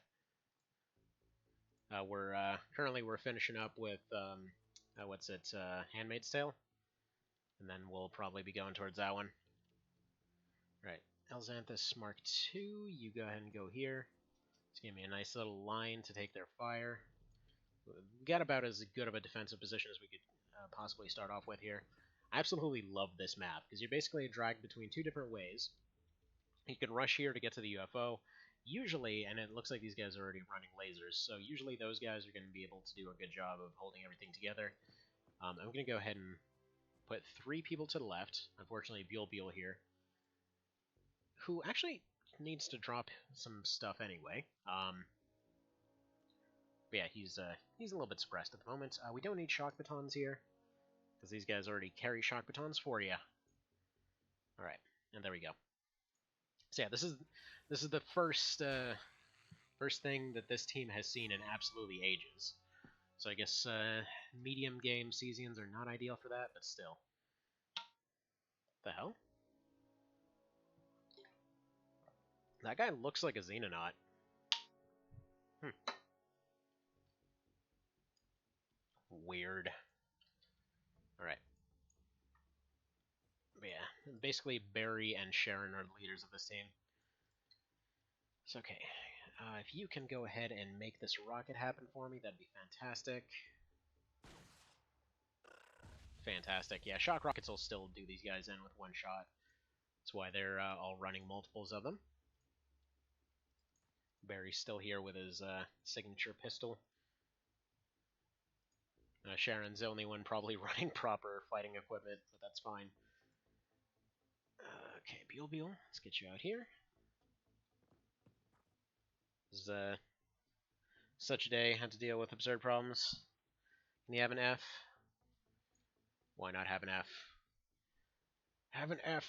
We're currently finishing up with what's it? Handmaid's Tale, and then we'll probably be going towards that one. Right, Elxanthus Mark II. You go ahead and go here. It's giving me a nice little line to take their fire. We got about as good of a defensive position as we could possibly start off with here. I absolutely love this map because you're basically dragged between two different ways. You can rush here to get to the UFO. Usually, and it looks like these guys are already running lasers, so usually those guys are going to be able to do a good job of holding everything together. I'm going to go ahead and put 3 people to the left. Unfortunately, Buell here, who actually needs to drop some stuff anyway. But yeah, he's a little bit suppressed at the moment. We don't need shock batons here, because these guys already carry shock batons for you. Alright, and there we go. So yeah, this is the first thing that this team has seen in absolutely ages. So I guess medium game Cesians are not ideal for that, but still. The hell? That guy looks like a Xenonaut. Weird. Alright. But yeah, basically Barry and Sharon are the leaders of this team. So okay, if you can go ahead and make this rocket happen for me, that'd be fantastic. Fantastic. Yeah, shock rockets will still do these guys in with one shot. That's why they're all running multiples of them. Barry's still here with his signature pistol. Sharon's the only one probably running proper fighting equipment, but that's fine. Okay, Buell, let's get you out here. This is such a day. Had to deal with absurd problems. Can you have an F? Why not have an F? Have an F.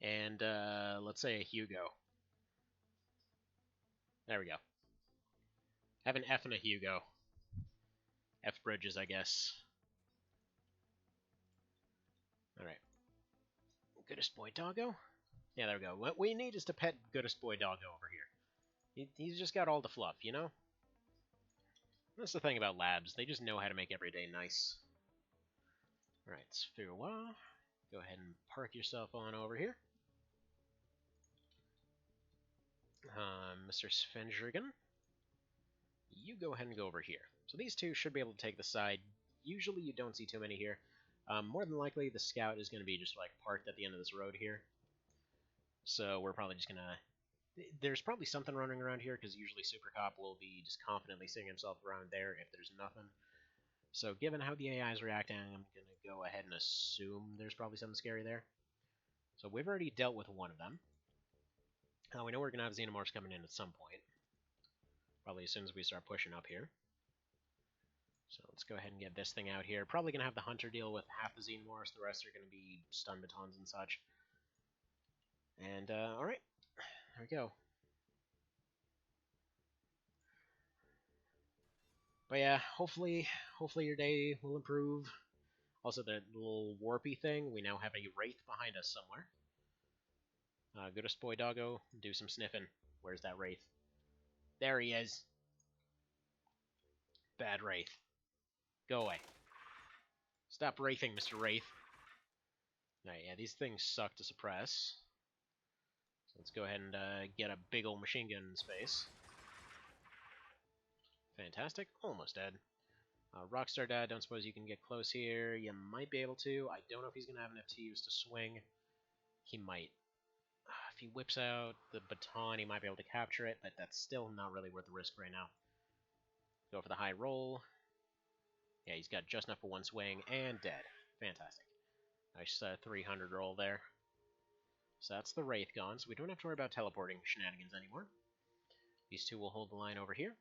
And let's say a Hugo. There we go. Have an F and a Hugo. F bridges, I guess. Alright. Goodest boy doggo? Yeah, there we go. What we need is to pet goodest boy doggo over here. He's just got all the fluff, you know? That's the thing about labs. They just know how to make every day nice. Alright, Spherois. Go ahead and park yourself on over here. Mr. Svendrigan. You go ahead and go over here. So these two should be able to take the side. Usually you don't see too many here. More than likely, the scout is going to be just like parked at the end of this road here. So we're probably just going to... There's probably something running around here, because usually Super Cop will be just confidently seeing himself around there if there's nothing. So given how the AI is reacting, I'm going to go ahead and assume there's probably something scary there. So we've already dealt with one of them. We know we're going to have Xenomorphs coming in at some point. Probably as soon as we start pushing up here. So let's go ahead and get this thing out here. Probably going to have the Hunter deal with half the Xenomorphs. The rest are going to be stun batons and such. And, alright. There we go. But yeah, hopefully your day will improve. Also, the little warpy thing, we now have a Wraith behind us somewhere. Goodest boy doggo, do some sniffing. Where's that Wraith? There he is. Bad Wraith. Go away. Stop wraithing, Mr. Wraith. Alright, yeah, these things suck to suppress. So let's go ahead and get a big old machine gun in space. Fantastic. Almost dead. Rockstar Dad, don't suppose you can get close here. You might be able to. I don't know if he's going to have enough to use to swing. He might. If he whips out the baton, he might be able to capture it, but that's still not really worth the risk right now. Go for the high roll. Yeah, he's got just enough for one swing, and dead. Fantastic. Nice 300 roll there. So that's the Wraith gone, so we don't have to worry about teleporting shenanigans anymore. These two will hold the line over here.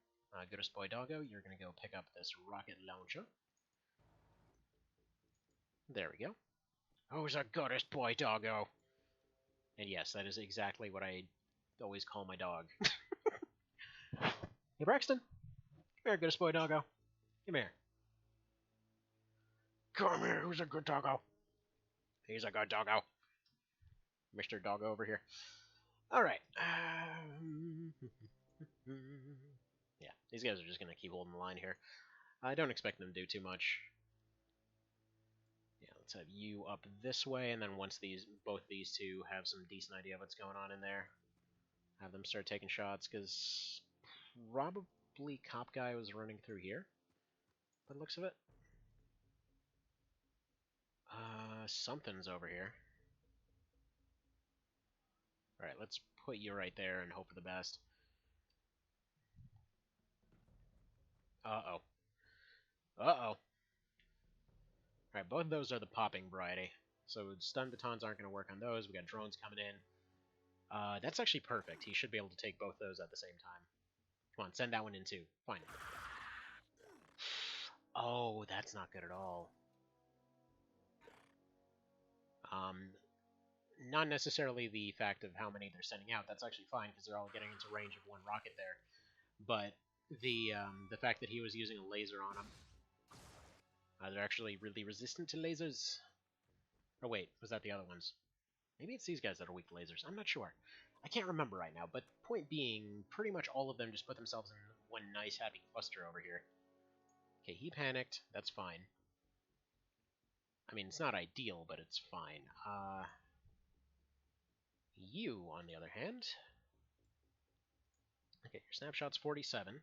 Goodest boy doggo, you're going to go pick up this rocket launcher. There we go. Who's a goodest boy doggo? And yes, that is exactly what I always call my dog. Hey, Braxton. Come here, goodest boy doggo. Come here. Come here, who's a good doggo? He's a good doggo. Mr. Doggo over here. Alright. Yeah, these guys are just going to keep holding the line here. I don't expect them to do too much. Yeah, let's have you up this way, and then once both these two have some decent idea of what's going on in there, have them start taking shots, because probably Cop Guy was running through here, by the looks of it. Something's over here. Alright, let's put you right there and hope for the best. Uh-oh. Uh-oh. Alright, both of those are the popping variety. So stun batons aren't going to work on those. We got drones coming in. That's actually perfect. He should be able to take both those at the same time. Come on, send that one in too. Fine. Oh, that's not good at all. Not necessarily the fact of how many they're sending out. That's actually fine because they're all getting into range of one rocket there. But the fact that he was using a laser on them. They're actually really resistant to lasers. Oh wait, was that the other ones? Maybe it's these guys that are weak to lasers. I'm not sure. I can't remember right now, but point being, pretty much all of them just put themselves in one nice happy cluster over here. Okay, he panicked. That's fine. I mean, it's not ideal, but it's fine. You, on the other hand... Okay, your snapshot's 47.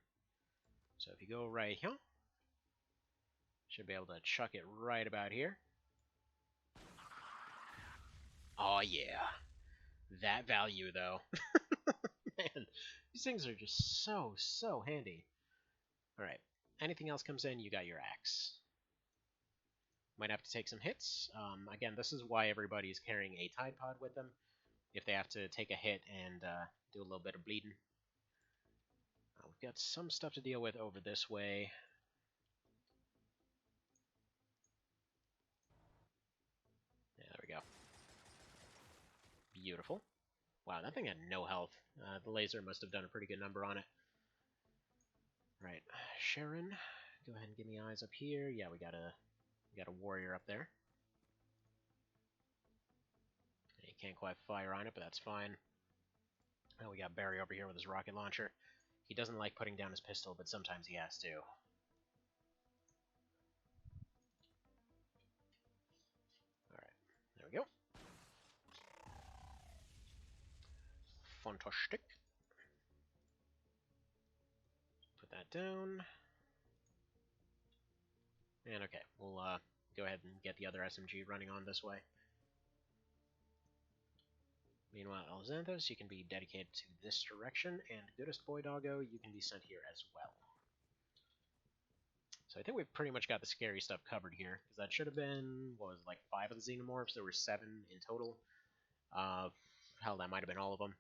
So if you go right here, should be able to chuck it right about here. Oh yeah. That value, though. Man, these things are just so handy. Alright, anything else comes in, you got your axe. Might have to take some hits. Again, this is why everybody's carrying a Tide Pod with them, if they have to take a hit and do a little bit of bleeding. We've got some stuff to deal with over this way. Yeah, there we go. Beautiful. Wow, that thing had no health. The laser must have done a pretty good number on it. Right, Sharon, go ahead and give me eyes up here. Yeah, we got a warrior up there. He can't quite fire on it, but that's fine. And we got Barry over here with his rocket launcher. He doesn't like putting down his pistol, but sometimes he has to. Alright, there we go. Fantastic. Put that down. And okay, we'll go ahead and get the other SMG running on this way. Meanwhile, Alzanthos, you can be dedicated to this direction, and Goodest Boy Doggo, you can be sent here as well. So I think we've pretty much got the scary stuff covered here, because that should have been, what was it, like 5 of the Xenomorphs? There were 7 in total. Hell, that might have been all of them.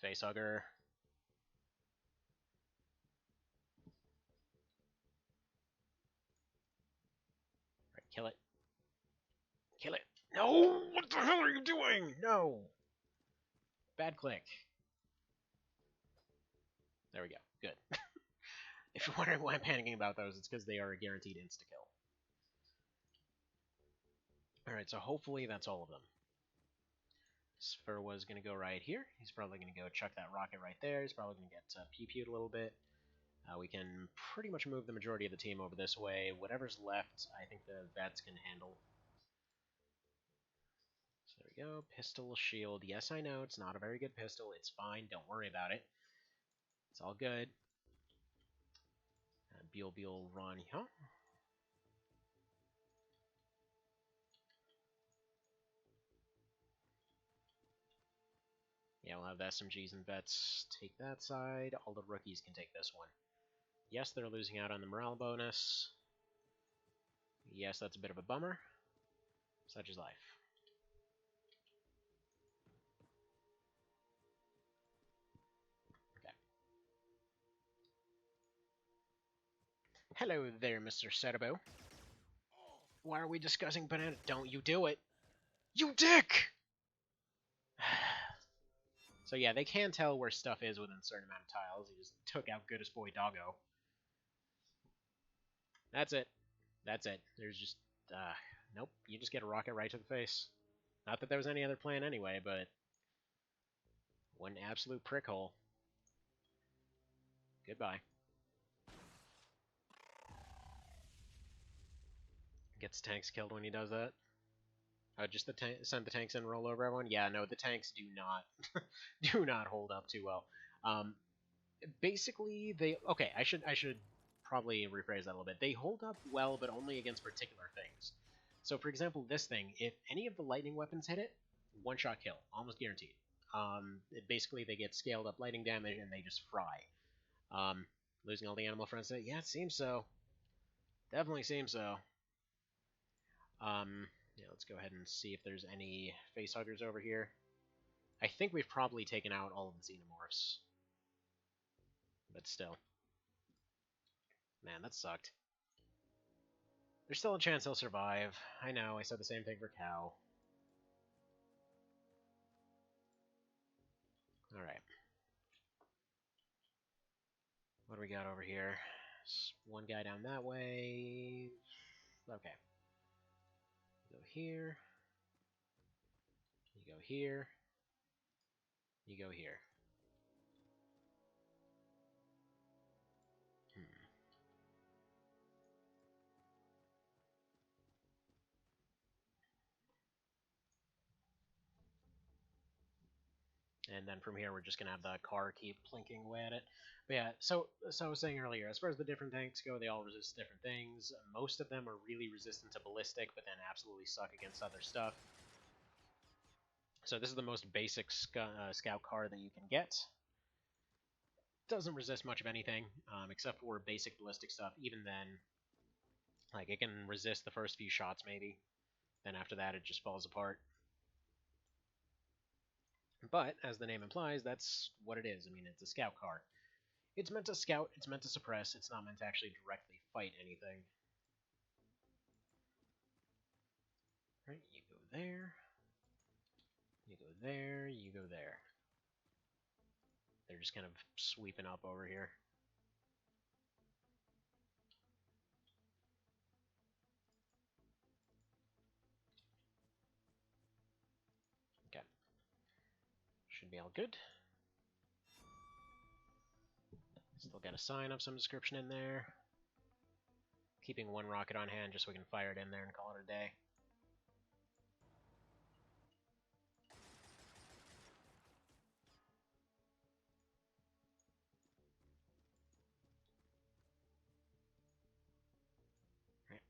Facehugger. Right, kill it. Kill it. No! What the hell are you doing? No! Bad click. There we go. Good. If you're wondering why I'm panicking about those, it's because they are a guaranteed insta-kill. Alright, so hopefully that's all of them. Spur was going to go right here. He's probably going to go chuck that rocket right there. He's probably going to get pew-pewed a little bit. We can pretty much move the majority of the team over this way. Whatever's left, I think the vets can handle. So there we go. Pistol, shield. Yes, I know, it's not a very good pistol. It's fine. Don't worry about it. It's all good. Beal, run. Huh? Yeah, we'll have the SMGs and vets take that side. All the rookies can take this one. Yes, they're losing out on the morale bonus. Yes, that's a bit of a bummer. Such is life. Okay. Hello there, Mr. Setabo. Why are we discussing banana? Don't you do it! You dick! So yeah, they can tell where stuff is within a certain amount of tiles. He just took out Goodest Boy Doggo. That's it. That's it. There's just, nope. You just get a rocket right to the face. Not that there was any other plan anyway, but one absolute prick hole. Goodbye. Gets tanks killed when he does that. Just send the tanks in and roll over everyone? Yeah, no, the tanks do not do not hold up too well. Basically, okay, I should probably rephrase that a little bit. They hold up well, but only against particular things. So, for example, this thing, if any of the lightning weapons hit it, one-shot kill, almost guaranteed. Basically, they get scaled up lightning damage, and they just fry. Losing all the animal friends, yeah, it seems so. Definitely seems so. Yeah, let's go ahead and see if there's any facehuggers over here. I think we've probably taken out all of the Xenomorphs. But still. Man, that sucked. There's still a chance he'll survive. I know, I said the same thing for Cow. Alright. What do we got over here? One guy down that way. Okay. You go here. You go here. You go here. And then from here, we're just going to have the car keep plinking away at it. But yeah, so I was saying earlier, as far as the different tanks go, they all resist different things. Most of them are really resistant to ballistic, but then absolutely suck against other stuff. So this is the most basic scout car that you can get. Doesn't resist much of anything, except for basic ballistic stuff. Even then, like, it can resist the first few shots, maybe. Then after that, it just falls apart. But, as the name implies, that's what it is. I mean, it's a scout car. It's meant to scout, it's meant to suppress, it's not meant to actually directly fight anything. Right, you go there. You go there, you go there. they're just kind of sweeping up over here. Okay. Should be all good. Still got a sign of some description in there. Keeping one rocket on hand just so we can fire it in there and call it a day. Right.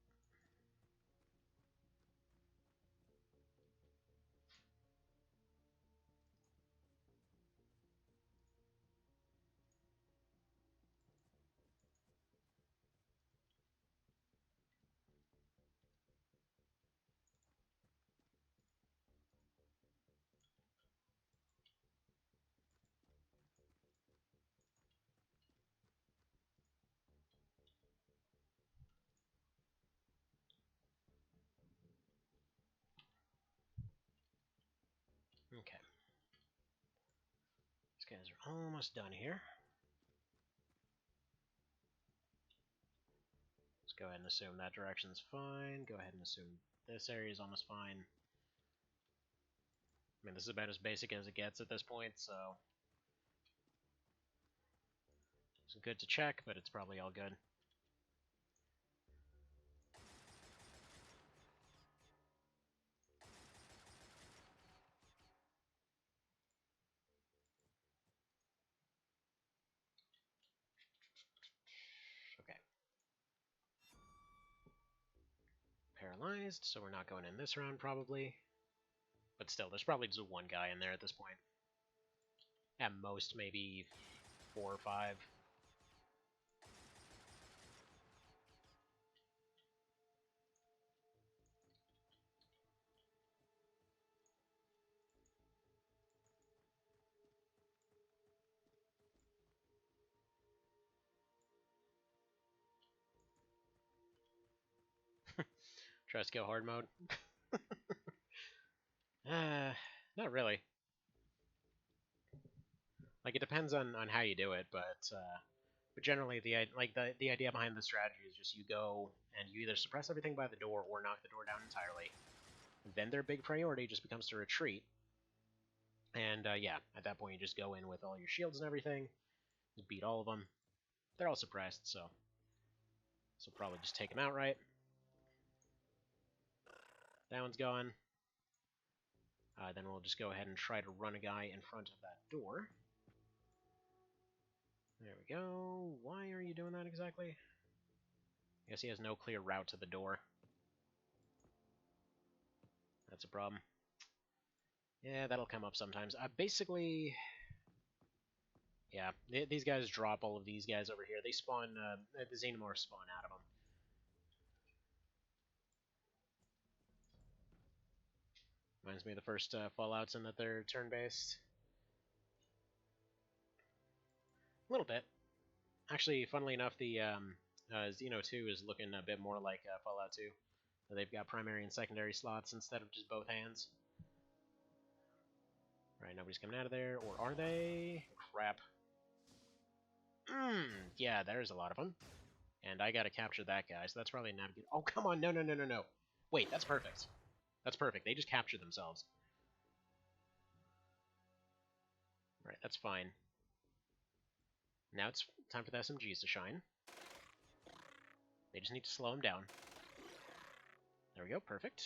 Okay. These guys are almost done here. Let's go ahead and assume that direction's fine. Go ahead and assume this area is almost fine. I mean, this is about as basic as it gets at this point, so it's good to check, but it's probably all good. Okay. Paralyzed, so we're not going in this round probably. But still, there's probably just one guy in there at this point. At most, maybe 4 or 5. Try to skill hard mode. Not really. Like, it depends on how you do it, but generally the idea behind the strategy is just you go and you either suppress everything by the door or knock the door down entirely. Then their big priority just becomes to retreat. And yeah, at that point you just go in with all your shields and everything, just beat all of them. They're all suppressed, so probably just take them outright. That one's gone. Then we'll just go ahead and try to run a guy in front of that door. There we go. Why are you doing that exactly? I guess he has no clear route to the door. That's a problem. Yeah, that'll come up sometimes. Basically, yeah, these guys drop all of these guys over here. They spawn, the Xenomorphs spawn out of them. Reminds me of the first Fallouts in that they're turn-based. A little bit. Actually, funnily enough, the Xeno 2 is looking a bit more like Fallout 2. They've got primary and secondary slots instead of just both hands. Right, nobody's coming out of there, or are they? Crap. Yeah, there's a lot of them. And I gotta capture that guy, so that's probably not good. Oh, come on, no. Wait, that's perfect. That's perfect, they just captured themselves. Right, that's fine. Now it's time for the SMGs to shine. They just need to slow them down. There we go, perfect.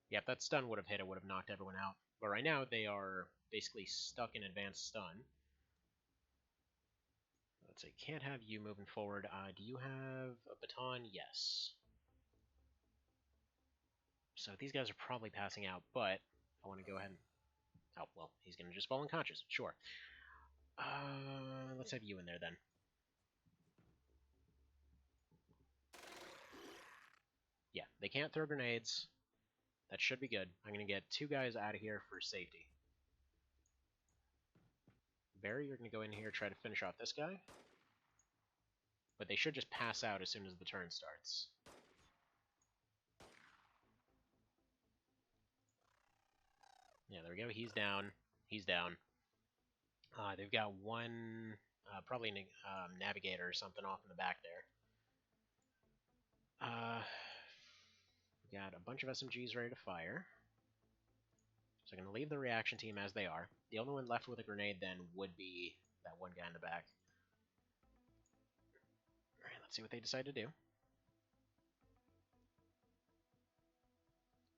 Yep, that stun would have hit, it would have knocked everyone out. But right now, they are basically stuck in advanced stun. Let's see, can't have you moving forward. Do you have a baton? Yes. So these guys are probably passing out, but I want to go ahead and... Oh, well, he's going to just fall unconscious. Sure. Let's have you in there, then. Yeah, they can't throw grenades. That should be good. I'm going to get 2 guys out of here for safety. Barry, you're going to go in here, try to finish off this guy. But they should just pass out as soon as the turn starts. Yeah, there we go. He's down. He's down. They've got one, probably navigator or something off in the back there. We got a bunch of SMGs ready to fire. So I'm going to leave the reaction team as they are. The only one left with a grenade then would be that one guy in the back. Alright, let's see what they decide to do.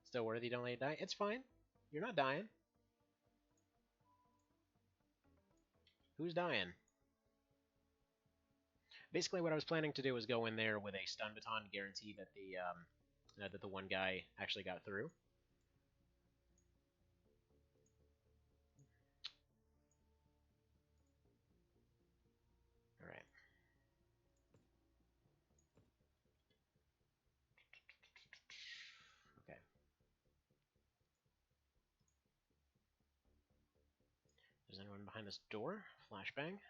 Still worthy, don't let you die? It's fine. You're not dying. Who's dying? Basically, what I was planning to do was go in there with a stun baton to guarantee that the one guy actually got through. Alright. Okay. There's anyone behind this door? Flashbang.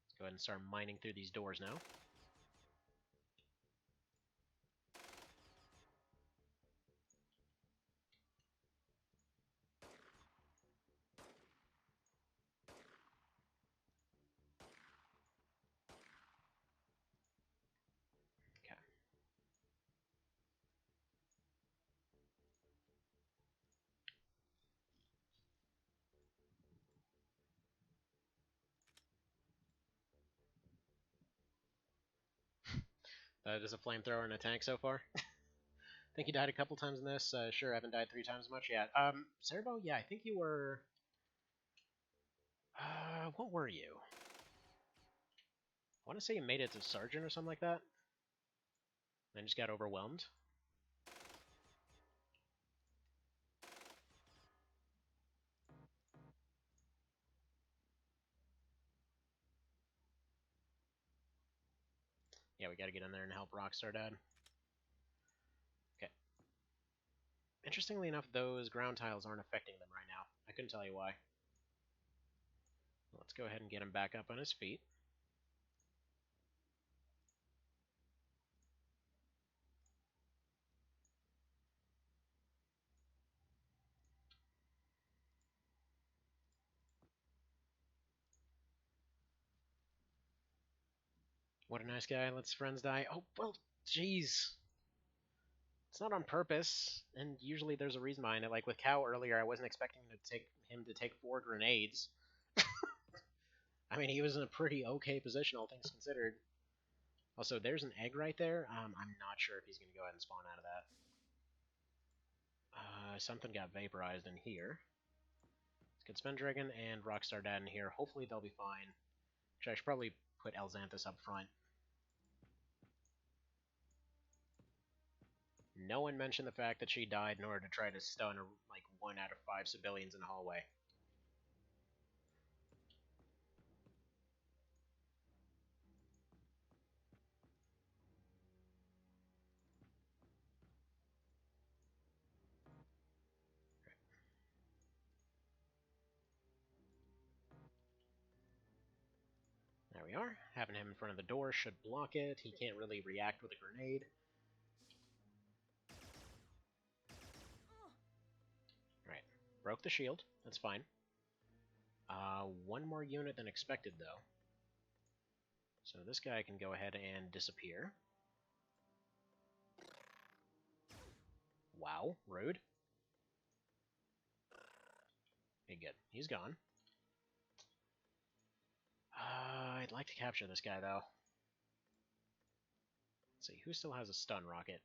Let's go ahead and start mining through these doors now. Okay. That is a flamethrower and a tank so far. I think you died a couple times in this. Sure, I haven't died 3 times as much yet. Cerbo, yeah, I think you were... what were you? I want to say you made it to Sergeant or something like that. Then just got overwhelmed. Yeah, we gotta get in there and help Rockstar Dad. Okay. Interestingly enough, those ground tiles aren't affecting them right now. I couldn't tell you why. Let's go ahead and get him back up on his feet. What a nice guy, lets friends die. Oh, well, jeez. It's not on purpose, and usually there's a reason behind it. Like with Cow earlier, I wasn't expecting him to take 4 grenades. I mean, he was in a pretty okay position, all things considered. Also, there's an egg right there. I'm not sure if he's going to go ahead and spawn out of that. Something got vaporized in here. Let's get Spendragon and Rockstar Dad in here. Hopefully they'll be fine. Actually, I should probably put Elxanthus up front. No one mentioned the fact that she died in order to try to stun like 1 out of 5 civilians in the hallway. There we are. Having him in front of the door should block it. He can't really react with a grenade. Alright. Broke the shield. That's fine. 1 more unit than expected, though. So this guy can go ahead and disappear. Wow, rude. Okay, good. He's gone. I'd like to capture this guy, though. Let's see, who still has a stun rocket?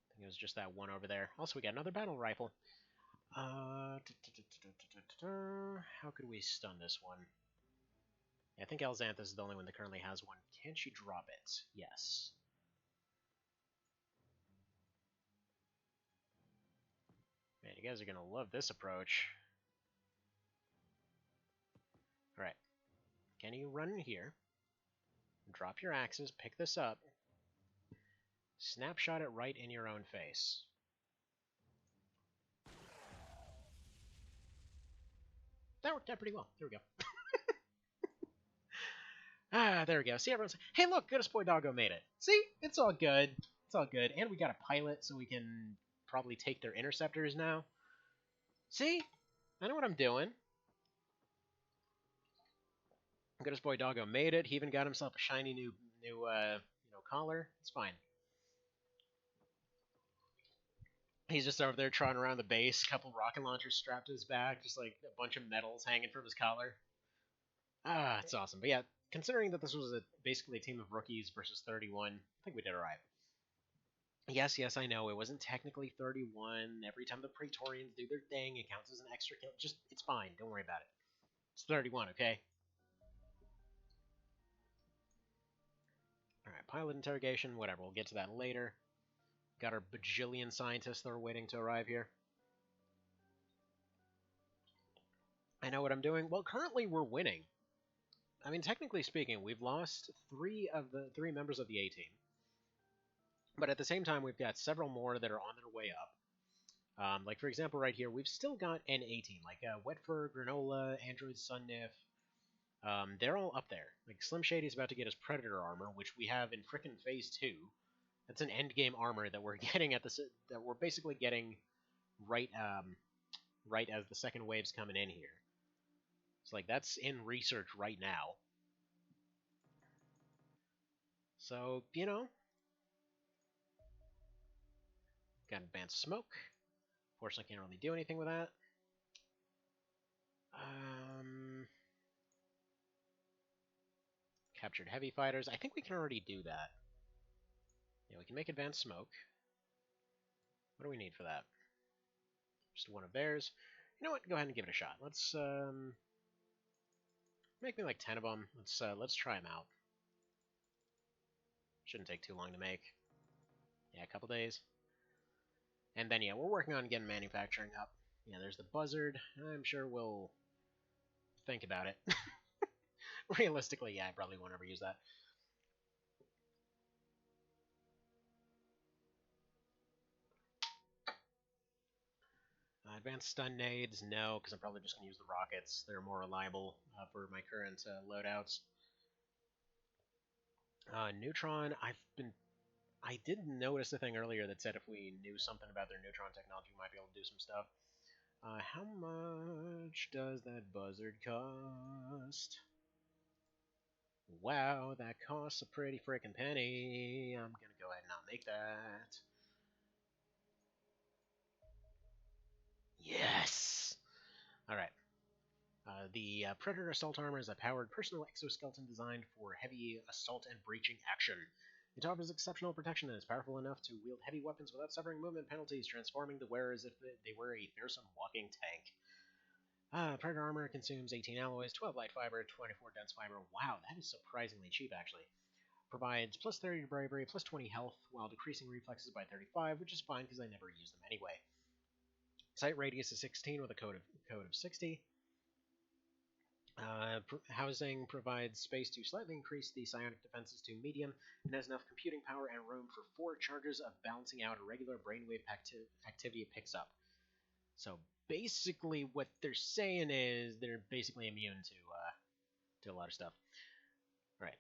I think it was just that one over there. Also, we got another battle rifle. How could we stun this one? Yeah, I think Elxanthus is the only one that currently has one. Can she drop it? Yes. Man, you guys are gonna love this approach. Alright. Can you run in here? Drop your axes, pick this up. Snapshot it right in your own face. That worked out pretty well. There we go. There we go. See, everyone's like, hey, look, Good as Boy Doggo made it. See? It's all good. It's all good. And we got a pilot, so we can probably take their interceptors now. See? I know what I'm doing. Good as boy Doggo made it. He even got himself a shiny new collar. It's fine. He's just over there trotting around the base, couple rocket launchers strapped to his back, just like a bunch of medals hanging from his collar. Ah, it's awesome. But yeah, considering that this was basically a team of rookies versus 31, I think we did alright. Yes, I know, it wasn't technically 31. Every time the Praetorians do their thing, it counts as an extra kill. Just, it's fine. Don't worry about it. It's 31, okay? Alright, pilot interrogation, whatever. We'll get to that later. Got our bajillion scientists that are waiting to arrive here. I know what I'm doing. Well, currently we're winning. I mean, technically speaking, we've lost three members of the A team. But at the same time, we've got several more that are on their way up. Like, for example, right here, we've still got an A team. Like, Wetfur, Granola, Android, Sunnif. They're all up there. Like, Slim Shady's about to get his Predator armor, which we have in frickin' Phase 2. That's an endgame armor that we're getting that we're basically getting right as the second wave's coming in here. It's like, that's in research right now. So, you know. Got advanced smoke. Fortunately, can't really do anything with that. Captured heavy fighters. I think we can already do that. Yeah, we can make advanced smoke. What do we need for that? Just one of theirs. You know what? Go ahead and give it a shot. Let's make me like 10 of them. Let's try them out. Shouldn't take too long to make. Yeah, a couple days. And then yeah, we're working on getting manufacturing up. Yeah, there's the buzzard. I'm sure we'll think about it. Realistically, yeah, I probably won't ever use that. Advanced stun nades, no, because I'm probably just going to use the rockets. They're more reliable for my current loadouts. Neutron, I did notice a thing earlier that said if we knew something about their neutron technology, we might be able to do some stuff. How much does that buzzard cost? Wow, that costs a pretty frickin' penny. I'm gonna go ahead and not make that. Yes! Alright. The Predator Assault Armor is a powered personal exoskeleton designed for heavy assault and breaching action. It offers exceptional protection and is powerful enough to wield heavy weapons without suffering movement penalties, transforming the wearer as if they were a fearsome walking tank. Predator Armor consumes 18 alloys, 12 light fiber, 24 dense fiber. Wow, that is surprisingly cheap, actually. Provides plus 30 to bravery, plus 20 health, while decreasing reflexes by 35, which is fine because I never use them anyway. Sight radius is 16 with a code of 60. Housing provides space to slightly increase the psionic defenses to medium, and has enough computing power and room for 4 charges of balancing out a regular brainwave activity it picks up. So basically what they're saying is they're basically immune to a lot of stuff. Right.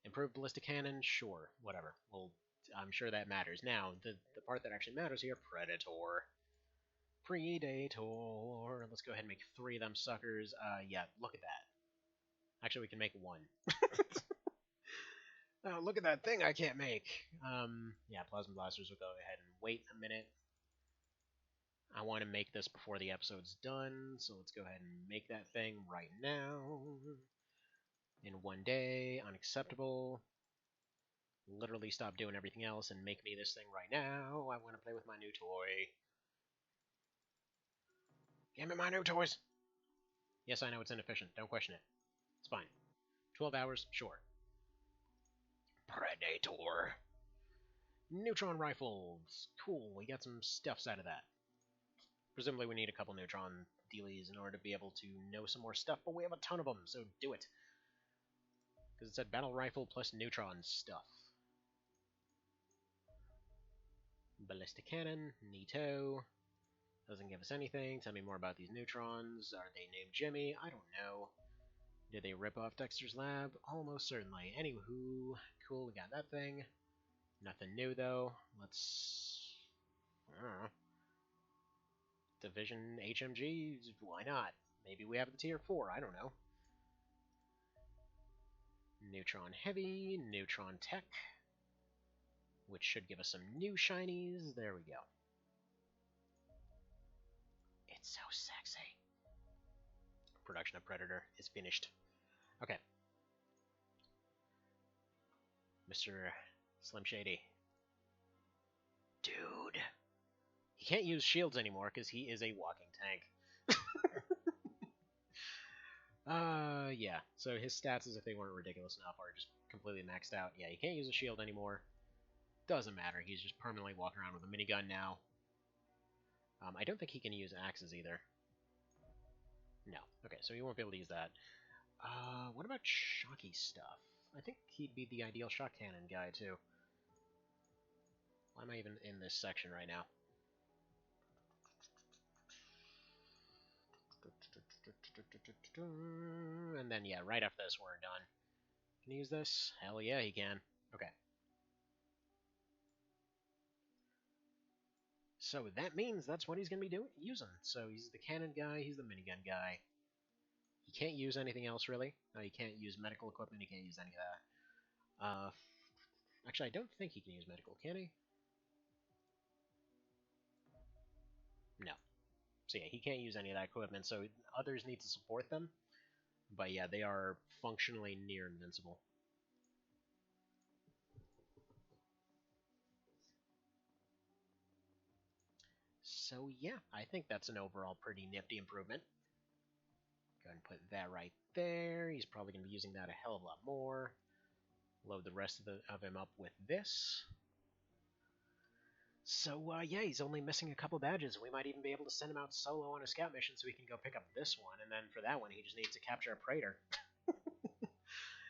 Improved ballistic cannon, sure, whatever. Well, I'm sure that matters. Now, the part that actually matters here, Predator. Predator. Let's go ahead and make 3 of them suckers. Yeah, look at that. Actually, we can make 1. Oh, look at that thing I can't make. Yeah, plasma blasters will go ahead and wait a minute. I want to make this before the episode's done, so let's go ahead and make that thing right now. In 1 day, unacceptable. Literally stop doing everything else and make me this thing right now. I want to play with my new toy. Give me my new toys! Yes, I know it's inefficient. Don't question it. It's fine. 12 hours? Sure. Predator. Neutron rifles. Cool, we got some stuffs out of that. Presumably we need a couple neutron dealies in order to be able to know some more stuff, but we have a ton of them, so do it. Because it said battle rifle plus neutron stuff. Ballistic cannon, neato. Doesn't give us anything. Tell me more about these neutrons. Are they named Jimmy? I don't know. Did they rip off Dexter's lab? Almost certainly. Anywho, cool, we got that thing. Nothing new, though. Let's... I don't know. Division HMG, why not? Maybe we have the tier 4, I don't know. Neutron Heavy, Neutron Tech, which should give us some new shinies. There we go. It's so sexy. Production of Predator is finished. Okay. Mr. Slim Shady. Dude. He can't use shields anymore because he is a walking tank. Yeah. So his stats, as if they weren't ridiculous enough, are just completely maxed out. Yeah, he can't use a shield anymore. Doesn't matter. He's just permanently walking around with a minigun now. I don't think he can use axes either. No. Okay, so he won't be able to use that. What about shocky stuff? I think he'd be the ideal shock cannon guy, too. Why am I even in this section right now? And then, yeah, right after this, we're done. Can he use this? Hell yeah, he can. Okay. So that means that's what he's going to be using. So he's the cannon guy, he's the minigun guy. He can't use anything else, really. No, he can't use medical equipment, he can't use any of that. Actually, I don't think he can use medical, can he? No. So yeah, he can't use any of that equipment, so others need to support them. But yeah, they are functionally near invincible. So yeah, I think that's an overall pretty nifty improvement. Go ahead and put that right there. He's probably going to be using that a hell of a lot more. Load the rest of him up with this. So yeah, he's only missing a couple badges. We might even be able to send him out solo on a scout mission so we can go pick up this one. And then for that one, he just needs to capture a Praetor.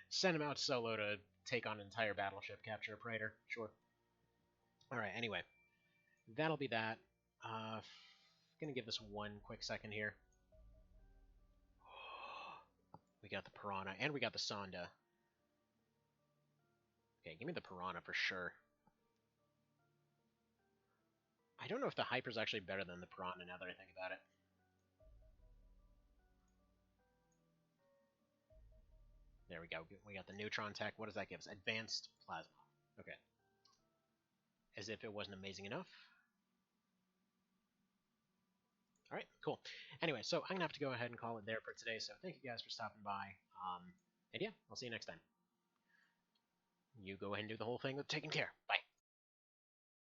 Send him out solo to take on an entire battleship, capture a Praetor. Sure. Alright, anyway. That'll be that. Gonna give this one quick second here. We got the Piranha, and we got the Sonda. Okay, give me the Piranha for sure. I don't know if the Hyper's actually better than the Piranha now that I think about it. There we go. We got the Neutron Tech. What does that give us? Advanced Plasma. Okay. As if it wasn't amazing enough. Alright, cool. Anyway, so I'm going to have to go ahead and call it there for today, so thank you guys for stopping by. And yeah, I'll see you next time. You go ahead and do the whole thing with taking care. Bye.